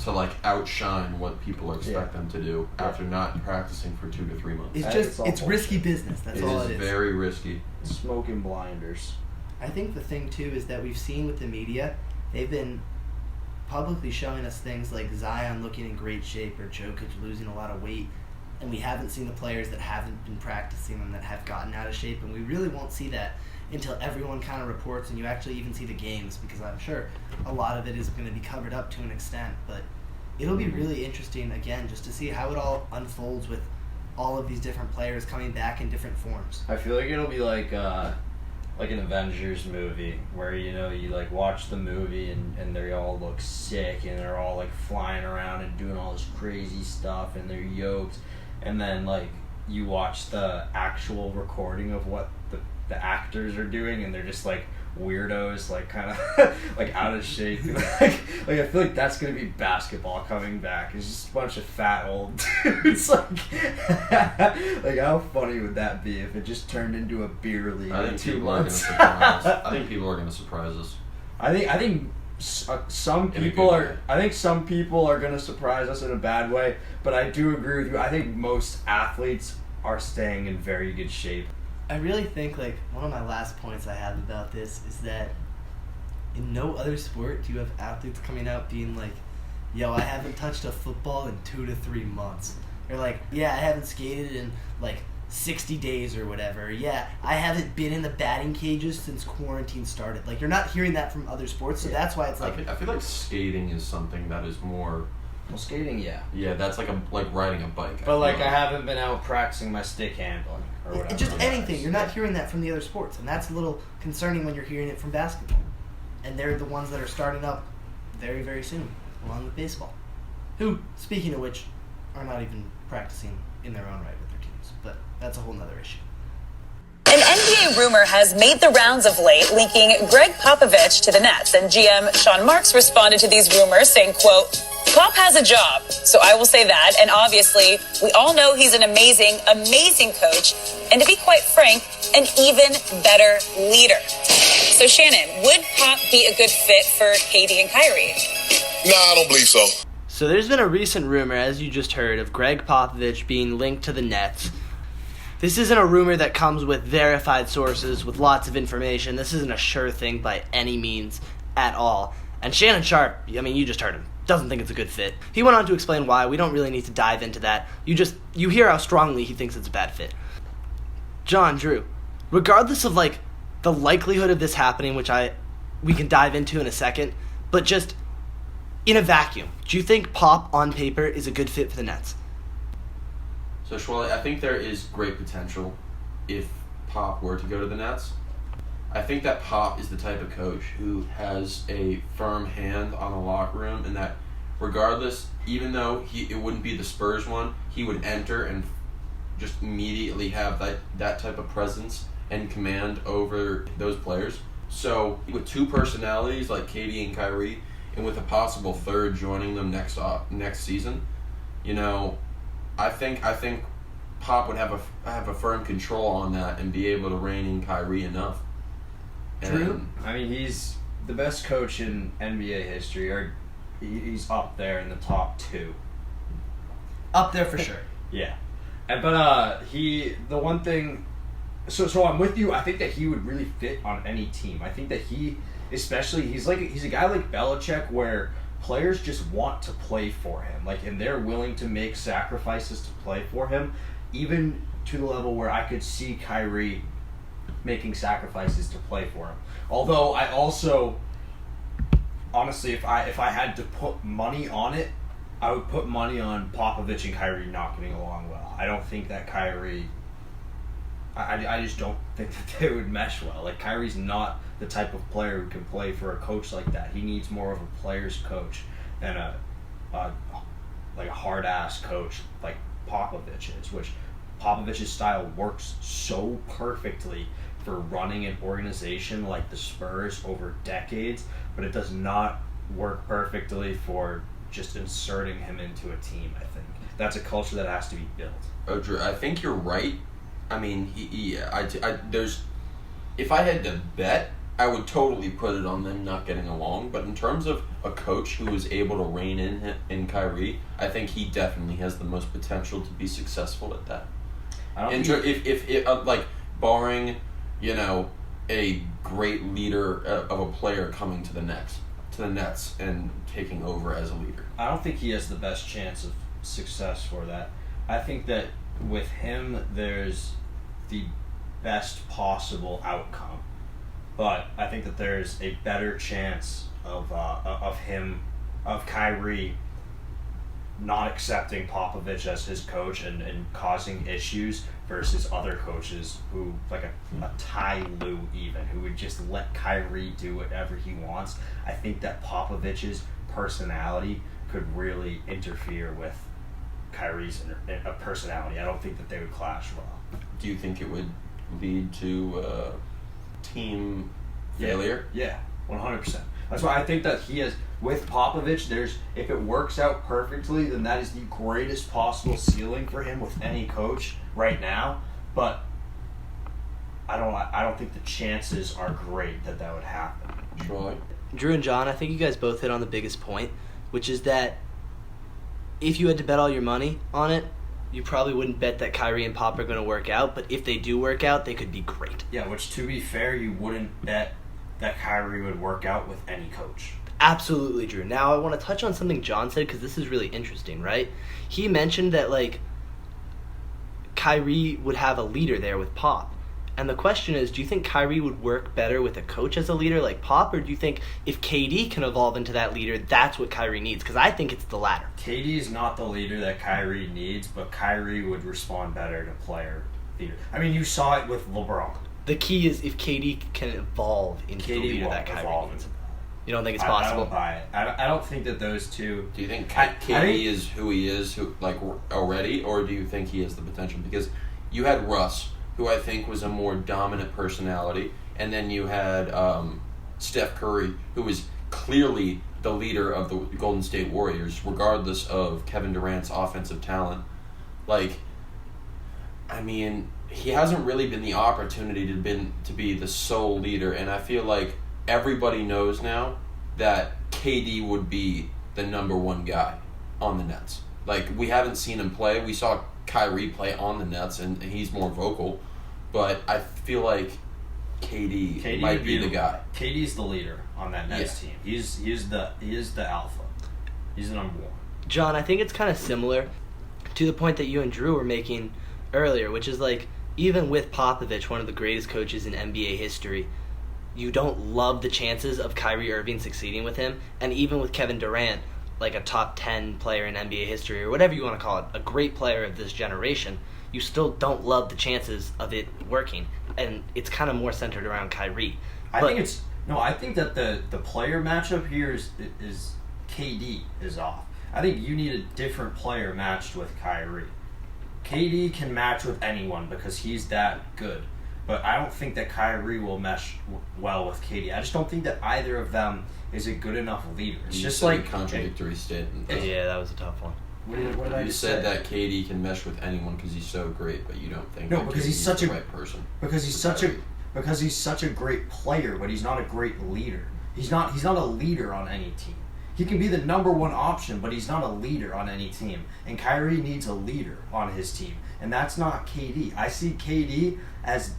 To, like, outshine what people expect them to do after not practicing for 2 to 3 months. It's risky business. That's all it is. It is very risky. Smoking blinders. I think the thing, too, is that we've seen with the media, they've been publicly showing us things like Zion looking in great shape or Jokic losing a lot of weight, and we haven't seen the players that haven't been practicing them that have gotten out of shape, and we really won't see that until everyone kind of reports and you actually even see the games, because I'm sure a lot of it is going to be covered up to an extent, but it'll be really interesting, again, just to see how it all unfolds with all of these different players coming back in different forms. I feel like it'll be like an Avengers movie where, you know, you like watch the movie and they all look sick and they're all like flying around and doing all this crazy stuff and they're yoked, and then like you watch the actual recording of what the actors are doing and they're just like weirdos, like kind of like out of shape. like I feel like that's gonna be basketball coming back. It's just a bunch of fat old dudes. like how funny would that be if it just turned into a beer league? I think people are gonna surprise us. I think people are gonna surprise us. I think some people are. I think some people are gonna surprise us in a bad way. But I do agree with you. I think most athletes are staying in very good shape. I really think, like, one of my last points I have about this is that in no other sport do you have athletes coming out being like, yo, I haven't touched a football in 2 to 3 months. Or like, yeah, I haven't skated in, like, 60 days or whatever. Yeah, I haven't been in the batting cages since quarantine started. Like, you're not hearing that from other sports, so that's why it's like... I feel like skating is something that is more... Well, skating, yeah. Yeah, that's like riding a bike. But like I haven't been out practicing my stick handling or whatever. Just anything. You're not hearing that from the other sports, and that's a little concerning when you're hearing it from basketball. And they're the ones that are starting up very, very soon, along with baseball. Who, speaking of which, are not even practicing in their own right with their teams. But that's a whole nother issue. An NBA rumor has made the rounds of late, linking Greg Popovich to the Nets, and GM Sean Marks responded to these rumors saying, quote, Pop has a job, so I will say that, and obviously, we all know he's an amazing, amazing coach, and to be quite frank, an even better leader. So Shannon, would Pop be a good fit for KD and Kyrie? No, I don't believe so. So there's been a recent rumor, as you just heard, of Greg Popovich being linked to the Nets. This isn't a rumor that comes with verified sources, with lots of information. This isn't a sure thing by any means at all. And Shannon Sharp, I mean, you just heard him, doesn't think it's a good fit. He went on to explain why. We don't really need to dive into that. You hear how strongly he thinks it's a bad fit. John, Drew, regardless of, like, the likelihood of this happening, which we can dive into in a second, but just in a vacuum, do you think Pop on paper is a good fit for the Nets? So, Schwallie, I think there is great potential if Pop were to go to the Nets. I think that Pop is the type of coach who has a firm hand on the locker room, and that regardless, even though it wouldn't be the Spurs one, he would enter and just immediately have that type of presence and command over those players. So with two personalities like KD and Kyrie, and with a possible third joining them next season, you know, I think Pop would have a firm control on that and be able to rein in Kyrie enough. True. I mean, he's the best coach in NBA history, or he's up there in the top 2. Up there for sure. Yeah. But the one thing, so I'm with you. I think that he would really fit on any team. I think that he's a guy like Belichick, where players just want to play for him, like, and they're willing to make sacrifices to play for him, even to the level where I could see Kyrie making sacrifices to play for him. Although I also, honestly, if I had to put money on it, I would put money on Popovich and Kyrie not getting along well. I don't think that Kyrie, I just don't think that they would mesh well. Like, Kyrie's not the type of player who can play for a coach like that. He needs more of a player's coach than a hard-ass coach like Popovich is, which Popovich's style works so perfectly for running an organization like the Spurs over decades, but it does not work perfectly for just inserting him into a team, I think. That's a culture that has to be built. Oh, Drew, I think you're right. I mean, there's... If I had to bet, I would totally put it on them not getting along. But in terms of a coach who is able to rein in Kyrie, I think he definitely has the most potential to be successful at that. If barring, a great leader of a player coming to the Nets and taking over as a leader. I don't think he has the best chance of success for that. I think that with him, there's the best possible outcome, but I think that there's a better chance of Kyrie not accepting Popovich as his coach and causing issues versus other coaches who, like a Ty Lue even, who would just let Kyrie do whatever he wants. I think that Popovich's personality could really interfere with Kyrie's personality. I don't think that they would clash well. Do you think it would lead to team failure? Yeah, 100%. That's why I think that he has, with Popovich, if it works out perfectly, then that is the greatest possible ceiling for him with any coach right now. But I don't think the chances are great that would happen. Schwallie? Drew and John, I think you guys both hit on the biggest point, which is that if you had to bet all your money on it, you probably wouldn't bet that Kyrie and Pop are going to work out, but if they do work out, they could be great. Yeah, which, to be fair, you wouldn't bet that Kyrie would work out with any coach. Absolutely, Drew. Now, I want to touch on something John said, because this is really interesting, right? He mentioned that, Kyrie would have a leader there with Pop. And the question is, do you think Kyrie would work better with a coach as a leader like Pop, or do you think if KD can evolve into that leader, that's what Kyrie needs? Because I think it's the latter. KD is not the leader that Kyrie needs, but Kyrie would respond better to player leader. I mean, you saw it with LeBron. The key is if KD can evolve into the leader that Kyrie needs. You don't think it's possible? I don't buy it. I don't think that those two... Do you think KD is who he is already, or do you think he has the potential? Because you had Russ, who I think was a more dominant personality, and then you had Steph Curry, who was clearly the leader of the Golden State Warriors, regardless of Kevin Durant's offensive talent. He hasn't really been the opportunity to be the sole leader, and I feel like everybody knows now that KD would be the number one guy on the Nets. We haven't seen him play. We saw Kyrie play on the Nets, and he's more vocal, but I feel like KD might be the guy. KD's the leader on that Nets team. He is the alpha. He's the number one. John, I think it's kind of similar to the point that you and Drew were making earlier, which is even with Popovich, one of the greatest coaches in NBA history, you don't love the chances of Kyrie Irving succeeding with him, and even with Kevin Durant, a top 10 player in NBA history, or whatever you want to call it, a great player of this generation, you still don't love the chances of it working, and it's kind of more centered around Kyrie. I think that the player matchup here is KD is off. I think you need a different player matched with Kyrie. KD can match with anyone because he's that good, but I don't think that Kyrie will mesh well with KD. I just don't think that either of them is a good enough leader. It's just a contradictory statement. Yeah, that was a tough one. What did I you just said say? that KD can mesh with anyone because he's so great, but you don't think because he's such the right person. Because he's such a great player, but he's not a great leader. He's not a leader on any team. He can be the number one option, but he's not a leader on any team. And Kyrie needs a leader on his team, and that's not KD. I see KD as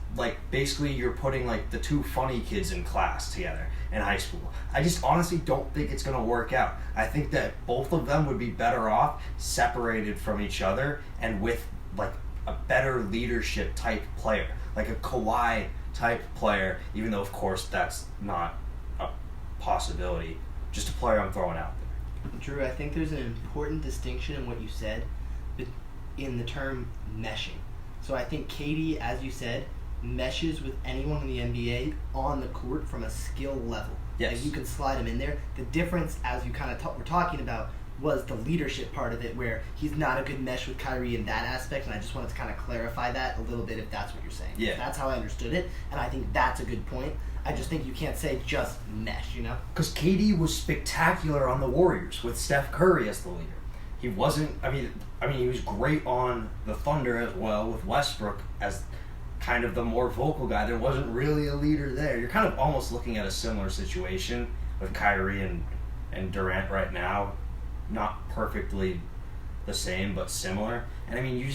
basically you're putting the two funny kids in class together in high school. I just honestly don't think it's going to work out. I think that both of them would be better off separated from each other and with a better leadership type player, like a Kawhi type player, even though of course that's not a possibility. Just a player I'm throwing out there. Drew, I think there's an important distinction in what you said in the term meshing. So I think KD, as you said, meshes with anyone in the NBA on the court from a skill level. Yes. You can slide him in there. The difference, as you kind of were talking about, was the leadership part of it, where he's not a good mesh with Kyrie in that aspect, and I just wanted to kind of clarify that a little bit if that's what you're saying. Yeah. That's how I understood it, and I think that's a good point. I just think you can't say just mesh, you know? Because KD was spectacular on the Warriors with Steph Curry as the leader. He wasn't, I mean, he was great on the Thunder as well with Westbrook as kind of the more vocal guy. There wasn't really a leader there. You're kind of almost looking at a similar situation with Kyrie and Durant right now. Not perfectly the same, but similar. And I mean,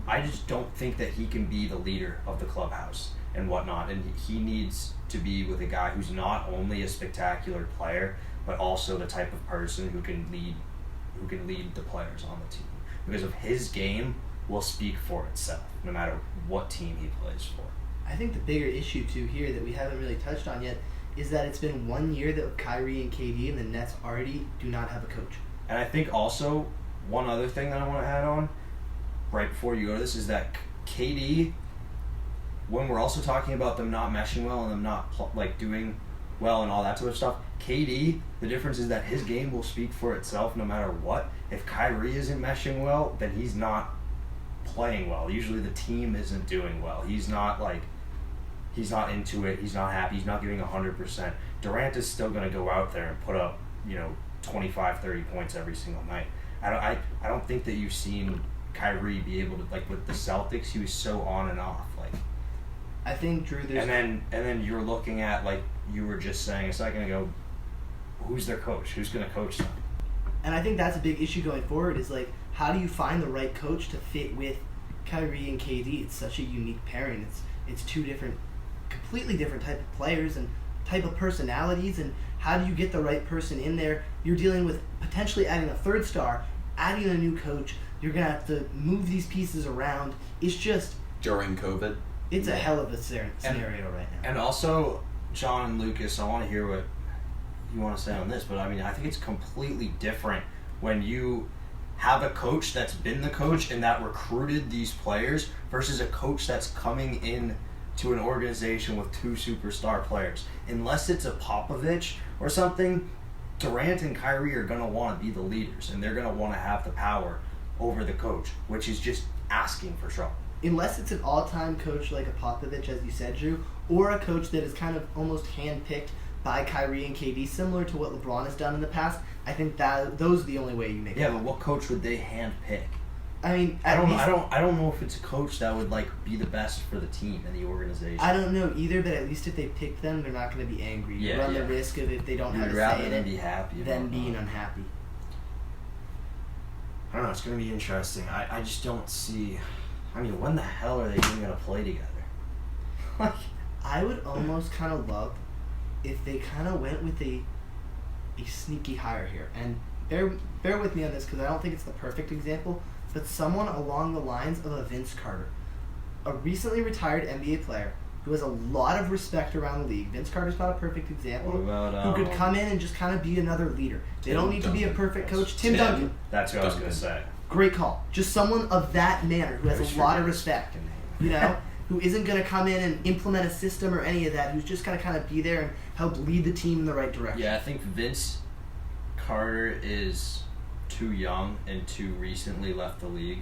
I just don't think that he can be the leader of the clubhouse and whatnot. And he needs to be with a guy who's not only a spectacular player, but also the type of person who can lead the players on the team. Because of his game will speak for itself, no matter what team he plays for. I think the bigger issue too here that we haven't really touched on yet is that it's been 1 year that Kyrie and KD and the Nets already do not have a coach. And I think also one other thing that I want to add on right before you go to this is that KD, when we're also talking about them not meshing well and them not doing well and all that sort of stuff, KD, the difference is that his game will speak for itself no matter what. If Kyrie isn't meshing well, then he's not playing well. Usually the team isn't doing well. He's not into it. He's not happy. He's not giving 100%. Durant is still going to go out there and put up, 25, 30 points every single night. I don't think that you've seen Kyrie be able to, with the Celtics, he was so on and off. I think, Drew, there's... And then you're looking at, you were just saying a second ago, who's their coach? Who's going to coach them? And I think that's a big issue going forward is, how do you find the right coach to fit with Kyrie and KD? It's such a unique pairing. It's two completely different type of players and type of personalities, and how do you get the right person in there? You're dealing with potentially adding a third star, adding a new coach. You're going to have to move these pieces around. It's just... During COVID? It's a hell of a scenario right now. And also, John and Lucas, I want to hear what you want to say on this, but I think it's completely different when you have a coach that's been the coach and that recruited these players versus a coach that's coming in to an organization with two superstar players. Unless it's a Popovich or something, Durant and Kyrie are going to want to be the leaders, and they're going to want to have the power over the coach, which is just asking for trouble. Unless it's an all-time coach like a Popovich, as you said, Drew, or a coach that is kind of almost handpicked by Kyrie and KD, similar to what LeBron has done in the past, I think that those are the only way you make it. Yeah, but what coach would they handpick? I mean, I don't know if it's a coach that would be the best for the team and the organization. I don't know either, but at least if they pick them, they're not going to be angry. You run the risk of if they don't have a say in it, be happy than being unhappy. I don't know. It's going to be interesting. I just don't see. I mean, when the hell are they even going to play together? I would almost kind of love if they kind of went with a sneaky hire here. And bear with me on this because I don't think it's the perfect example, but someone along the lines of a Vince Carter, a recently retired NBA player who has a lot of respect around the league. Vince Carter's not a perfect example. What about, who could come in and just kind of be another leader. They don't need to be a perfect coach. Tim Duncan. That's what I was going to say. Great call. Just someone of that manner who has a lot of respect, who isn't going to come in and implement a system or any of that, who's just going to kind of be there and help lead the team in the right direction. Yeah, I think Vince Carter is too young and too recently left the league,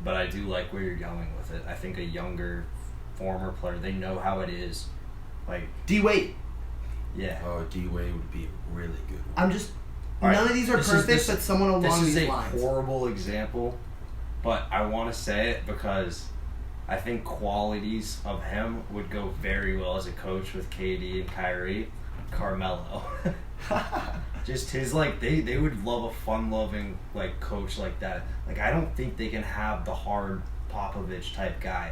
but I do like where you're going with it. I think a younger, former player, they know how it is. D-Wade. Yeah. Oh, D-Wade would be a really good one. I'm just... None of these are perfect, but someone along these lines. This is a horrible example, but I want to say it because I think qualities of him would go very well as a coach with KD and Kyrie. Carmelo. Just his, they would love a fun-loving, coach like that. I don't think they can have the hard Popovich type guy.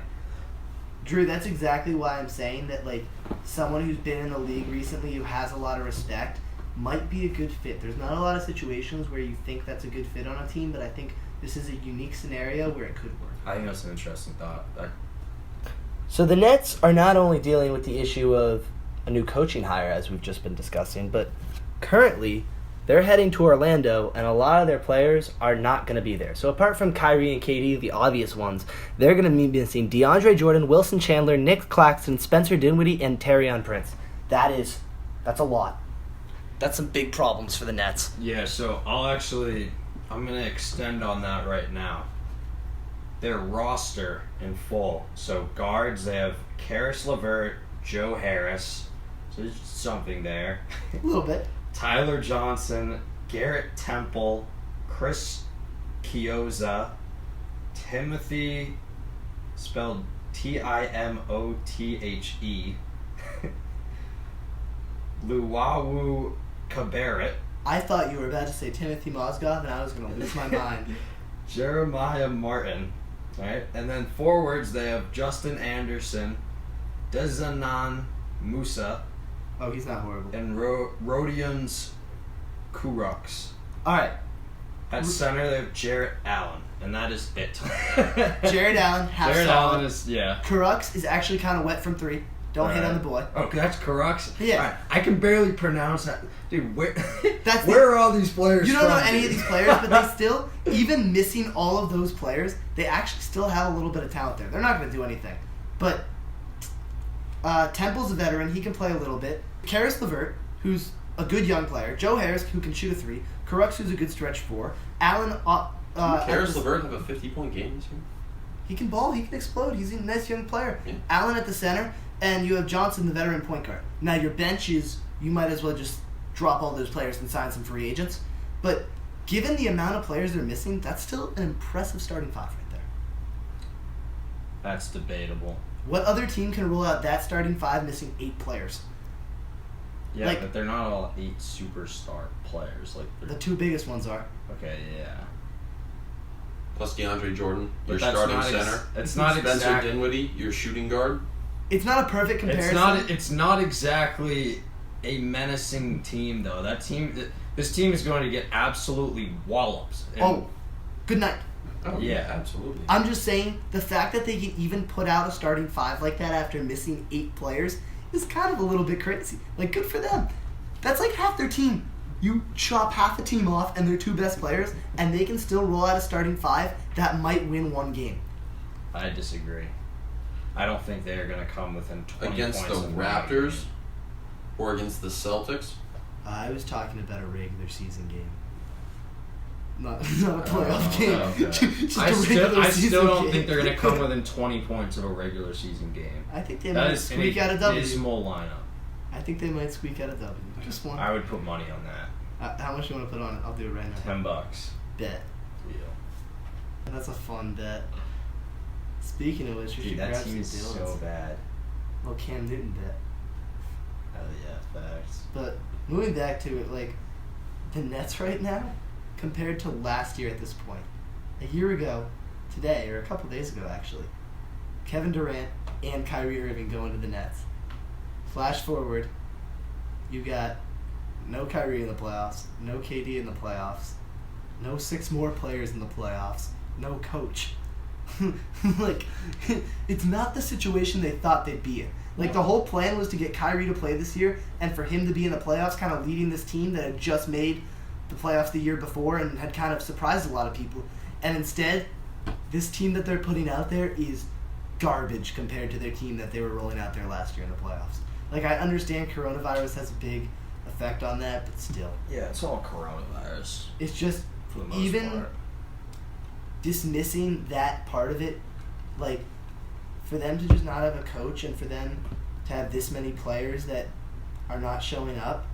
Drew, that's exactly why I'm saying that, someone who's been in the league recently who has a lot of respect might be a good fit. There's not a lot of situations where you think that's a good fit on a team, but I think this is a unique scenario where it could work. I think that's an interesting thought. So the Nets are not only dealing with the issue of a new coaching hire, as we've just been discussing, but currently they're heading to Orlando, and a lot of their players are not going to be there. So apart from Kyrie and KD, the obvious ones, they're going to be missing DeAndre Jordan, Wilson Chandler, Nick Claxton, Spencer Dinwiddie, and Taurean Prince. That's a lot. That's some big problems for the Nets. Yeah, so I'm going to extend on that right now. Their roster in full. So guards, they have Karis LeVert, Joe Harris. So there's something there. A little bit. Tyler Johnson, Garrett Temple, Chris Chiozza, Timothy, spelled Timothe, Luwawu Cabaret. I thought you were about to say Timothy Mozgov, and I was going to lose my mind. Jeremiah Martin. Right? And then forwards, they have Justin Anderson, Dezanan Musa. Oh, he's not horrible. And Rodions Kuruks. All right. At center, they have Jarrett Allen, and that is it. Jarrett Allen, half Jarrett solid. Allen is, yeah. Kuruks is actually kind of wet from three. Don't hit on the boy. Oh, that's Kuruks? Yeah. Right. I can barely pronounce that. Dude, where Where are all these players You don't from, know any dude? of these players, but they still, even missing all of those players, they actually still have a little bit of talent there. They're not going to do anything. But Temple's a veteran. He can play a little bit. Karis LeVert, who's a good young player. Joe Harris, who can shoot a three. Kuruks, who's a good stretch four. Allen... Karis LeVert have a 50-point game this year? He can ball. He can explode. He's a nice young player. Yeah. Allen at the center, and you have Johnson, the veteran point guard. Now, your bench is... You might as well just drop all those players and sign some free agents. But given the amount of players they're missing, that's still an impressive starting five right there. That's debatable. What other team can roll out that starting five missing 8 players? Yeah, Like- but they're not all 8 superstar players. Like The 2 biggest ones are. Okay, yeah. Plus DeAndre Jordan, But your that's starting not center. it's not Spencer exact- Dinwiddie, your shooting guard. It's not a perfect comparison. It's not exactly a menacing team though. This team is going to get absolutely walloped. And- Good night. Oh, yeah, absolutely. I'm just saying, the fact that they can even put out a starting five like that after missing 8 players is kind of a little bit crazy. Like, good for them. That's like half their team. You chop half the team off and their 2 best players, and they can still roll out a starting five that might win 1 game. I disagree. I don't think they're going to come within 20 Against points the of winning. Raptors or against the Celtics. I was talking about a regular season game. Not a playoff game. Okay. Just I a regular still season don't game. think they're going to come within 20 points of a regular season game. I think they That might is squeak an out a W. dismal lineup. I think they might squeak out a W. Just one. I would put money on that. How much you want to put on it? I'll do it right now. $10. Bet. Deal. That's a fun bet. Speaking of which, we Dude, should that grab team some is deals. so bad. Well, Cam Newton bet. Oh yeah, facts. But moving back to it, like, the Nets right now, compared to last year at this point, a year ago today, or a couple days ago actually, Kevin Durant and Kyrie Irving going to the Nets. Flash forward, you got no Kyrie in the playoffs, no KD in the playoffs, no 6 more players in the playoffs, no coach. Like, it's not the situation they thought they'd be in. Like, the whole plan was to get Kyrie to play this year and for him to be in the playoffs, kind of leading this team that had just made the playoffs the year before and had kind of surprised a lot of people. And instead, this team that they're putting out there is garbage compared to their team that they were rolling out there last year in the playoffs. Like, I understand coronavirus has a big effect on that, but still. Yeah, it's all coronavirus. It's just, For the most even part. dismissing that part of it, like, for them to just not have a coach and for them to have this many players that are not showing up,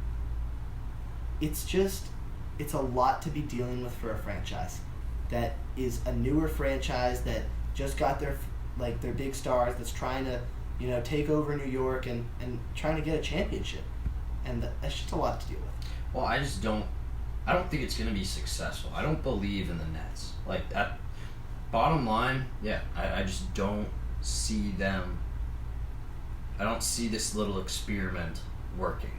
it's a lot to be dealing with for a franchise that is a newer franchise that just got their big stars, that's trying to, take over New York and trying to get a championship. And that's just a lot to deal with. Well, I don't think it's going to be successful. I don't believe in the Nets. Like, at bottom line, yeah, I just don't see them. I don't see this little experiment working.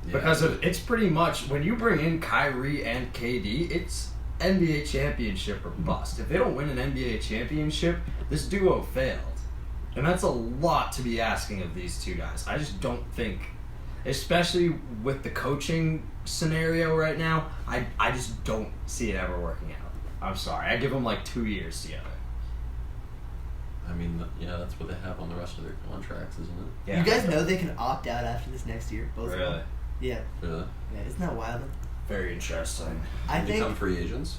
Because it's pretty much, when you bring in Kyrie and KD, it's NBA championship or bust. If they don't win an NBA championship, this duo failed. And that's a lot to be asking of these 2 guys. I just don't think, especially with the coaching scenario right now, I just don't see it ever working out. I'm sorry. I give them like 2 years together. I mean, yeah, that's what they have on the rest of their contracts, isn't it? Yeah. You guys know they can opt out after this next year, both of Really? them. Yeah. Really? Yeah, isn't that wild? Very interesting. I think become free agents?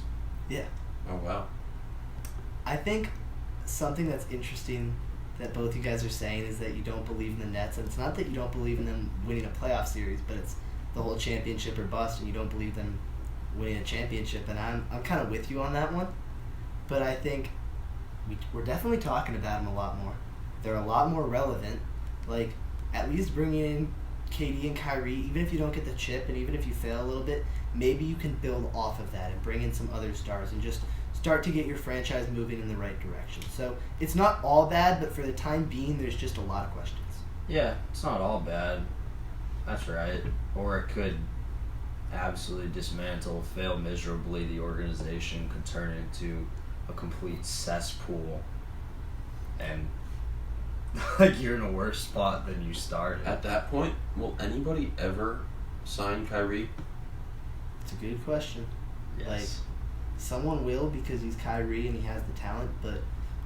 Yeah. Oh, wow. I think something that's interesting that both you guys are saying is that you don't believe in the Nets, and it's not that you don't believe in them winning a playoff series, but it's the whole championship or bust, and you don't believe them winning a championship, and I'm kind of with you on that one, but I think we're definitely talking about them a lot more. They're a lot more relevant, like, at least bringing in KD and Kyrie, even if you don't get the chip, and even if you fail a little bit, maybe you can build off of that and bring in some other stars and just start to get your franchise moving in the right direction. So it's not all bad, but for the time being, there's just a lot of questions. Yeah, it's not all bad. That's right. Or it could absolutely dismantle, fail miserably. The organization could turn into a complete cesspool, and like you're in a worse spot than you started. At that point, will anybody ever sign Kyrie? It's a good question. Yes. Like, someone will because he's Kyrie and he has the talent, but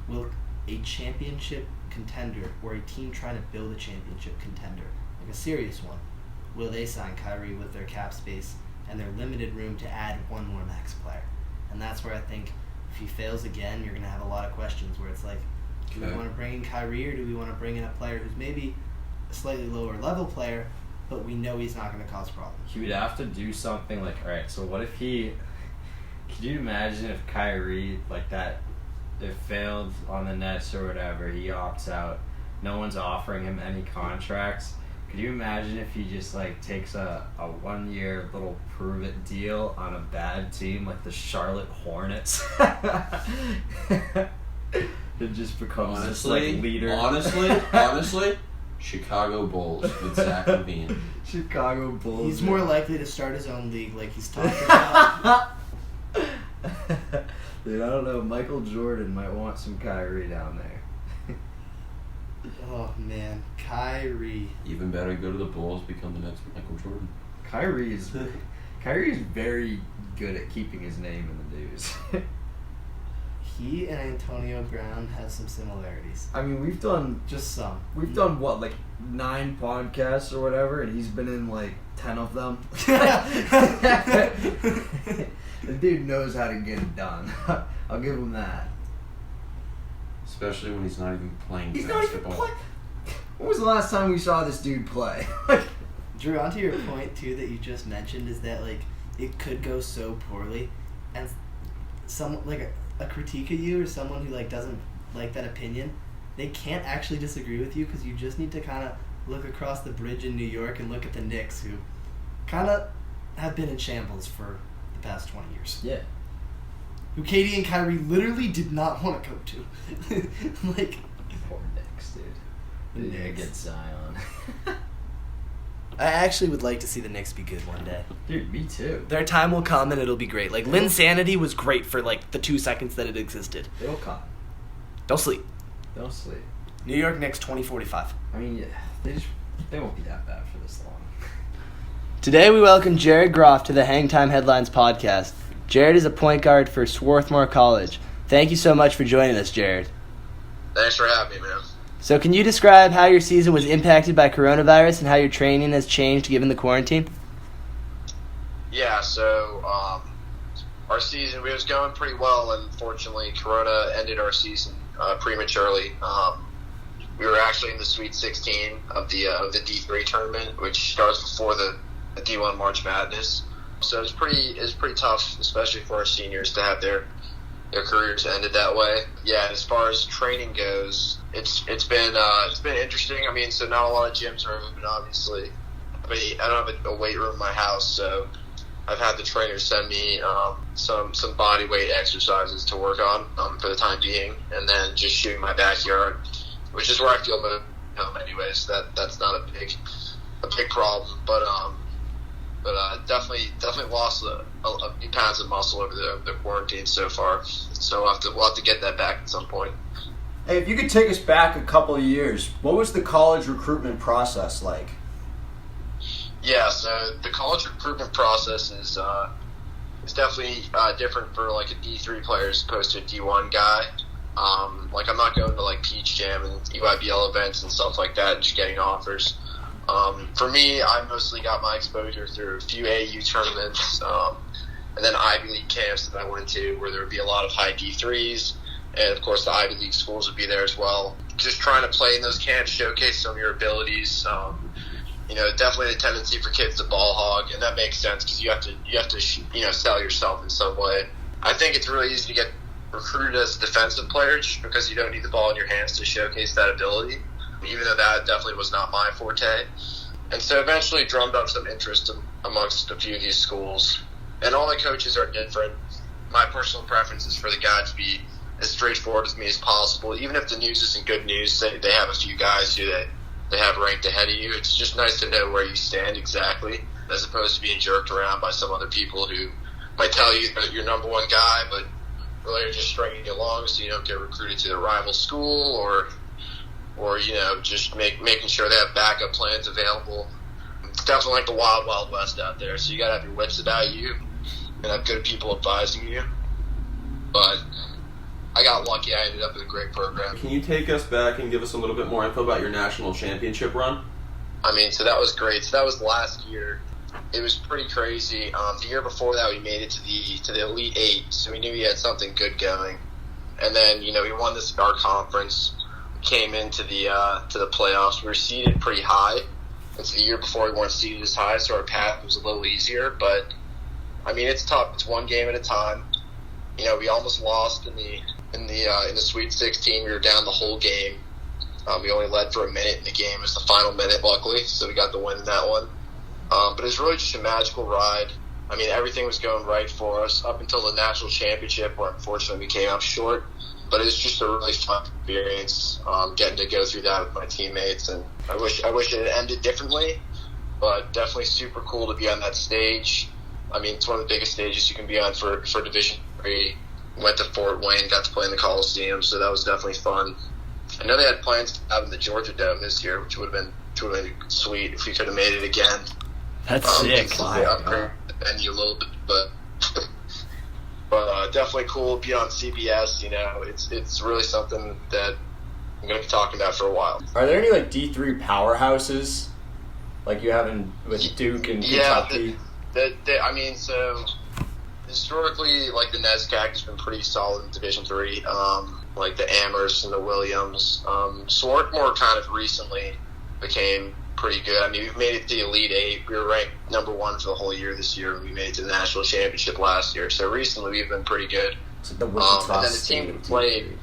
will a championship contender or a team trying to build a championship contender, like a serious one, will they sign Kyrie with their cap space and their limited room to add one more max player? And that's where I think if he fails again, you're going to have a lot of questions where it's like, do we want to bring in Kyrie or do we want to bring in a player who's maybe a slightly lower level player, but we know he's not going to cause problems? He would have to do something like, all right, so what if he... Could you imagine if Kyrie, like that, it failed on the Nets or whatever, he opts out, no one's offering him any contracts. Could you imagine if he just like takes a 1 year little prove it deal on a bad team like the Charlotte Hornets? It just becomes this like leader. Honestly, Chicago Bulls with Zach LaVine. Chicago Bulls. He's more likely to start his own league like he's talking about. Dude, I don't know. Michael Jordan might want some Kyrie down there. Oh, man. Kyrie. Even better, go to the Bulls, become the next Michael Jordan. Kyrie is very good at keeping his name in the news. He and Antonio Brown have some similarities. I mean, we've done... Just some. We've done, what, like 9 podcasts or whatever, and he's been in, like, 10 of them. The dude knows how to get it done. I'll give him that. Especially when he's not even playing He's basketball. not even playing. When was the last time we saw this dude play? Drew, onto your point, too, that you just mentioned, is that, like, it could go so poorly, and some, like, a critique of you or someone who, like, doesn't like that opinion, they can't actually disagree with you because you just need to kind of look across the bridge in New York and look at the Knicks, who kind of have been in shambles for the past 20 years. Yeah. Who KD and Kyrie literally did not want to go to. Like, poor Knicks, dude. They didn't get Zion. I actually would like to see the Knicks be good one day. Dude, me too. Their time will come and it'll be great. Like, Linsanity was great for, like, the 2 seconds that it existed. They'll come. Don't sleep. Don't sleep. New York Knicks 2045. I mean, yeah, they won't be that bad for this long. Today we welcome Jared Groff to the HangTime Headlines podcast. Jared is a point guard for Swarthmore College. Thank you so much for joining us, Jared. Thanks for having me, man. So can you describe how your season was impacted by coronavirus and how your training has changed given the quarantine? Yeah, so our season, we was going pretty well, and unfortunately Corona ended our season prematurely. We were actually in the Sweet 16 of the D3 tournament, which starts before the D1 March Madness. So it was pretty tough, especially for our seniors, to have their careers ended that way. Yeah, as far as training goes, it's been interesting. I mean, so not a lot of gyms are open, obviously. But I don't have a weight room in my house, so I've had the trainer send me some body weight exercises to work on for the time being, and then just shooting my backyard, which is where I feel most at home anyway. So that's not a big problem, but definitely lost a few pounds of muscle over the quarantine so far. So we'll have to get that back at some point. Hey, if you could take us back a couple of years, what was the college recruitment process like? Yeah, so the college recruitment process is definitely different for like a D3 player as opposed to a D1 guy. Like, I'm not going to like Peach Jam and EYBL events and stuff like that and just getting offers. For me, I mostly got my exposure through a few AAU tournaments, and then Ivy League camps that I went to where there would be a lot of high D3s, and of course the Ivy League schools would be there as well. Just trying to play in those camps, showcase some of your abilities. Definitely the tendency for kids to ball hog, and that makes sense because you have to sell yourself in some way. I think it's really easy to get recruited as a defensive player just because you don't need the ball in your hands to showcase that ability, even though that definitely was not my forte. And so eventually drummed up some interest amongst a few of these schools. And all the coaches are different. My personal preference is for the guy to be as straightforward with me as possible. Even if the news isn't good news, they have a few guys who they have ranked ahead of you. It's just nice to know where you stand exactly, as opposed to being jerked around by some other people who might tell you that you're number one guy, but really are just stringing you along so you don't get recruited to the rival school, or just making sure they have backup plans available. It's definitely like the wild, wild west out there. So you got to have your wits about you and have good people advising you. But I got lucky. I ended up in a great program. Can you take us back and give us a little bit more info about your national championship run? So that was great. So that was last year. It was pretty crazy. The year before that, we made it to the Elite Eight, so we knew we had something good going. And then, we won our conference, came into the playoffs. We were seeded pretty high. And so the year before, we weren't seeded as high, so our path was a little easier. But it's tough. It's one game at a time. We almost lost in the Sweet 16. We were down the whole game. We only led for a minute in the game. It was the final minute, luckily, so we got the win in that one. But it was really just a magical ride. Everything was going right for us up until the national championship, where unfortunately we came up short. But it was just a really fun experience, getting to go through that with my teammates. And I wish it had ended differently, but definitely super cool to be on that stage. It's one of the biggest stages you can be on for Division III. Went to Fort Wayne, got to play in the Coliseum, so that was definitely fun. I know they had plans to have in the Georgia Dome this year, which would have been sweet if we could have made it again. That's sick. Upgrade the venue a little bit, but definitely cool to be on CBS. It's really something that I'm going to be talking about for a while. Are there any D3 powerhouses like you have with Duke and Kentucky? So historically, the NESCAC has been pretty solid in Division III. The Amherst and the Williams. Swarthmore kind of recently became pretty good. We've made it to the Elite Eight. We were ranked number one for the whole year this year. We made it to the national championship last year. So recently we've been pretty good. It's the and then the team we played,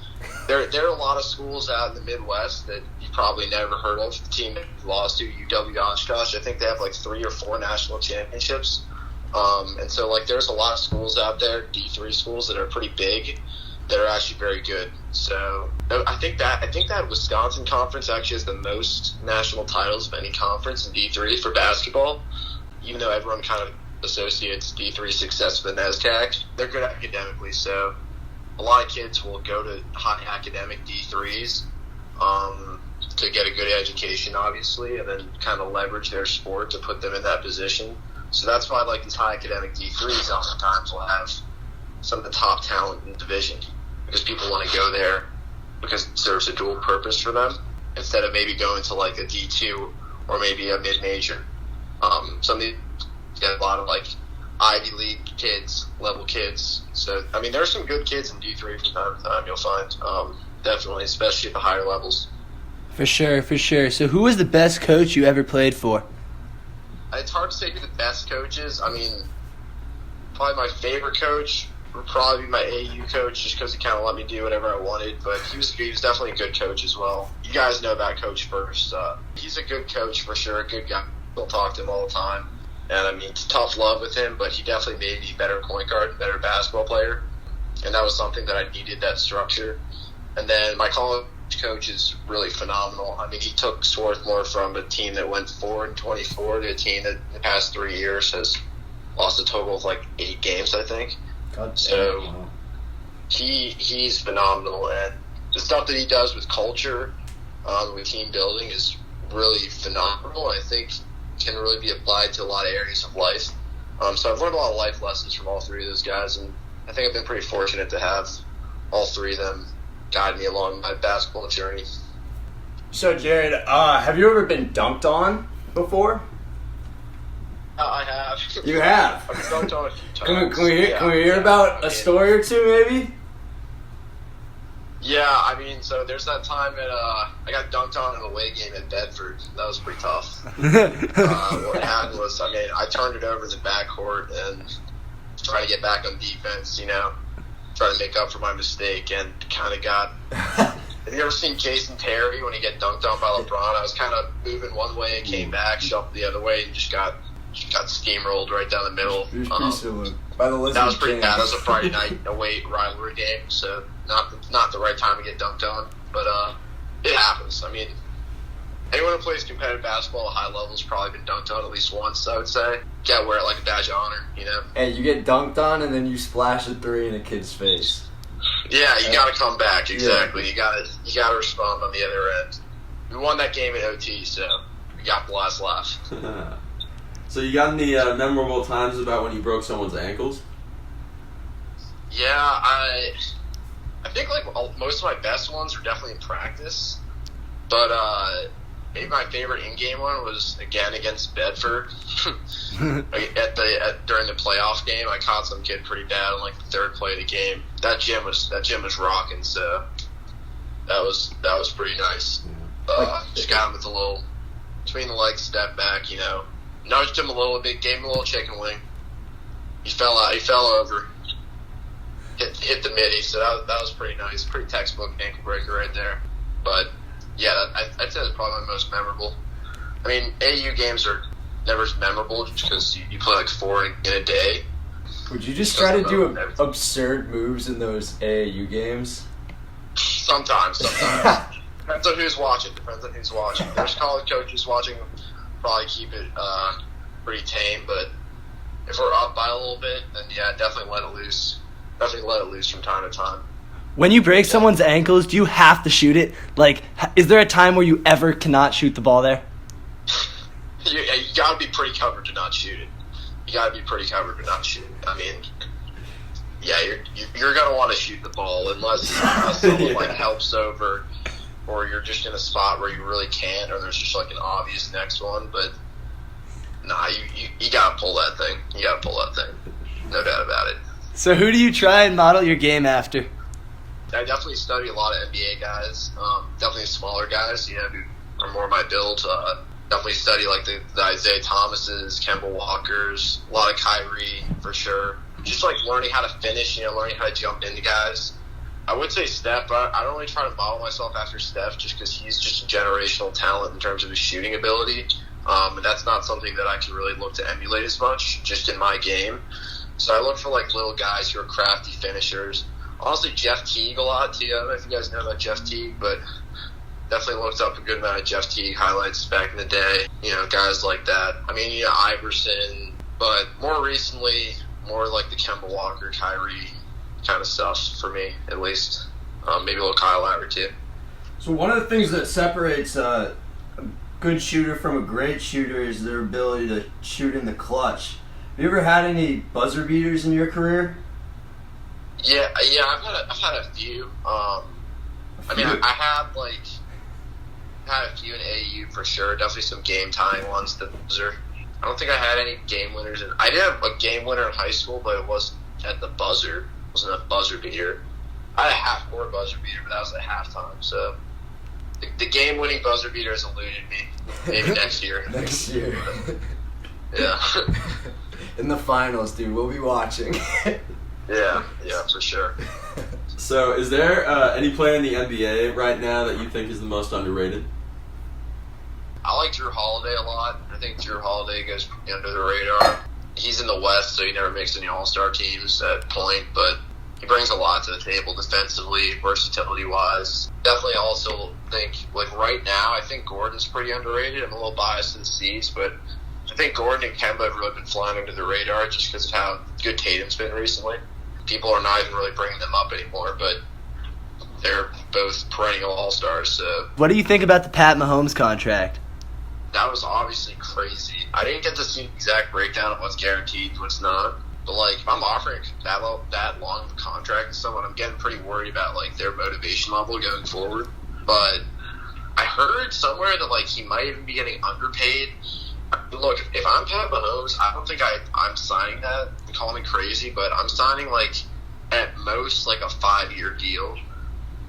there are a lot of schools out in the Midwest that you probably never heard of. The team that we lost to, UW-Oshkosh, I think they have 3 or 4 national championships. And so there's a lot of schools out there, D3 schools, that are pretty big, that are actually very good. So I think that Wisconsin conference actually has the most national titles of any conference in D3 for basketball, even though everyone kind of associates D3 success with the NESCAC. They're good academically, so a lot of kids will go to high academic D3s to get a good education, obviously, and then kind of leverage their sport to put them in that position. So that's why these high academic D3s oftentimes will have some of the top talent in the division, because people want to go there because it serves a dual purpose for them instead of maybe going to a D2 or maybe a mid-major. Some of these get a lot of Ivy League level kids. So there's some good kids in D3 from time to time. You'll find definitely, especially at the higher levels. For sure. So who was the best coach you ever played for? It's hard to say who the best coach is. Probably my favorite coach would probably be my AAU coach, just because he kind of let me do whatever I wanted. But he was definitely a good coach as well. You guys know about Coach First. He's a good coach for sure, a good guy. Still talk to him all the time. And it's tough love with him, but he definitely made me a better point guard, better basketball player. And that was something that I needed, that structure. And then my college coach is really phenomenal. He took Swarthmore from a team that went 4-24 to a team that in the past 3 years has lost a total of 8 games, I think. So he's phenomenal, and the stuff that he does with culture, with team building, is really phenomenal. I think can really be applied to a lot of areas of life. So I've learned a lot of life lessons from all 3 of those guys, and I think I've been pretty fortunate to have all 3 of them guide me along my basketball journey. So Jared, have you ever been dunked on? before? I have. You have? I've dunked on a few times. Can we hear about a story or two, maybe? Yeah, I mean, so there's that time that I got dunked on in an away game at Bedford. That was pretty tough. What happened was, I mean, I turned it over in the backcourt and trying to get back on defense, trying to make up for my mistake, and kind of got... Have you ever seen Jason Terry when he get dunked on by LeBron? I was kind of moving one way and came back, shoved the other way, and just got steamrolled right down the middle. By the that was pretty bad. That was a Friday night away rivalry game, so not the right time to get dunked on. But it happens. I mean, anyone who plays competitive basketball at high level has probably been dunked on at least once, I would say. You gotta wear it like a badge of honor, Hey, you get dunked on and then you splash a 3 in a kid's face. Yeah, you gotta come back, exactly. Yeah. You gotta respond on the other end. We won that game in OT, so we got the last laugh. So you got any memorable times about when you broke someone's ankles? Yeah, I think like most of my best ones were definitely in practice, but maybe my favorite in-game one was again against Bedford. During the playoff game, I caught some kid pretty bad on like the third play of the game. That gym was rocking, so that was pretty nice. Just got him with a little between the legs step back, nudged him a little bit, gave him a little chicken wing. He fell out. He fell over. Hit the midi, so that was pretty nice. Pretty textbook ankle breaker right there. But yeah, I'd say that's probably my most memorable. I mean, AU games are never as memorable just because you play like 4 in a day. Would you just try to do absurd moves in those AAU games? Sometimes. Depends on who's watching. There's college coaches watching. Probably keep it pretty tame, but if we're up by a little bit, then yeah, definitely let it loose. Definitely let it loose from time to time. When you break someone's ankles, do you have to shoot it? Like, is there a time where you ever cannot shoot the ball there? You gotta be pretty covered to not shoot it. I mean, yeah, you're gonna want to shoot the ball unless someone like helps over, or you're just in a spot where you really can't, or there's just like an obvious next one. But nah, you gotta pull that thing. No doubt about it. So who do you try and model your game after? I definitely study a lot of NBA guys. Definitely smaller guys, who are more my build. Definitely study like the Isaiah Thomases, Kemba Walkers, a lot of Kyrie for sure. Just like learning how to finish, learning how to jump into guys. I would say Steph, but I don't really try to model myself after Steph just because he's just a generational talent in terms of his shooting ability. And that's not something that I can really look to emulate as much just in my game. So I look for like little guys who are crafty finishers. Honestly, Jeff Teague a lot too. I don't know if you guys know about Jeff Teague, but definitely looked up a good amount of Jeff Teague highlights back in the day. Guys like that. I mean, Iverson, but more recently, more like the Kemba Walker, Kyrie kind of stuff for me, at least. Maybe a little Kyle Lowry too. So one of the things that separates a good shooter from a great shooter is their ability to shoot in the clutch. Have you ever had any buzzer beaters in your career? Yeah, I've had a few. I mean, I had a few in AAU for sure. Definitely some game time ones. The buzzer. I don't think I had any game winners. I did have a game winner in high school, but it wasn't at the buzzer. It wasn't a buzzer beater. I had a half-court buzzer beater, but that was at halftime. So the game-winning buzzer beater has eluded me. Maybe next year. Yeah. In the finals, dude. We'll be watching. Yeah, for sure. So, is there any player in the NBA right now that you think is the most underrated? I like Drew Holiday a lot. I think Drew Holiday goes under the radar. He's in the West, so he never makes any All-Star teams at point, but he brings a lot to the table defensively, versatility-wise. Definitely also think, right now, I think Gordon's pretty underrated. I'm a little biased to the C's, but I think Gordon and Kemba have really been flying under the radar just because of how good Tatum's been recently. People are not even really bringing them up anymore, but they're both perennial all-stars. So. What do you think about the Pat Mahomes contract? That was obviously crazy. I didn't get to see the exact breakdown of what's guaranteed, what's not. But, if I'm offering that long of a contract to someone, I'm getting pretty worried about, their motivation level going forward. But I heard somewhere that, he might even be getting underpaid Look, if I'm Pat Mahomes, I don't think I'm signing that. Call me crazy, but I'm signing, like, at most, like, a 5-year deal.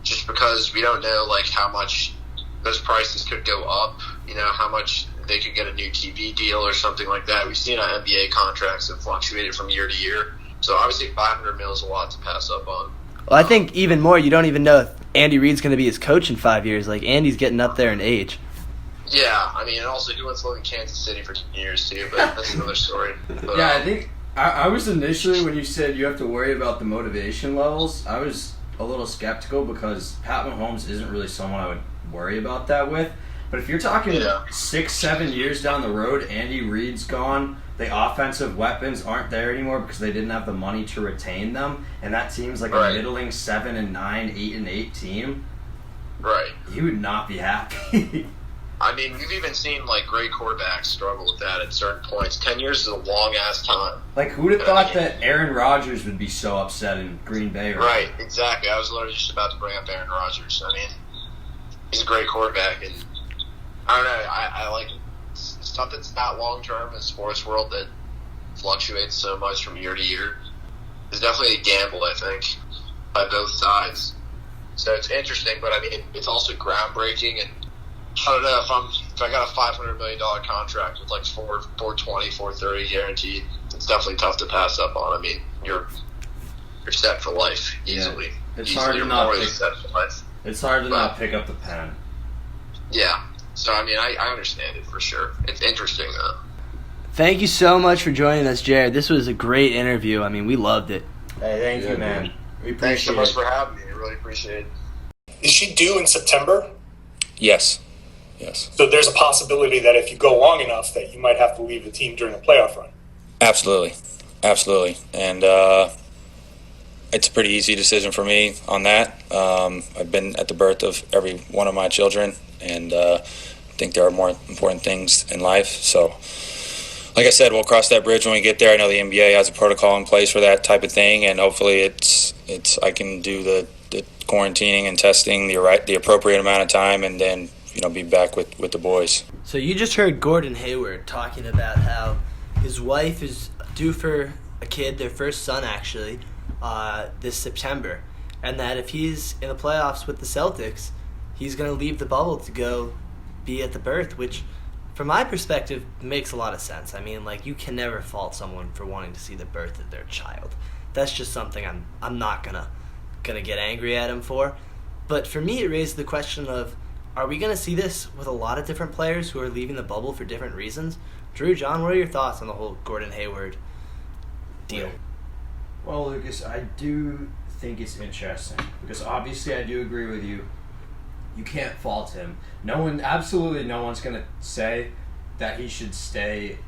Just because we don't know, like, how much those prices could go up, you know, how much they could get a new TV deal or something like that. We've seen our NBA contracts have fluctuated from year to year. So obviously $500 million is a lot to pass up on. Well, I think even more, you don't even know if Andy Reid's going to be his coach in 5 years. Like, Andy's getting up there in age. Yeah, I mean, and also he wants to live in Kansas City for 10 years too, but that's another story. But, yeah, I think I was initially, when you said you have to worry about the motivation levels, I was a little skeptical because Pat Mahomes isn't really someone I would worry about that with. But if you're talking 6-7 years down the road, Andy Reid's gone, the offensive weapons aren't there anymore because they didn't have the money to retain them, and that team's like a middling 7-9, 8-8 team. Right. He would not be happy. I mean, we've even seen, like, great quarterbacks struggle with that at certain points. 10 years is a long-ass time. Like, who'd have thought that Aaron Rodgers would be so upset in Green Bay? Right, exactly. I was literally just about to bring up Aaron Rodgers. I mean, he's a great quarterback, and I don't know, I like stuff that's not long-term in the sports world that fluctuates so much from year to year. It's definitely a gamble, I think, by both sides. So it's interesting, but, I mean, it's also groundbreaking, and I don't know, if I got a $500 million contract with like $420, $430 guaranteed, it's definitely tough to pass up on. I mean, you're set for life easily. Yeah. It's hard to not pick up the pen. Yeah. So I mean, I understand it for sure. It's interesting though. Thank you so much for joining us, Jared. This was a great interview. I mean, we loved it. Hey, thank you, man. We appreciate Thanks so much for having me. I really appreciate it. Is she due in September? Yes. So there's a possibility that if you go long enough that you might have to leave the team during the playoff run. Absolutely. And it's a pretty easy decision for me on that. I've been at the birth of every one of my children, and I think there are more important things in life. So, like I said, we'll cross that bridge when we get there. I know the NBA has a protocol in place for that type of thing, and hopefully it's I can do the quarantining and testing the appropriate amount of time, and then be back with the boys. So you just heard Gordon Hayward talking about how his wife is due for a kid, their first son actually, this September, and that if he's in the playoffs with the Celtics, he's going to leave the bubble to go be at the birth, which from my perspective makes a lot of sense. I mean, like, you can never fault someone for wanting to see the birth of their child. That's just something I'm not gonna get angry at him for. But for me, it raised the question of, are we going to see this with a lot of different players who are leaving the bubble for different reasons? Drew, John, what are your thoughts on the whole Gordon Hayward deal? Well, Lucas, I do think it's interesting because obviously I do agree with you. You can't fault him. Absolutely no one's going to say that he should stay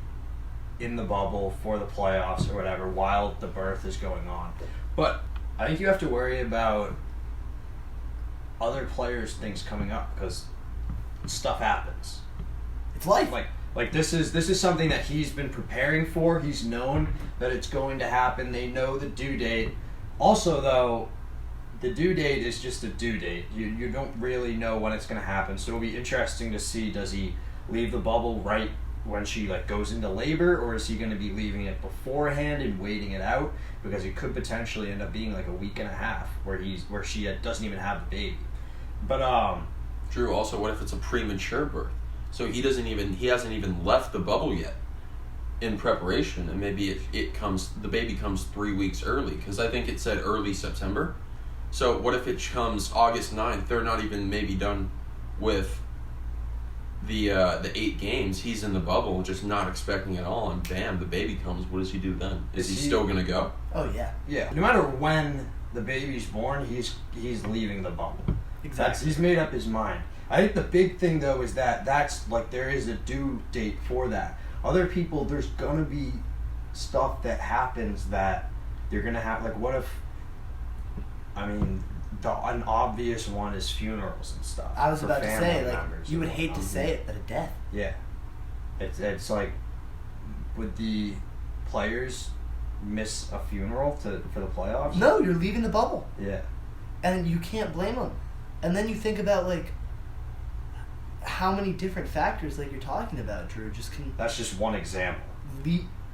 in the bubble for the playoffs or whatever while the birth is going on. But I think you have to worry about other players' things coming up because stuff happens. It's life. Like this is something that he's been preparing for. He's known that it's going to happen. They know the due date. Also, though, the due date is just a due date. You don't really know when it's going to happen. So it'll be interesting to see, does he leave the bubble right when she goes into labor, or is he going to be leaving it beforehand and waiting it out? Because it could potentially end up being like a week and a half where she doesn't even have the baby. But Drew, also, what if it's a premature birth? So he hasn't even left the bubble yet in preparation, and maybe the baby comes 3 weeks early, because I think it said early September. So what if it comes August 9th? They're not even maybe done with the 8 games. He's in the bubble, just not expecting it all, and bam, the baby comes. What does he do then? Is he still gonna go? Oh yeah. Yeah. No matter when the baby's born, he's leaving the bubble. Exactly. He's made up his mind. I think the big thing though is that's there is a due date for that. Other people, there's gonna be stuff that happens that you're gonna have. Like, what if? I mean, an obvious one is funerals and stuff. I was about to say, you would and hate to say it, but a death. Yeah, it's like, would the players miss a funeral for the playoffs? No, you're leaving the bubble. Yeah, and you can't blame them. And then you think about how many different factors, like you're talking about, Drew, just can That's just one example.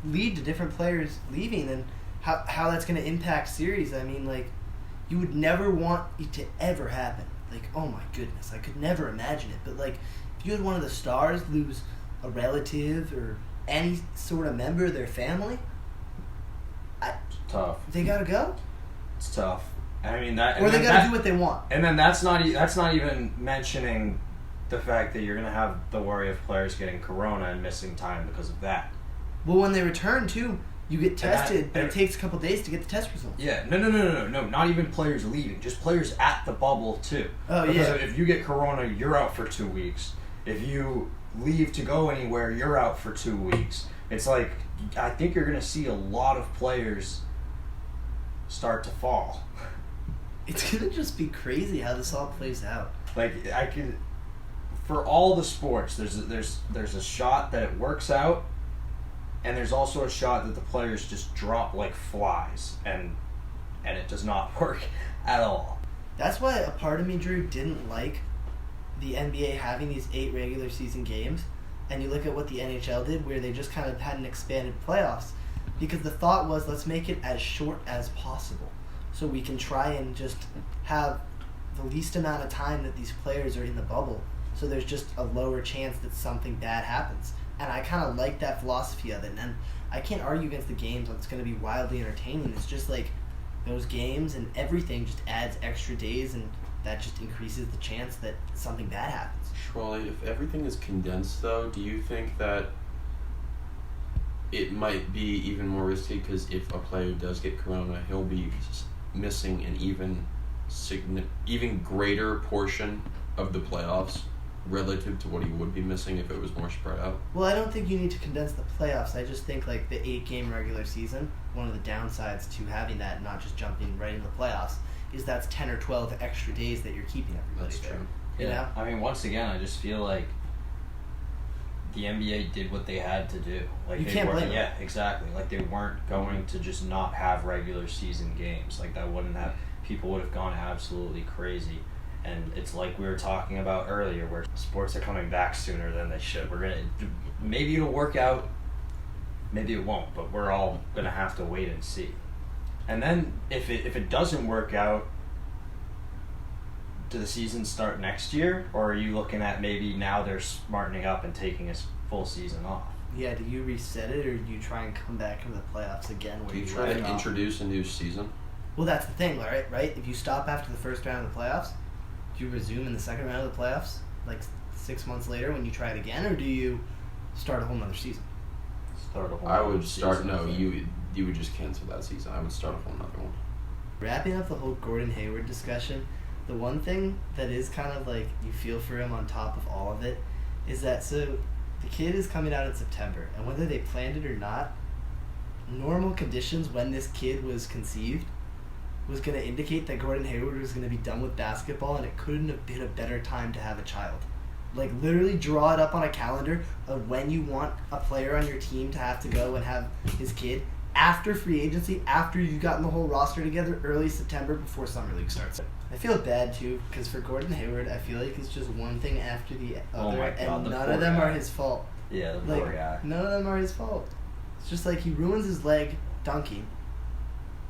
lead to different players leaving, and how that's going to impact series. I mean, like, you would never want it to ever happen. Like, oh my goodness, I could never imagine it. But, like, if you had one of the stars lose a relative or any sort of member of their family, It's tough. they got to go. It's tough. I mean that, Or they got to do what they want. And then that's not even mentioning the fact that you're gonna have the worry of players getting corona and missing time because of that. Well, when they return too, you get tested, but it takes a couple days to get the test results. Yeah, no, not even players leaving, just players at the bubble too. Oh, because yeah. if you get corona, you're out for 2 weeks. If you leave to go anywhere, you're out for 2 weeks. It's like, I think you're gonna see a lot of players start to fall. It's gonna just be crazy how this all plays out. Like, for all the sports, there's a shot that it works out, and there's also a shot that the players just drop like flies, and it does not work at all. That's why a part of me, Drew, didn't like the NBA having these 8 regular season games, and you look at what the NHL did, where they just kind of had an expanded playoffs, because the thought was, let's make it as short as possible, so we can try and just have the least amount of time that these players are in the bubble, so there's just a lower chance that something bad happens. And I kind of like that philosophy of it, and I can't argue against the games. It's going to be wildly entertaining. It's just like those games and everything just adds extra days, and that just increases the chance that something bad happens. Schwallie, if everything is condensed, though, do you think that it might be even more risky? Because if a player does get corona, he'll be missing an even greater portion of the playoffs relative to what he would be missing if it was more spread out. Well, I don't think you need to condense the playoffs. I just think, like, the 8-game regular season, one of the downsides to having that, not just jumping right into the playoffs, is that's 10 or 12 extra days that you're keeping everybody That's there. true. You know? I mean, once again, I just feel like the NBA did what they had to do. Like, You can't blame them. Yeah, exactly. Like, they weren't going to just not have regular season games. Like, that wouldn't have... People would have gone absolutely crazy. And it's like we were talking about earlier, where sports are coming back sooner than they should. Maybe it'll work out, maybe it won't, but we're all gonna have to wait and see. And then if it doesn't work out, do the seasons start next year, or are you looking at maybe now they're smartening up and taking a full season off? Yeah, do you reset it, or do you try and come back into the playoffs again? Where Do you try to introduce a new season? Well, that's the thing, right? If you stop after the first round of the playoffs, do you resume in the second round of the playoffs, like 6 months later when you try it again, or do you start a whole nother season? I would start. No, you would just cancel that season. I would start a whole nother one. Wrapping up the whole Gordon Hayward discussion, the one thing that is kind of like you feel for him on top of all of it is that the kid is coming out in September, and whether they planned it or not, normal conditions when this kid was conceived was going to indicate that Gordon Hayward was going to be done with basketball, and it couldn't have been a better time to have a child. Like, literally draw it up on a calendar of when you want a player on your team to have to go and have his kid after free agency, after you've gotten the whole roster together, early September before Summer League starts. I feel bad, too, because for Gordon Hayward, I feel like it's just one thing after the other, and none of them are his fault. Yeah, the Like, poor guy. none of them are his fault. It's just like he ruins his leg dunking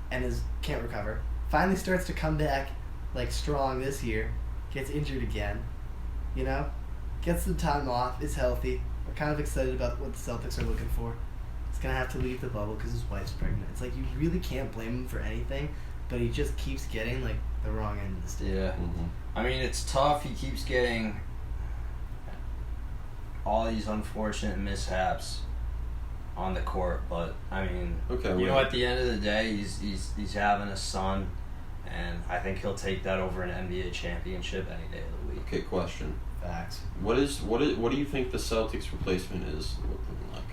and can't recover. Finally starts to come back like strong this year, gets injured again, you know, gets some time off, is healthy. We're kind of excited about what the Celtics are looking for. He's gonna have to leave the bubble because his wife's pregnant. It's like you really can't blame him for anything, but he just keeps getting like the wrong end of the stick. Yeah. Mm-hmm. I mean, it's tough. He keeps getting all these unfortunate mishaps on the court, but I mean, at the end of the day, he's having a son, and I think he'll take that over an NBA championship any day of the week. Okay, question. Facts. What do you think the Celtics replacement is looking like?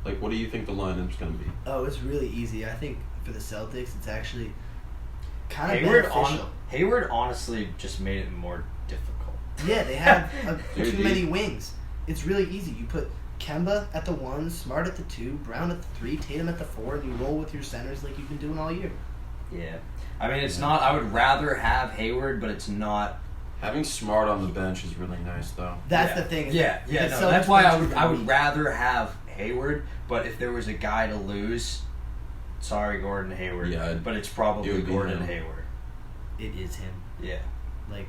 Like, what do you think the lineup's going to be? Oh, it's really easy. I think for the Celtics, it's actually kind of beneficial. Hayward honestly just made it more difficult. Yeah, they have too many wings. It's really easy. You put Kemba at the 1, Smart at the 2, Brown at the 3, Tatum at the 4, and you roll with your centers like you've been doing all year. Yeah. I mean, it's not... I would rather have Hayward, but it's not Having Smart on the bench is really nice, though. That's the thing. That's why I would rather have Hayward, but if there was a guy to lose, sorry, Gordon Hayward. Yeah, but it's probably Gordon him. Hayward. It is him. Yeah. Like,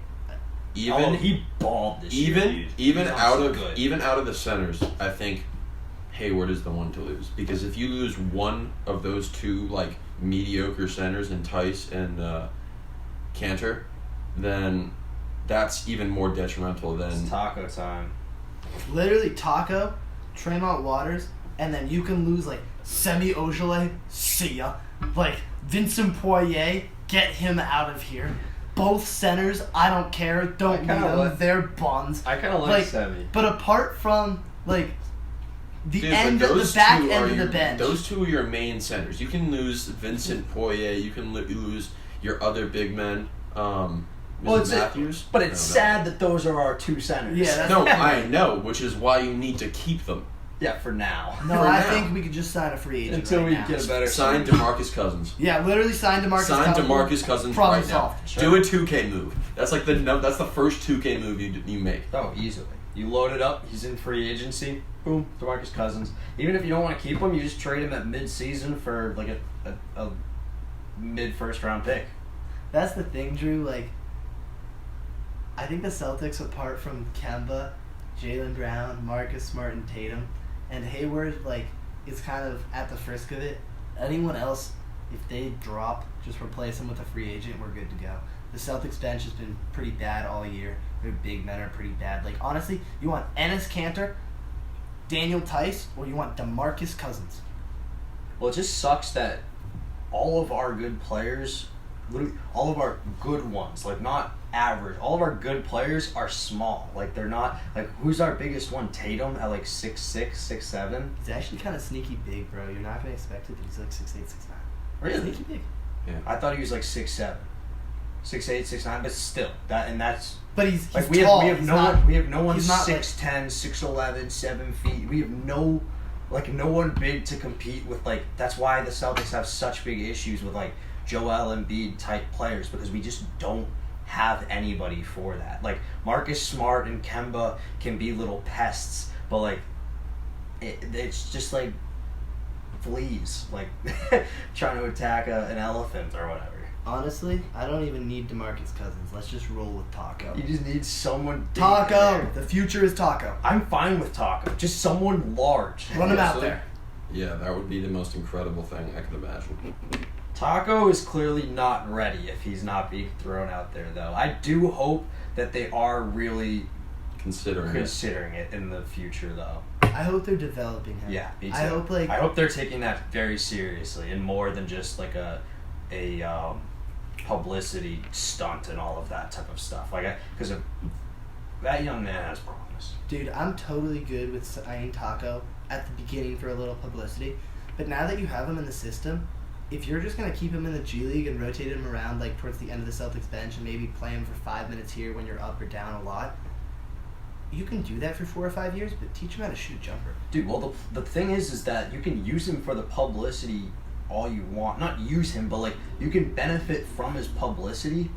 he balled this year, dude. Even out of the centers, I think Hayward is the one to lose, because if you lose one of those two like mediocre centers in Tice and Cantor, then that's even more detrimental than it's Taco time. Literally Taco, Tremont Waters, and then you can lose like Semi Ojeleye, see ya. Like Vincent Poirier, get him out of here. Both centers, I don't care. Don't need them. They're buns. I kind of like Semi. But apart from like the those back two end of the bench, those two are your main centers. You can lose Vincent Poirier. You can lose your other big men. Matthews? But it's sad that those are our two centers. Yeah, I know, which is why you need to keep them. Yeah, for now. No, I think we could just sign a free agent until right we now. get a better sign DeMarcus Cousins. Yeah, literally sign DeMarcus Cousins. Sign DeMarcus Cousins Problem right now. solved. Do a 2K move. That's like that's the first 2K move you make. Oh, easily. You load it up. He's in free agency. Boom, DeMarcus Cousins. Even if you don't want to keep him, you just trade him at mid-season for like a mid-first round pick. That's the thing, Drew. Like, I think the Celtics, apart from Kemba, Jaylen Brown, Marcus Smart, and Tatum, and Hayward, like, is kind of at the frisk of it. Anyone else, if they drop, just replace them with a free agent, we're good to go. The Celtics bench has been pretty bad all year. Their big men are pretty bad. Like, honestly, you want Enes Kanter, Daniel Tice, or you want DeMarcus Cousins? Well, it just sucks that all of our good players, literally all of our good ones, like not average, all of our good players are small. Like, they're not, like, who's our biggest one? Tatum at like 6'6", 6'7"? He's actually kind of sneaky big, bro. You're not going to expect it that he's like 6'8", 6'9". Really? Sneaky big. Yeah. I thought he was like 6'7". 6'8", 6'9", but still, that's... But he's like, tall. We have no one he's not 6'10", 6'11", 7 feet. We have no one big to compete with. Like, that's why the Celtics have such big issues with like Joel Embiid type players, because we just don't have anybody for that. Like, Marcus Smart and Kemba can be little pests, but like it's just like fleas, like trying to attack an elephant or whatever. Honestly, I don't even need DeMarcus Cousins. Let's just roll with Taco. You just need someone big Taco! there. The future is Taco. I'm fine with Taco. Just someone large. Run him out there. Yeah, that would be the most incredible thing I could imagine. Taco is clearly not ready if he's not being thrown out there, though. I do hope that they are really considering it in the future, though. I hope they're developing him. Yeah, me too. I hope they're taking that very seriously and more than just like a publicity stunt and all of that type of stuff. Like, because that young man has promise. Dude, I'm totally good with signing Taco at the beginning for a little publicity, but now that you have him in the system, if you're just gonna keep him in the G League and rotate him around like towards the end of the Celtics bench and maybe play him for 5 minutes here when you're up or down a lot, you can do that for 4 or 5 years, but teach him how to shoot a jumper. Dude, well, the thing is that you can use him for the publicity all you want. Not use him, but like, you can benefit from his publicity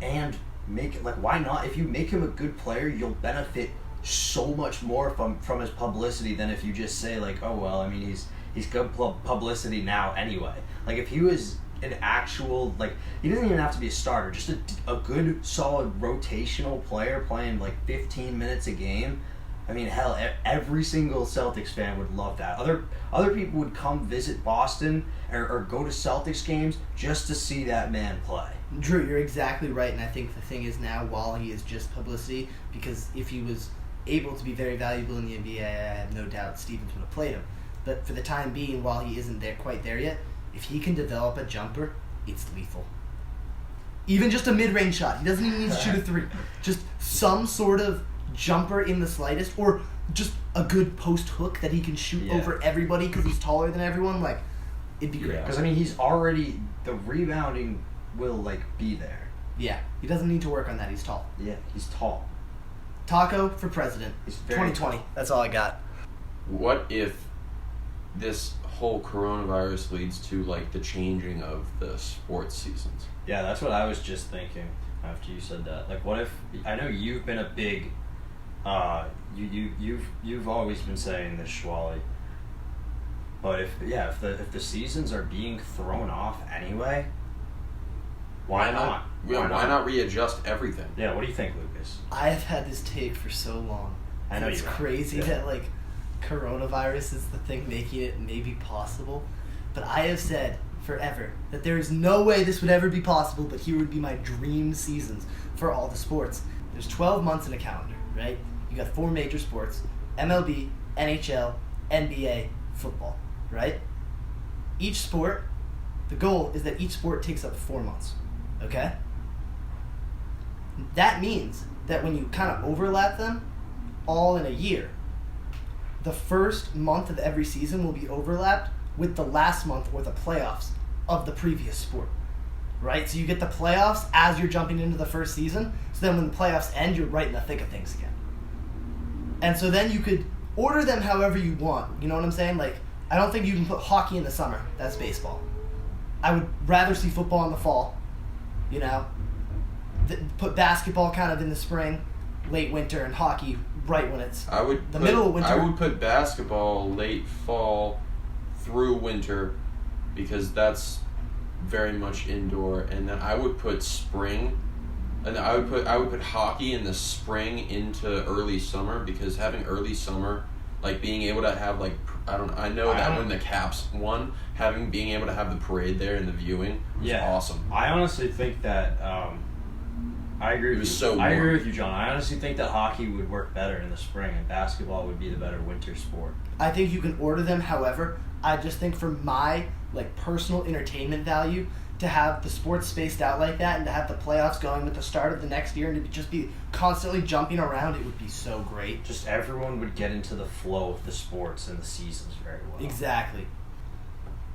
and make it, like, why not? If you make him a good player, you'll benefit so much more from his publicity than if you just say like, oh well, I mean, he's good publicity now anyway. Like, if he was an actual, like, he doesn't even have to be a starter, just a good solid rotational player playing like 15 minutes a game, I mean, hell, every single Celtics fan would love that. Other people would come visit Boston or go to Celtics games just to see that man play. Drew, you're exactly right, and I think the thing is now, while he is just publicity, because if he was able to be very valuable in the NBA, I have no doubt Stevens would have played him. But for the time being, while he isn't quite there yet, if he can develop a jumper, it's lethal. Even just a mid-range shot. He doesn't even need to shoot a three. Just some sort of jumper in the slightest, or just a good post hook that he can shoot over everybody because he's taller than everyone. Like, it'd be great. Because, I mean, he's already, the rebounding will, like, be there. Yeah, he doesn't need to work on that. He's tall. Yeah, he's tall. Taco for president. He's very 2020. tall. That's all I got. What if this whole coronavirus leads to like the changing of the sports seasons. Yeah, that's what I was just thinking after you said that. Like, what if, I know you've been a big, you've always been saying this, Schwallie. But if the seasons are being thrown off anyway, why not? Why not readjust everything? Yeah, what do you think, Lucas? I have had this take for so long. I know it's you have. crazy that like coronavirus is the thing making it maybe possible. But I have said forever that there is no way this would ever be possible, but here would be my dream seasons for all the sports. There's 12 months in a calendar, right? You got 4 major sports: MLB, NHL, NBA, football, right? Each sport, the goal is that each sport takes up 4 months, okay? That means that when you kind of overlap them all in a year, the first month of every season will be overlapped with the last month or the playoffs of the previous sport, right? So you get the playoffs as you're jumping into the first season, so then when the playoffs end, you're right in the thick of things again. And so then you could order them however you want, you know what I'm saying? Like, I don't think you can put hockey in the summer, that's baseball. I would rather see football in the fall, you know? Put basketball kind of in the spring, late winter, and hockey right when it's middle of winter. I would put basketball late fall through winter because that's very much indoor, and then I would put spring, and I would put hockey in the spring into early summer, because having early summer, like being able to have like I know that when the Caps won, being able to have the parade there and the viewing was awesome. I honestly think that I agree with you. I agree with you, John. I honestly think that hockey would work better in the spring and basketball would be the better winter sport. I think you can order them, however, I just think for my like personal entertainment value, to have the sports spaced out like that and to have the playoffs going with the start of the next year and to just be constantly jumping around, it would be so great. Just everyone would get into the flow of the sports and the seasons very well. Exactly.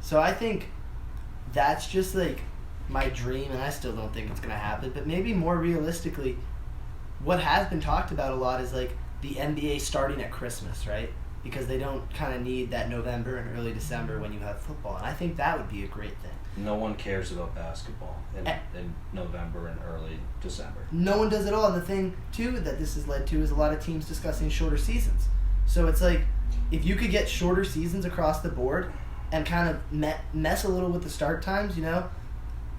So I think that's just like my dream, and I still don't think it's going to happen, but maybe more realistically, what has been talked about a lot is like the NBA starting at Christmas, right? Because they don't kind of need that November and early December when you have football, and I think that would be a great thing. No one cares about basketball in November and early December. No one does at all, and the thing, too, that this has led to is a lot of teams discussing shorter seasons. So it's like, if you could get shorter seasons across the board and kind of mess a little with the start times, you know,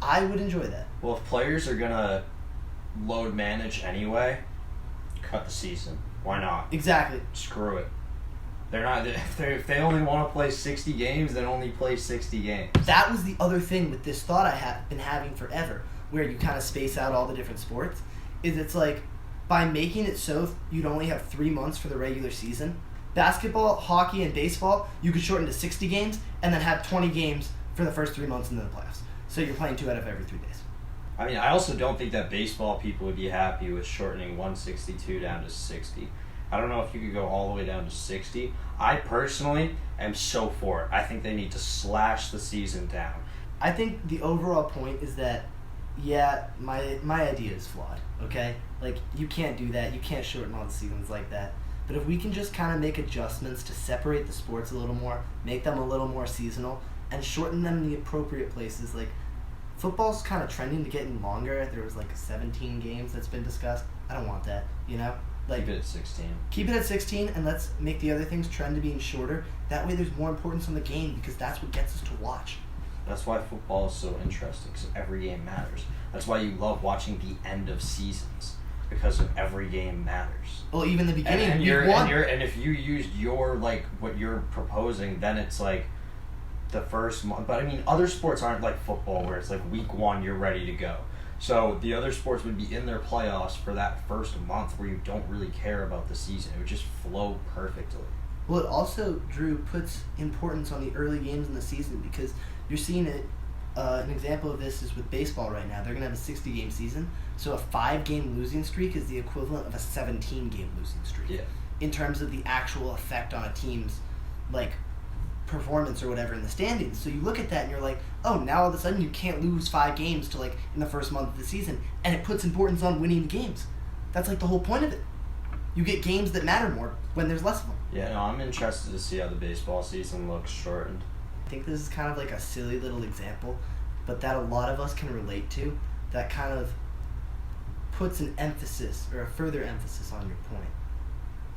I would enjoy that. Well, if players are going to load manage anyway, cut the season. Why not? Exactly. Screw it. They're not. If they only want to play 60 games, then only play 60 games. That was the other thing with this thought I have been having forever, where you kind of space out all the different sports, is it's like, by making it so you'd only have 3 months for the regular season, basketball, hockey, and baseball, you could shorten to 60 games and then have 20 games for the first 3 months and then the playoffs. So you're playing 2 out of every 3 days. I mean, I also don't think that baseball people would be happy with shortening 162 down to 60. I don't know if you could go all the way down to 60. I personally am so for it. I think they need to slash the season down. I think the overall point is that, yeah, my idea is flawed, okay? Like, you can't do that. You can't shorten all the seasons like that. But if we can just kind of make adjustments to separate the sports a little more, make them a little more seasonal, and shorten them in the appropriate places, like, football's kind of trending to getting longer. There was, like, 17 games that's been discussed. I don't want that, you know? Like, keep it at 16. Keep it at 16, and let's make the other things trend to being shorter. That way there's more importance on the game, because that's what gets us to watch. That's why football is so interesting, because every game matters. That's why you love watching the end of seasons, because of every game matters. Well, even the beginning, and if you used your, like, what you're proposing, then it's like the first month. But I mean, other sports aren't like football, where it's like week 1, you're ready to go. So the other sports would be in their playoffs for that first month where you don't really care about the season. It would just flow perfectly. Well, it also, Drew, puts importance on the early games in the season, because you're seeing it. An example of this is with baseball right now. They're going to have a 60-game season, so a 5-game losing streak is the equivalent of a 17-game losing streak. Yeah. In terms of the actual effect on a team's, like, performance or whatever in the standings. So you look at that and you're like, oh, now all of a sudden you can't lose 5 games to, like, in the first month of the season, and it puts importance on winning the games. That's like the whole point of it. you get games that matter more when there's less of them. Yeah, no, I'm interested to see how the baseball season looks shortened. I think this is kind of like a silly little example, but that a lot of us can relate to, that kind of puts an emphasis or a further emphasis on your point.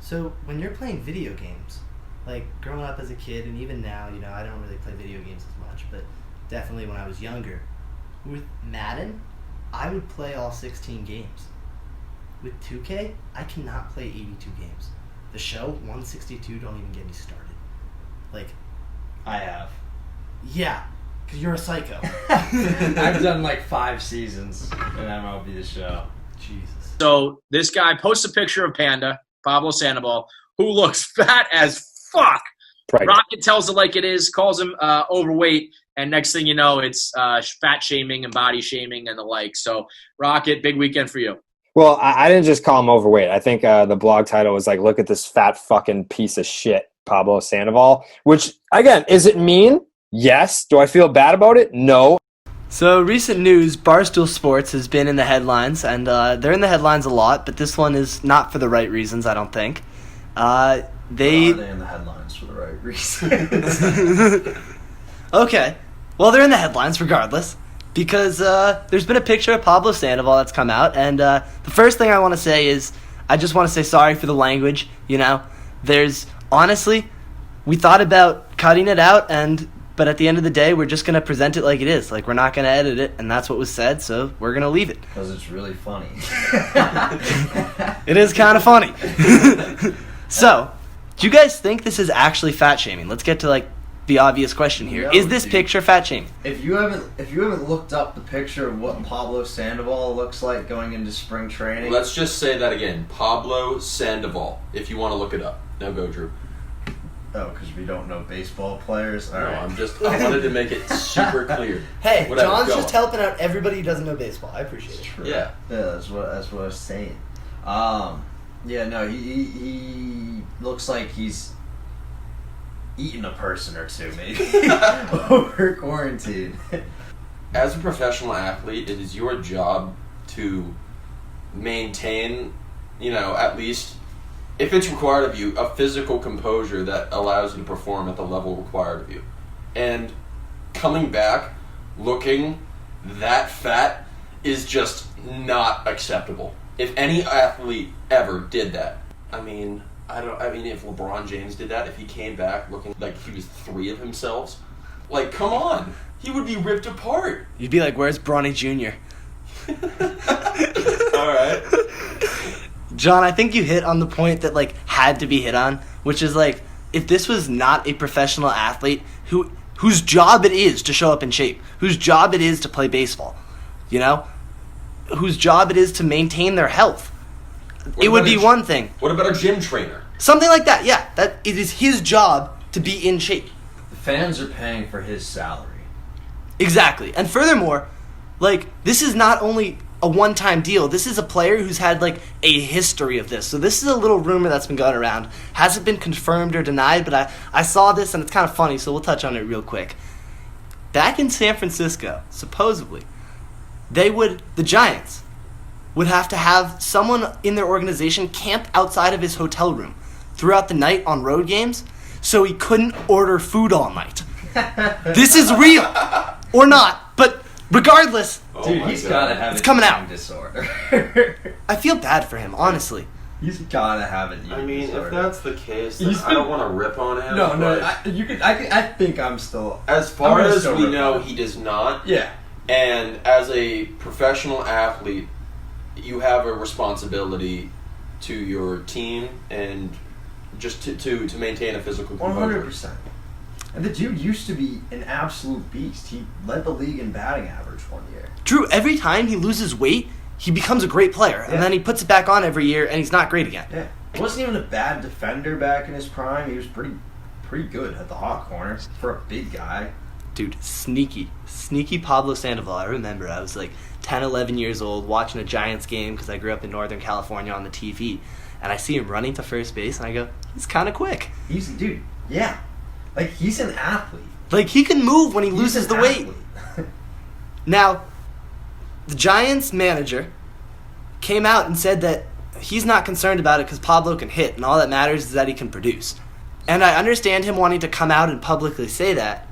So when you're playing video games, like growing up as a kid and even now, I don't really play video games as much, but definitely when I was younger, with Madden, I would play all 16 games. With 2K, I cannot play 82 games. The show, 162, don't even get me started. Like, I have. Yeah, because you're a psycho. I've done like 5 seasons in MLB The Show. Jesus. So this guy posts a picture of Panda, Pablo Sandoval, who looks fat as fuck. Right. Rocket tells it like it is, calls him overweight, and next thing you know, it's fat shaming and body shaming and the like. So, Rocket, big weekend for you. Well, I didn't just call him overweight. I think the blog title was like, look at this fat fucking piece of shit, Pablo Sandoval. Which, again, is it mean? Yes. Do I feel bad about it? No. So, recent news, Barstool Sports has been in the headlines, and they're in the headlines a lot, but this one is not for the right reasons, I don't think. Are they in the headlines for the right reasons? Okay. Well, they're in the headlines regardless, because there's been a picture of Pablo Sandoval that's come out, and the first thing I want to say is I just want to say sorry for the language, There's, honestly, we thought about cutting it out, but at the end of the day, we're just going to present it like it is. Like, we're not going to edit it, and that's what was said, so we're going to leave it. Because it's really funny. It is kind of funny. So, do you guys think this is actually fat shaming? Let's get to, the obvious question here. Is this picture fat shaming? If you haven't looked up the picture of what Pablo Sandoval looks like going into spring training, Let's just say that again. Pablo Sandoval, if you want to look it up. Now go, Drew. Oh, because we don't know baseball players? All right. I wanted to make it super clear. Hey, Whatever, John's go just on. helping out everybody who doesn't know baseball. I appreciate it. True. Yeah. That's what I was saying. Yeah, no, he looks like he's eaten a person or two, maybe, over quarantine. As a professional athlete, it is your job to maintain, at least, if it's required of you, a physical composure that allows you to perform at the level required of you. And coming back looking that fat is just not acceptable. If any athlete ever did that, I mean, if LeBron James did that, if he came back looking like he was 3 of himself, come on, he would be ripped apart. You'd be like, where's Bronny Jr.? All right. John, I think you hit on the point that, had to be hit on, which is, if this was not a professional athlete whose job it is to show up in shape, whose job it is to play baseball, whose job it is to maintain their health, it would be one thing. What about a gym trainer? Something like that, yeah. That it is his job to be in shape. The fans are paying for his salary. Exactly. And furthermore, this is not only a one-time deal. This is a player who's had, a history of this. So this is a little rumor that's been going around. Hasn't been confirmed or denied, but I saw this, and it's kind of funny, so we'll touch on it real quick. Back in San Francisco, supposedly, the Giants would have to have someone in their organization camp outside of his hotel room throughout the night on road games so he couldn't order food all night. This is real. Or not, but regardless, dude, he's gotta have it's coming out. Disorder. I feel bad for him, honestly. He's gotta have an eating disorder. If that's the case, then I don't want to rip on him. No, I think I'm still. As far as we know, he does not. Yeah. And as a professional athlete, you have a responsibility to your team and just to maintain a physical composure. 100%. And the dude used to be an absolute beast. He led the league in batting average one year. True, every time he loses weight, he becomes a great player. And then he puts it back on every year, and he's not great again. Yeah. He wasn't even a bad defender back in his prime. He was pretty good at the hot corner for a big guy. Dude, sneaky Pablo Sandoval. I remember I was 10, 11 years old watching a Giants game because I grew up in Northern California on the TV. And I see him running to first base, and I go, he's kind of quick. Dude, yeah. He's an athlete. He can move when he loses the weight. Now, the Giants manager came out and said that he's not concerned about it because Pablo can hit, and all that matters is that he can produce. And I understand him wanting to come out and publicly say that,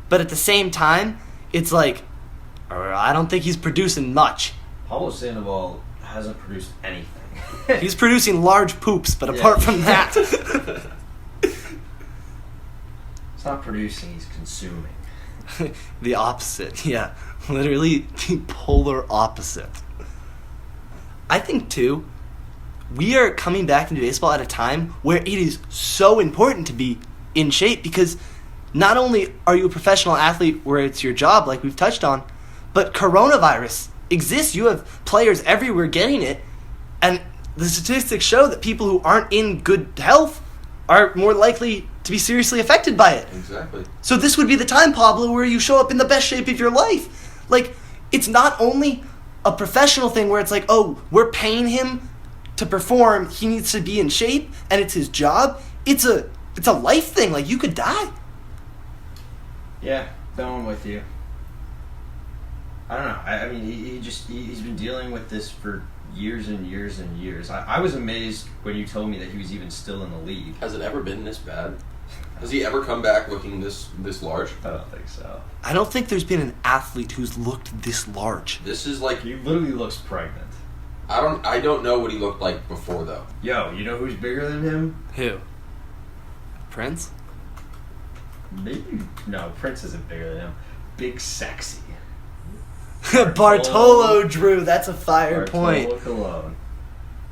but at the same time, it's like, I don't think he's producing much. Pablo Sandoval hasn't produced anything. He's producing large poops, but apart from that... He's not producing, he's consuming. The opposite, yeah. Literally the polar opposite. I think, too, we are coming back into baseball at a time where it is so important to be in shape because not only are you a professional athlete where it's your job, like we've touched on, but coronavirus exists. You have players everywhere getting it, and the statistics show that people who aren't in good health are more likely to be seriously affected by it. Exactly. So this would be the time, Pablo, where you show up in the best shape of your life. Like, it's not only a professional thing where it's like, oh, we're paying him to perform, he needs to be in shape, and it's his job. It's a life thing. Like, you could die. Yeah, I'm with you. I don't know. I mean, he's been dealing with this for years and years and years. I was amazed when you told me that he was even still in the league. Has it ever been this bad? Has he ever come back looking this large? I don't think so. I don't think there's been an athlete who's looked this large. This is like... He literally looks pregnant. I don't know what he looked like before, though. Yo, you know who's bigger than him? Who? Prince? Maybe. No, Prince isn't bigger than him. Big Sexy. Bartolo, Drew. That's a fire point. Bartolo Colon.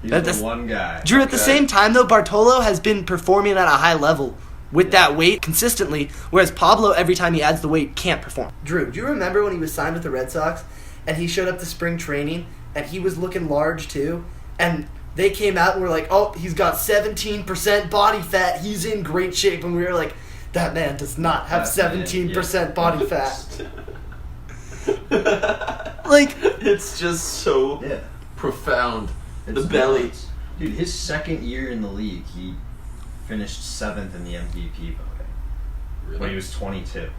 He's the one guy. Drew, at the same time, though, Bartolo has been performing at a high level with that weight consistently, whereas Pablo, every time he adds the weight, can't perform. Drew, do you remember when he was signed with the Red Sox and he showed up to spring training and he was looking large too? And they came out and were like, oh, he's got 17% body fat. He's in great shape. And we were like, that man does not have 17% body fat. Like, it's just so profound. It's the belly. nuts. Dude, his second year in the league, he finished 7th in the MVP voting. Really? When he was 22.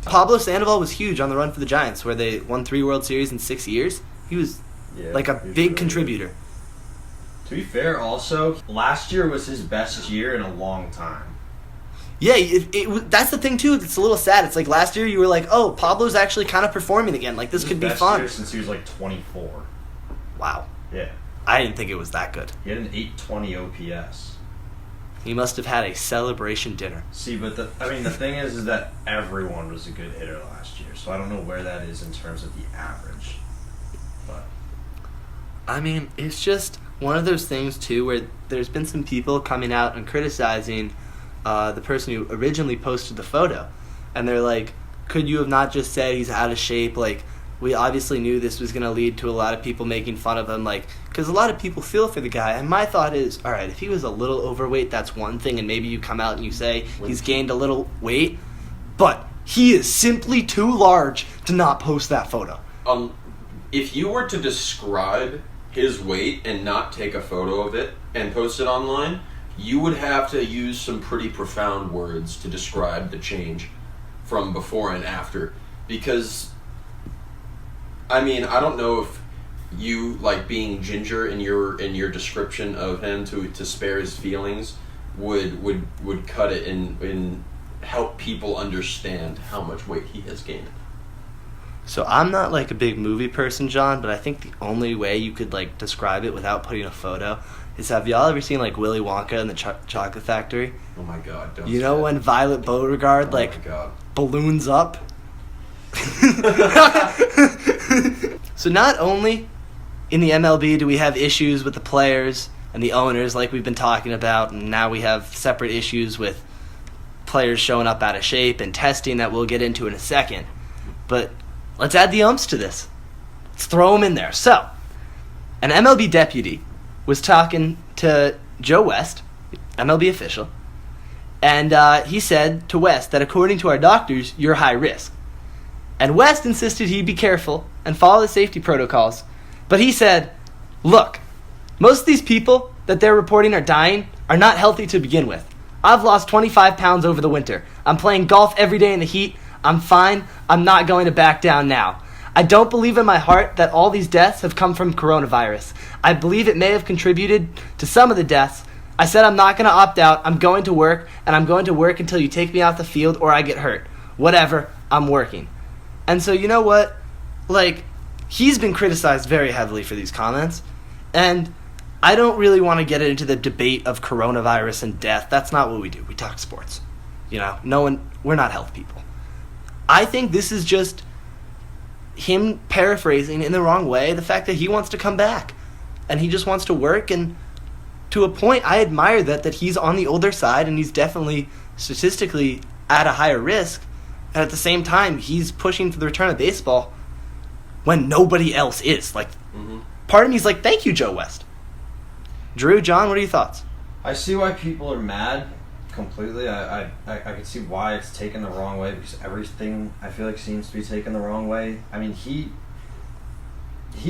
Pablo Sandoval was huge on the run for the Giants, where they won 3 World Series in 6 years. He was like a big contributor. To be fair, also, last year was his best year in a long time. Yeah, that's the thing, too. It's a little sad. It's like last year you were like, oh, Pablo's actually kind of performing again. Like, this could be fun. Year since he was like 24. Wow. Yeah. I didn't think it was that good. He had an 820 OPS. He must have had a celebration dinner. See, but the thing is that everyone was a good hitter last year, so I don't know where that is in terms of the average. But I mean, it's just one of those things, too, where there's been some people coming out and criticizing the person who originally posted the photo. And they're like, could you have not just said he's out of shape? Like, we obviously knew this was going to lead to a lot of people making fun of him. Like, because a lot of people feel for the guy. And my thought is, all right, if he was a little overweight, that's one thing. And maybe you come out and you say he's gained a little weight. But he is simply too large to not post that photo. If you were to describe his weight and not take a photo of it and post it online, you would have to use some pretty profound words to describe the change from before and after. Because, I mean, I don't know if you, like, being ginger in your description of him to spare his feelings would cut it and help people understand how much weight he has gained. So I'm not like a big movie person, John, but I think the only way you could like describe it without putting a photo is, have y'all ever seen like Willy Wonka and the Chocolate Factory? Oh my God! Don't you know when Violet Beauregard balloons up? So not only in the MLB do we have issues with the players and the owners like we've been talking about, and now we have separate issues with players showing up out of shape and testing that we'll get into in a second. But let's add the umps to this. Let's throw them in there. So, an MLB deputy was talking to Joe West, MLB official, and he said to West that according to our doctors, you're high risk. And West insisted he be careful and follow the safety protocols. But he said, look, most of these people that they're reporting are dying are not healthy to begin with. I've lost 25 pounds over the winter. I'm playing golf every day in the heat. I'm fine. I'm not going to back down now. I don't believe in my heart that all these deaths have come from coronavirus. I believe it may have contributed to some of the deaths. I said I'm not going to opt out. I'm going to work, and I'm going to work until you take me off the field or I get hurt. Whatever, I'm working. And so you know what? Like, he's been criticized very heavily for these comments, and I don't really want to get into the debate of coronavirus and death. That's not what we do. We talk sports. You know, we're not health people. I think this is just him paraphrasing in the wrong way the fact that he wants to come back and he just wants to work, and to a point I admire that he's on the older side and he's definitely statistically at a higher risk, and at the same time he's pushing for the return of baseball when nobody else is. Like, part of me is like, thank you, Joe West. Drew, John, what are your thoughts? I see why people are mad completely. I can see why it's taken the wrong way, because everything I feel like seems to be taken the wrong way. I mean, he's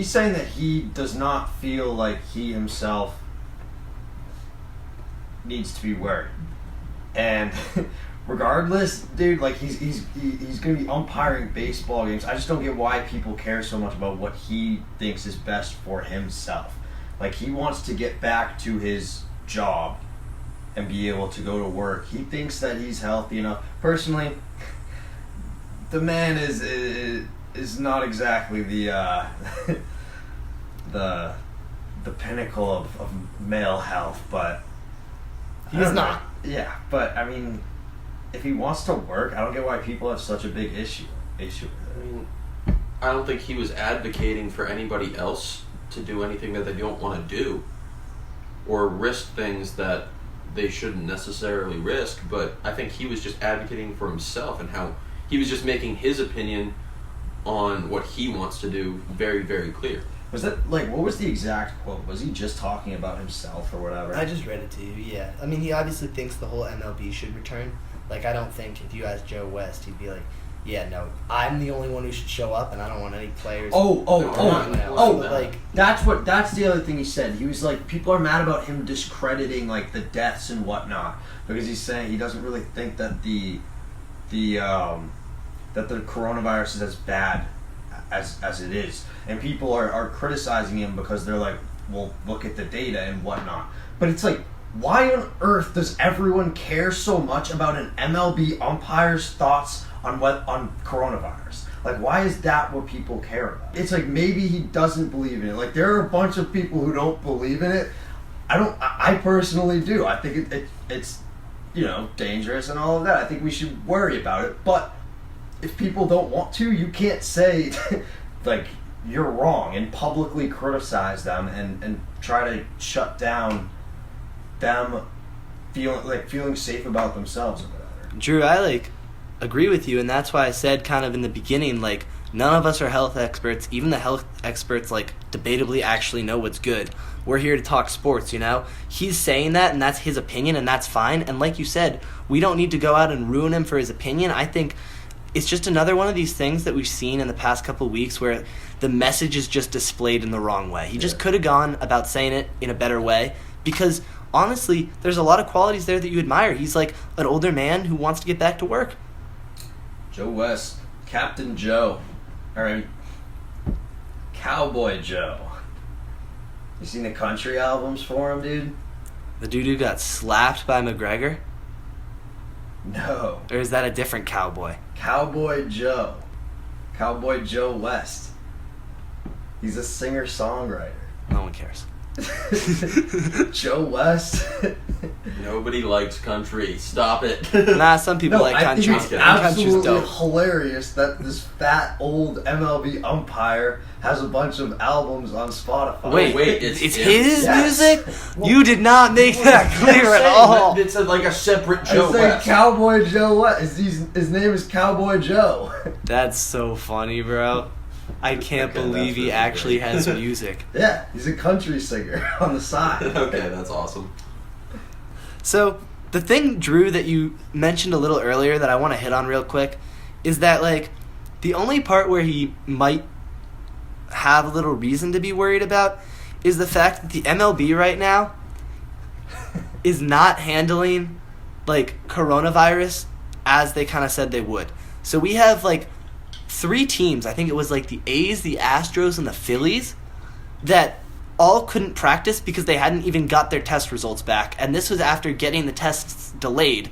saying that he does not feel like he himself needs to be worried, and regardless, dude, like he's gonna be umpiring baseball games. I just don't get why people care so much about what he thinks is best for himself. Like, he wants to get back to his job and be able to go to work. He thinks that he's healthy enough. Personally, the man is not exactly the the pinnacle of male health, but he's not. Yeah, but I mean, if he wants to work, I don't get why people have such a big issue with it. I mean, I don't think he was advocating for anybody else to do anything that they don't want to do or risk things that they shouldn't necessarily risk, but I think he was just advocating for himself and how he was just making his opinion on what he wants to do very, very clear. Was that, like, what was the exact quote? Was he just talking about himself or whatever? I just read it to you, yeah. I mean, he obviously thinks the whole MLB should return. Like, I don't think if you asked Joe West, he'd be like, yeah, no, I'm the only one who should show up, and I don't want any players. Like, that's the other thing he said. He was like, people are mad about him discrediting, like, the deaths and whatnot, because he's saying he doesn't really think that the coronavirus is as bad as it is, and people are criticizing him because they're like, well, look at the data and whatnot. But it's like, why on earth does everyone care so much about an MLB umpire's thoughts on coronavirus? Like, why is that what people care about? It's like, maybe he doesn't believe in it. Like, there are a bunch of people who don't believe in it. I personally do. I think it's you know, dangerous and all of that. I think we should worry about it. But if people don't want to, you can't say like, you're wrong and publicly criticize them and try to shut down them feeling safe about themselves or whatever. Drew, I agree with you, and that's why I said kind of in the beginning, like, none of us are health experts. Even the health experts, like, debatably actually know what's good. We're here to talk sports, you know? He's saying that, and that's his opinion, and that's fine. And like you said, we don't need to go out and ruin him for his opinion. I think it's just another one of these things that we've seen in the past couple of weeks where the message is just displayed in the wrong way. He just could have gone about saying it in a better way, because honestly, there's a lot of qualities there that you admire. He's like an older man who wants to get back to work. Joe West, Captain Joe, Cowboy Joe. You seen the country albums for him, dude? The dude who got slapped by McGregor? No. Or is that a different cowboy? Cowboy Joe. Cowboy Joe West. He's a singer-songwriter. No one cares. Joe West. Nobody likes country. Stop it. Nah, some people like country. I think it's absolutely hilarious that this fat old MLB umpire has a bunch of albums on Spotify. Wait, it's his music? You did not make that clear at all. It's like a separate Joe I West. said Cowboy Joe West. His name is Cowboy Joe. That's so funny, bro. I can't believe he actually has music. Yeah, he's a country singer on the side. Okay, that's awesome. So, the thing, Drew, that you mentioned a little earlier that I want to hit on real quick is that, like, the only part where he might have a little reason to be worried about is the fact that the MLB right now is not handling, like, coronavirus as they kind of said they would. So we have, like, 3 teams, I think it was like the A's, the Astros, and the Phillies, that all couldn't practice because they hadn't even got their test results back. And this was after getting the tests delayed.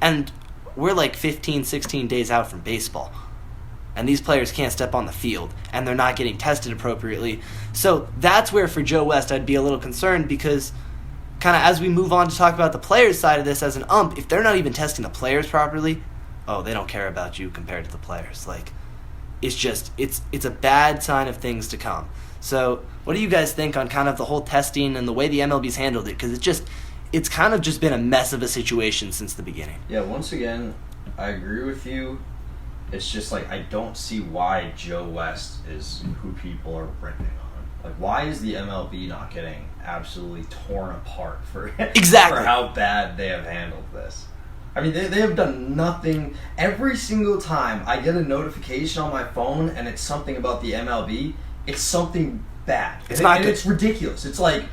And we're like 15, 16 days out from baseball. And these players can't step on the field. And they're not getting tested appropriately. So that's where, for Joe West, I'd be a little concerned because kind of as we move on to talk about the players' side of this as an ump, if they're not even testing the players properly, they don't care about you compared to the players. Like, it's just, it's a bad sign of things to come. So what do you guys think on kind of the whole testing and the way the MLB's handled it? Because it's kind of just been a mess of a situation since the beginning. Yeah, once again, I agree with you. It's just like I don't see why Joe West is who people are ripping on. Like, why is the MLB not getting absolutely torn apart for how bad they have handled this? I mean, they have done nothing. Every single time I get a notification on my phone and it's something about the MLB, it's something bad. It's not good. It's ridiculous. It's like,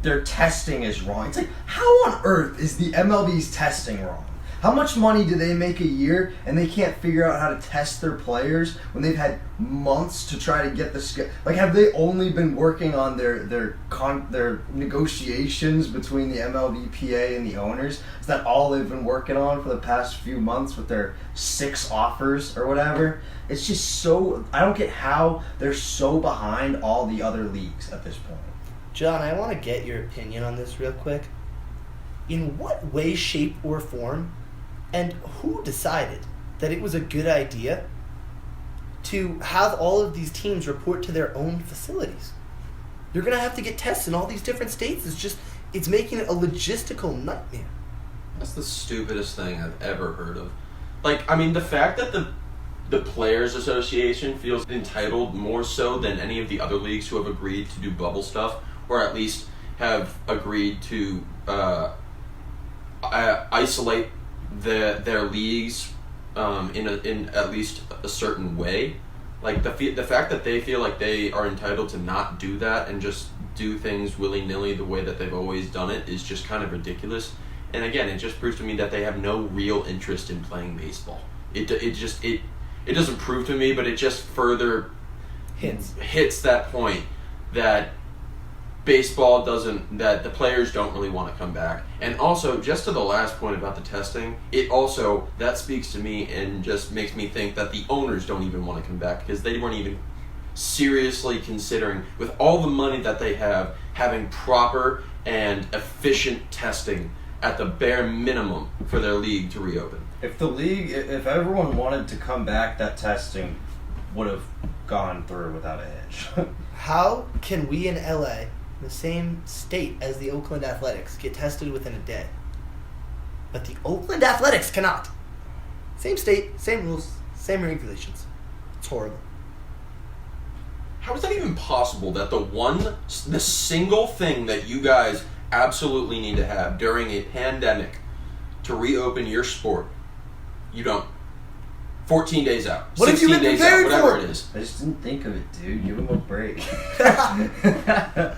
their testing is wrong. It's like, how on earth is the MLB's testing wrong? How much money do they make a year and they can't figure out how to test their players when they've had months to try to get the like? Have they only been working on their negotiations between the MLBPA and the owners? Is that all they've been working on for the past few months with their 6 offers or whatever? It's just so, I don't get how they're so behind all the other leagues at this point. John, I want to get your opinion on this real quick. In what way, shape, or form, and who decided that it was a good idea to have all of these teams report to their own facilities? You're going to have to get tests in all these different states. It's making it a logistical nightmare. That's the stupidest thing I've ever heard of. Like, I mean, the fact that the Players Association feels entitled more so than any of the other leagues who have agreed to do bubble stuff, or at least have agreed to isolate their leagues in at least a certain way. Like the fact that they feel like they are entitled to not do that and just do things willy-nilly the way that they've always done it is just kind of ridiculous. And again, it just proves to me that they have no real interest in playing baseball. It doesn't prove to me, but it just further hits that point that baseball that the players don't really want to come back. And also, just to the last point about the testing, that speaks to me and just makes me think that the owners don't even want to come back because they weren't even seriously considering, with all the money that they have, having proper and efficient testing at the bare minimum for their league to reopen. If everyone wanted to come back, that testing would have gone through without a hitch. How can we in LA, the same state as the Oakland Athletics, get tested within a day, but the Oakland Athletics cannot? Same state, same rules, same regulations. It's horrible. How is that even possible that the single thing that you guys absolutely need to have during a pandemic to reopen your sport, you don't? 14 days out. What 16 have you been days out, whatever for? it is. I just didn't think of it, dude. Give him a break. The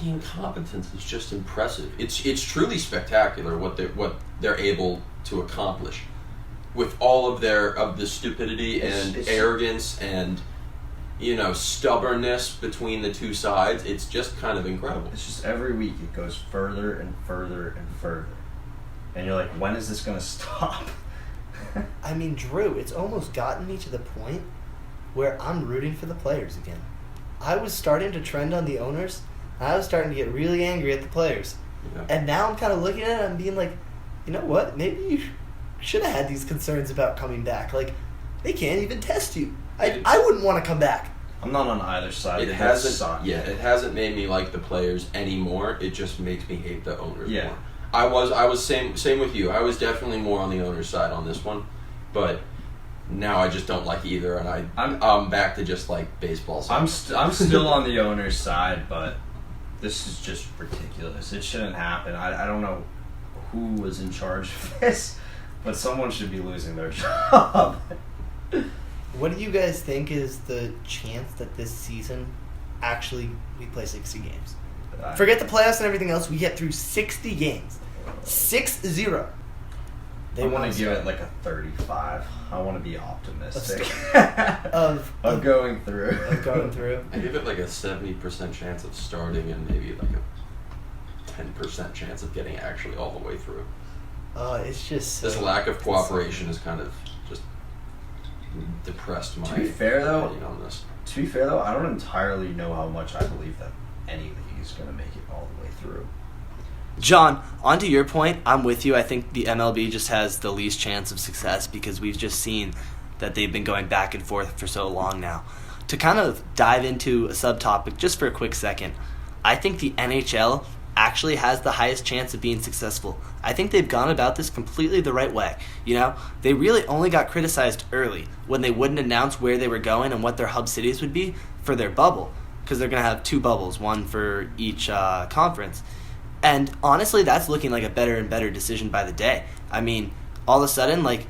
incompetence is just impressive. It's truly spectacular what they're able to accomplish with all of the stupidity and arrogance and stubbornness between the two sides. It's just kind of incredible. It's just every week it goes further and further and further, and you're like, when is this gonna stop? I mean, Drew, it's almost gotten me to the point where I'm rooting for the players again. I was starting to trend on the owners. I was starting to get really angry at the players. Yeah. And now I'm kind of looking at it and being like, you know what? Maybe you should have had these concerns about coming back. Like, they can't even test you. I wouldn't want to come back. I'm not on either side. It hasn't made me like the players anymore. It just makes me hate the owners more. I was same with you. I was definitely more on the owner's side on this one, but now I just don't like either, and I'm back to just like baseball. I'm still on the owner's side, but this is just ridiculous. It shouldn't happen. I don't know who was in charge of this, but someone should be losing their job. What do you guys think is the chance that this season actually we play 60 games? Forget the playoffs and everything else. We get through 60 games. 6-0. I want to give it like a 35. I want to be optimistic of going through. I give it like a 70% chance of starting and maybe like a 10% chance of getting actually all the way through. It's just this lack of cooperation has kind of just depressed my opinion on this. To be fair though, I don't entirely know how much I believe that any league is going to make it all the way through. John, on to your point, I'm with you. I think the MLB just has the least chance of success because we've just seen that they've been going back and forth for so long now. To kind of dive into a subtopic just for a quick second, I think the NHL actually has the highest chance of being successful. I think they've gone about this completely the right way. You know, they really only got criticized early when they wouldn't announce where they were going and what their hub cities would be for their bubble, because they're going to have 2 bubbles, one for each conference. And honestly, that's looking like a better and better decision by the day. I mean, all of a sudden, like,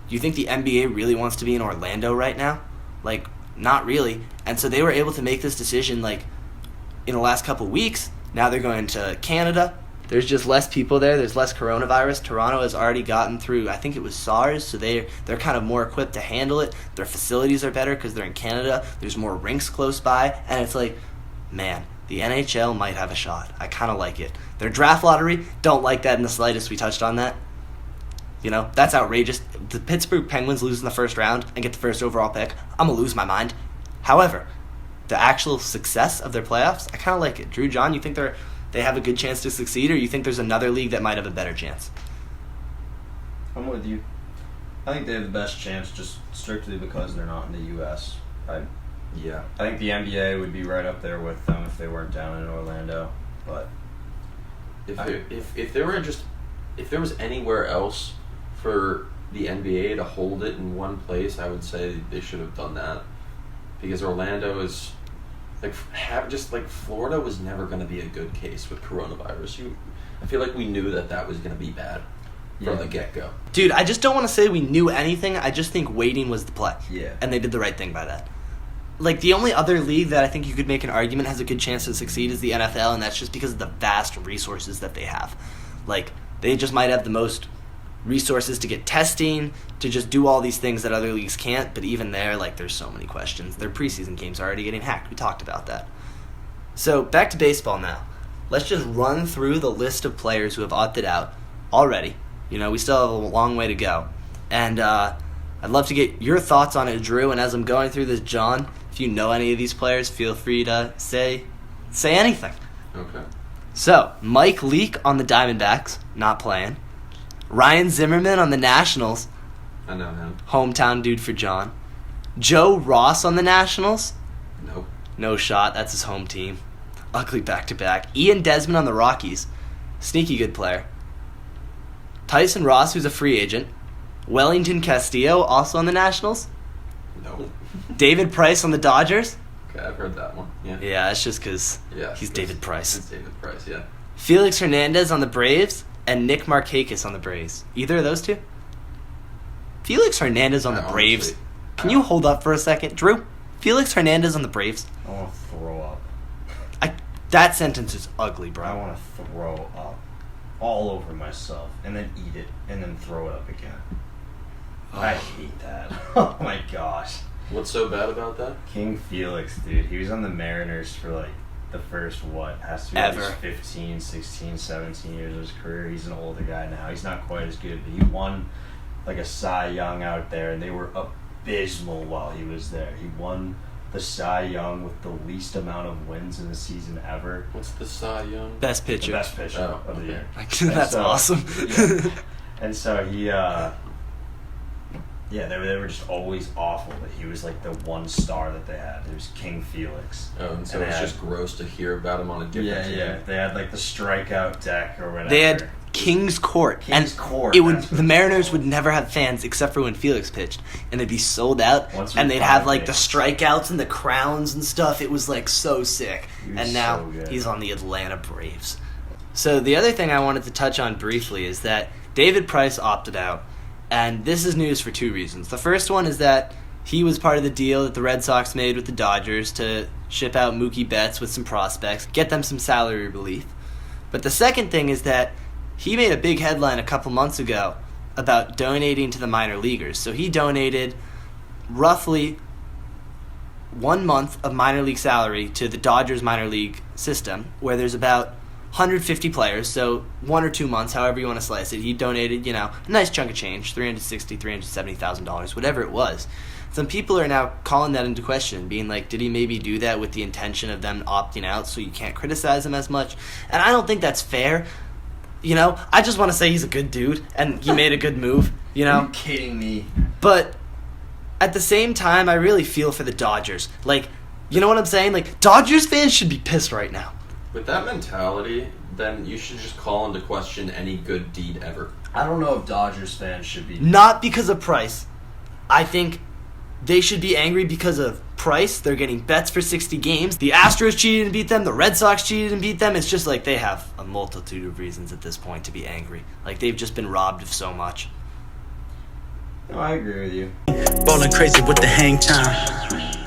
do you think the NBA really wants to be in Orlando right now? Like, not really. And so they were able to make this decision, like, in the last couple weeks. Now they're going to Canada. There's just less people there. There's less coronavirus. Toronto has already gotten through, I think it was SARS, so they're kind of more equipped to handle it. Their facilities are better because they're in Canada. There's more rinks close by. And it's like, man, the NHL might have a shot. I kind of like it. Their draft lottery, don't like that in the slightest. We touched on that. You know, that's outrageous. The Pittsburgh Penguins lose in the first round and get the first overall pick. I'm going to lose my mind. However, the actual success of their playoffs, I kind of like it. Drew, John, you think they have a good chance to succeed, or you think there's another league that might have a better chance? I'm with you. I think they have the best chance just strictly because they're not in the U.S. I think the NBA would be right up there with them if they weren't down in Orlando. But if there was anywhere else for the NBA to hold it in one place, I would say they should have done that, because Orlando is like Florida was never going to be a good case with coronavirus. I feel like we knew that was going to be bad from the get-go. Dude, I just don't want to say we knew anything. I just think waiting was the play. Yeah. And they did the right thing by that. Like, the only other league that I think you could make an argument has a good chance to succeed is the NFL, and that's just because of the vast resources that they have. Like, they just might have the most resources to get testing, to just do all these things that other leagues can't, but even there, like, there's so many questions. Their preseason games are already getting hacked. We talked about that. So, back to baseball now. Let's just run through the list of players who have opted out already. You know, we still have a long way to go. And I'd love to get your thoughts on it, Drew, and as I'm going through this, John, if you know any of these players, feel free to say anything. Okay. So, Mike Leake on the Diamondbacks, not playing. Ryan Zimmerman on the Nationals. I know him. Hometown dude for John. Joe Ross on the Nationals. Nope. No shot. That's his home team. Ugly back-to-back. Ian Desmond on the Rockies. Sneaky good player. Tyson Ross, who's a free agent. Wellington Castillo, also on the Nationals. No. David Price on the Dodgers. Okay, I've heard that one. Yeah. Yeah, it's just because he's David Price. It's David Price, yeah. Felix Hernandez on the Braves and Nick Markakis on the Braves. Either of those two? Felix Hernandez on the Braves. Can you hold up for a second? Drew? Felix Hernandez on the Braves? I want to throw up. That sentence is ugly, bro. I want to throw up all over myself and then eat it and then throw it up again. I hate that. Oh my gosh. What's so bad about that? King Felix, dude. He was on the Mariners for like the first, has to be ever. Like 15, 16, 17 years of his career. He's an older guy now. He's not quite as good, but he won like a Cy Young out there, and they were abysmal while he was there. He won the Cy Young with the least amount of wins in the season ever. What's the Cy Young? Best pitcher. The best pitcher of the year. That's awesome. Yeah. And so he, they were just always awful, but he was like the one star that they had. There was King Felix. Oh, and so it's just gross to hear about him on a different team. Yeah. They had like the strikeout deck or whatever. They had King's Court. The Mariners would never have fans except for when Felix pitched, and they'd be sold out, and they'd have like the strikeouts and the crowns and stuff. It was like so sick. And now he's on the Atlanta Braves. So the other thing I wanted to touch on briefly is that David Price opted out, and this is news for two reasons. The first one is that he was part of the deal that the Red Sox made with the Dodgers to ship out Mookie Betts with some prospects, get them some salary relief. But the second thing is that he made a big headline a couple months ago about donating to the minor leaguers. So he donated roughly 1 month of minor league salary to the Dodgers minor league system, where there's about 150 players, so 1 or 2 months, however you want to slice it. He donated, a nice chunk of change, $360,000, $370,000, whatever it was. Some people are now calling that into question, being like, did he maybe do that with the intention of them opting out so you can't criticize him as much? And I don't think that's fair. I just want to say he's a good dude, and he made a good move, Are you kidding me? But at the same time, I really feel for the Dodgers. Like, you know what I'm saying? Like, Dodgers fans should be pissed right now. With that mentality, then you should just call into question any good deed ever. I don't know if Dodgers fans should be. Not because of price. I think they should be angry because of price. They're getting bets for 60 games. The Astros cheated and beat them. The Red Sox cheated and beat them. It's just like they have a multitude of reasons at this point to be angry. Like, they've just been robbed of so much. No, I agree with you. Ballin' crazy with the hang time.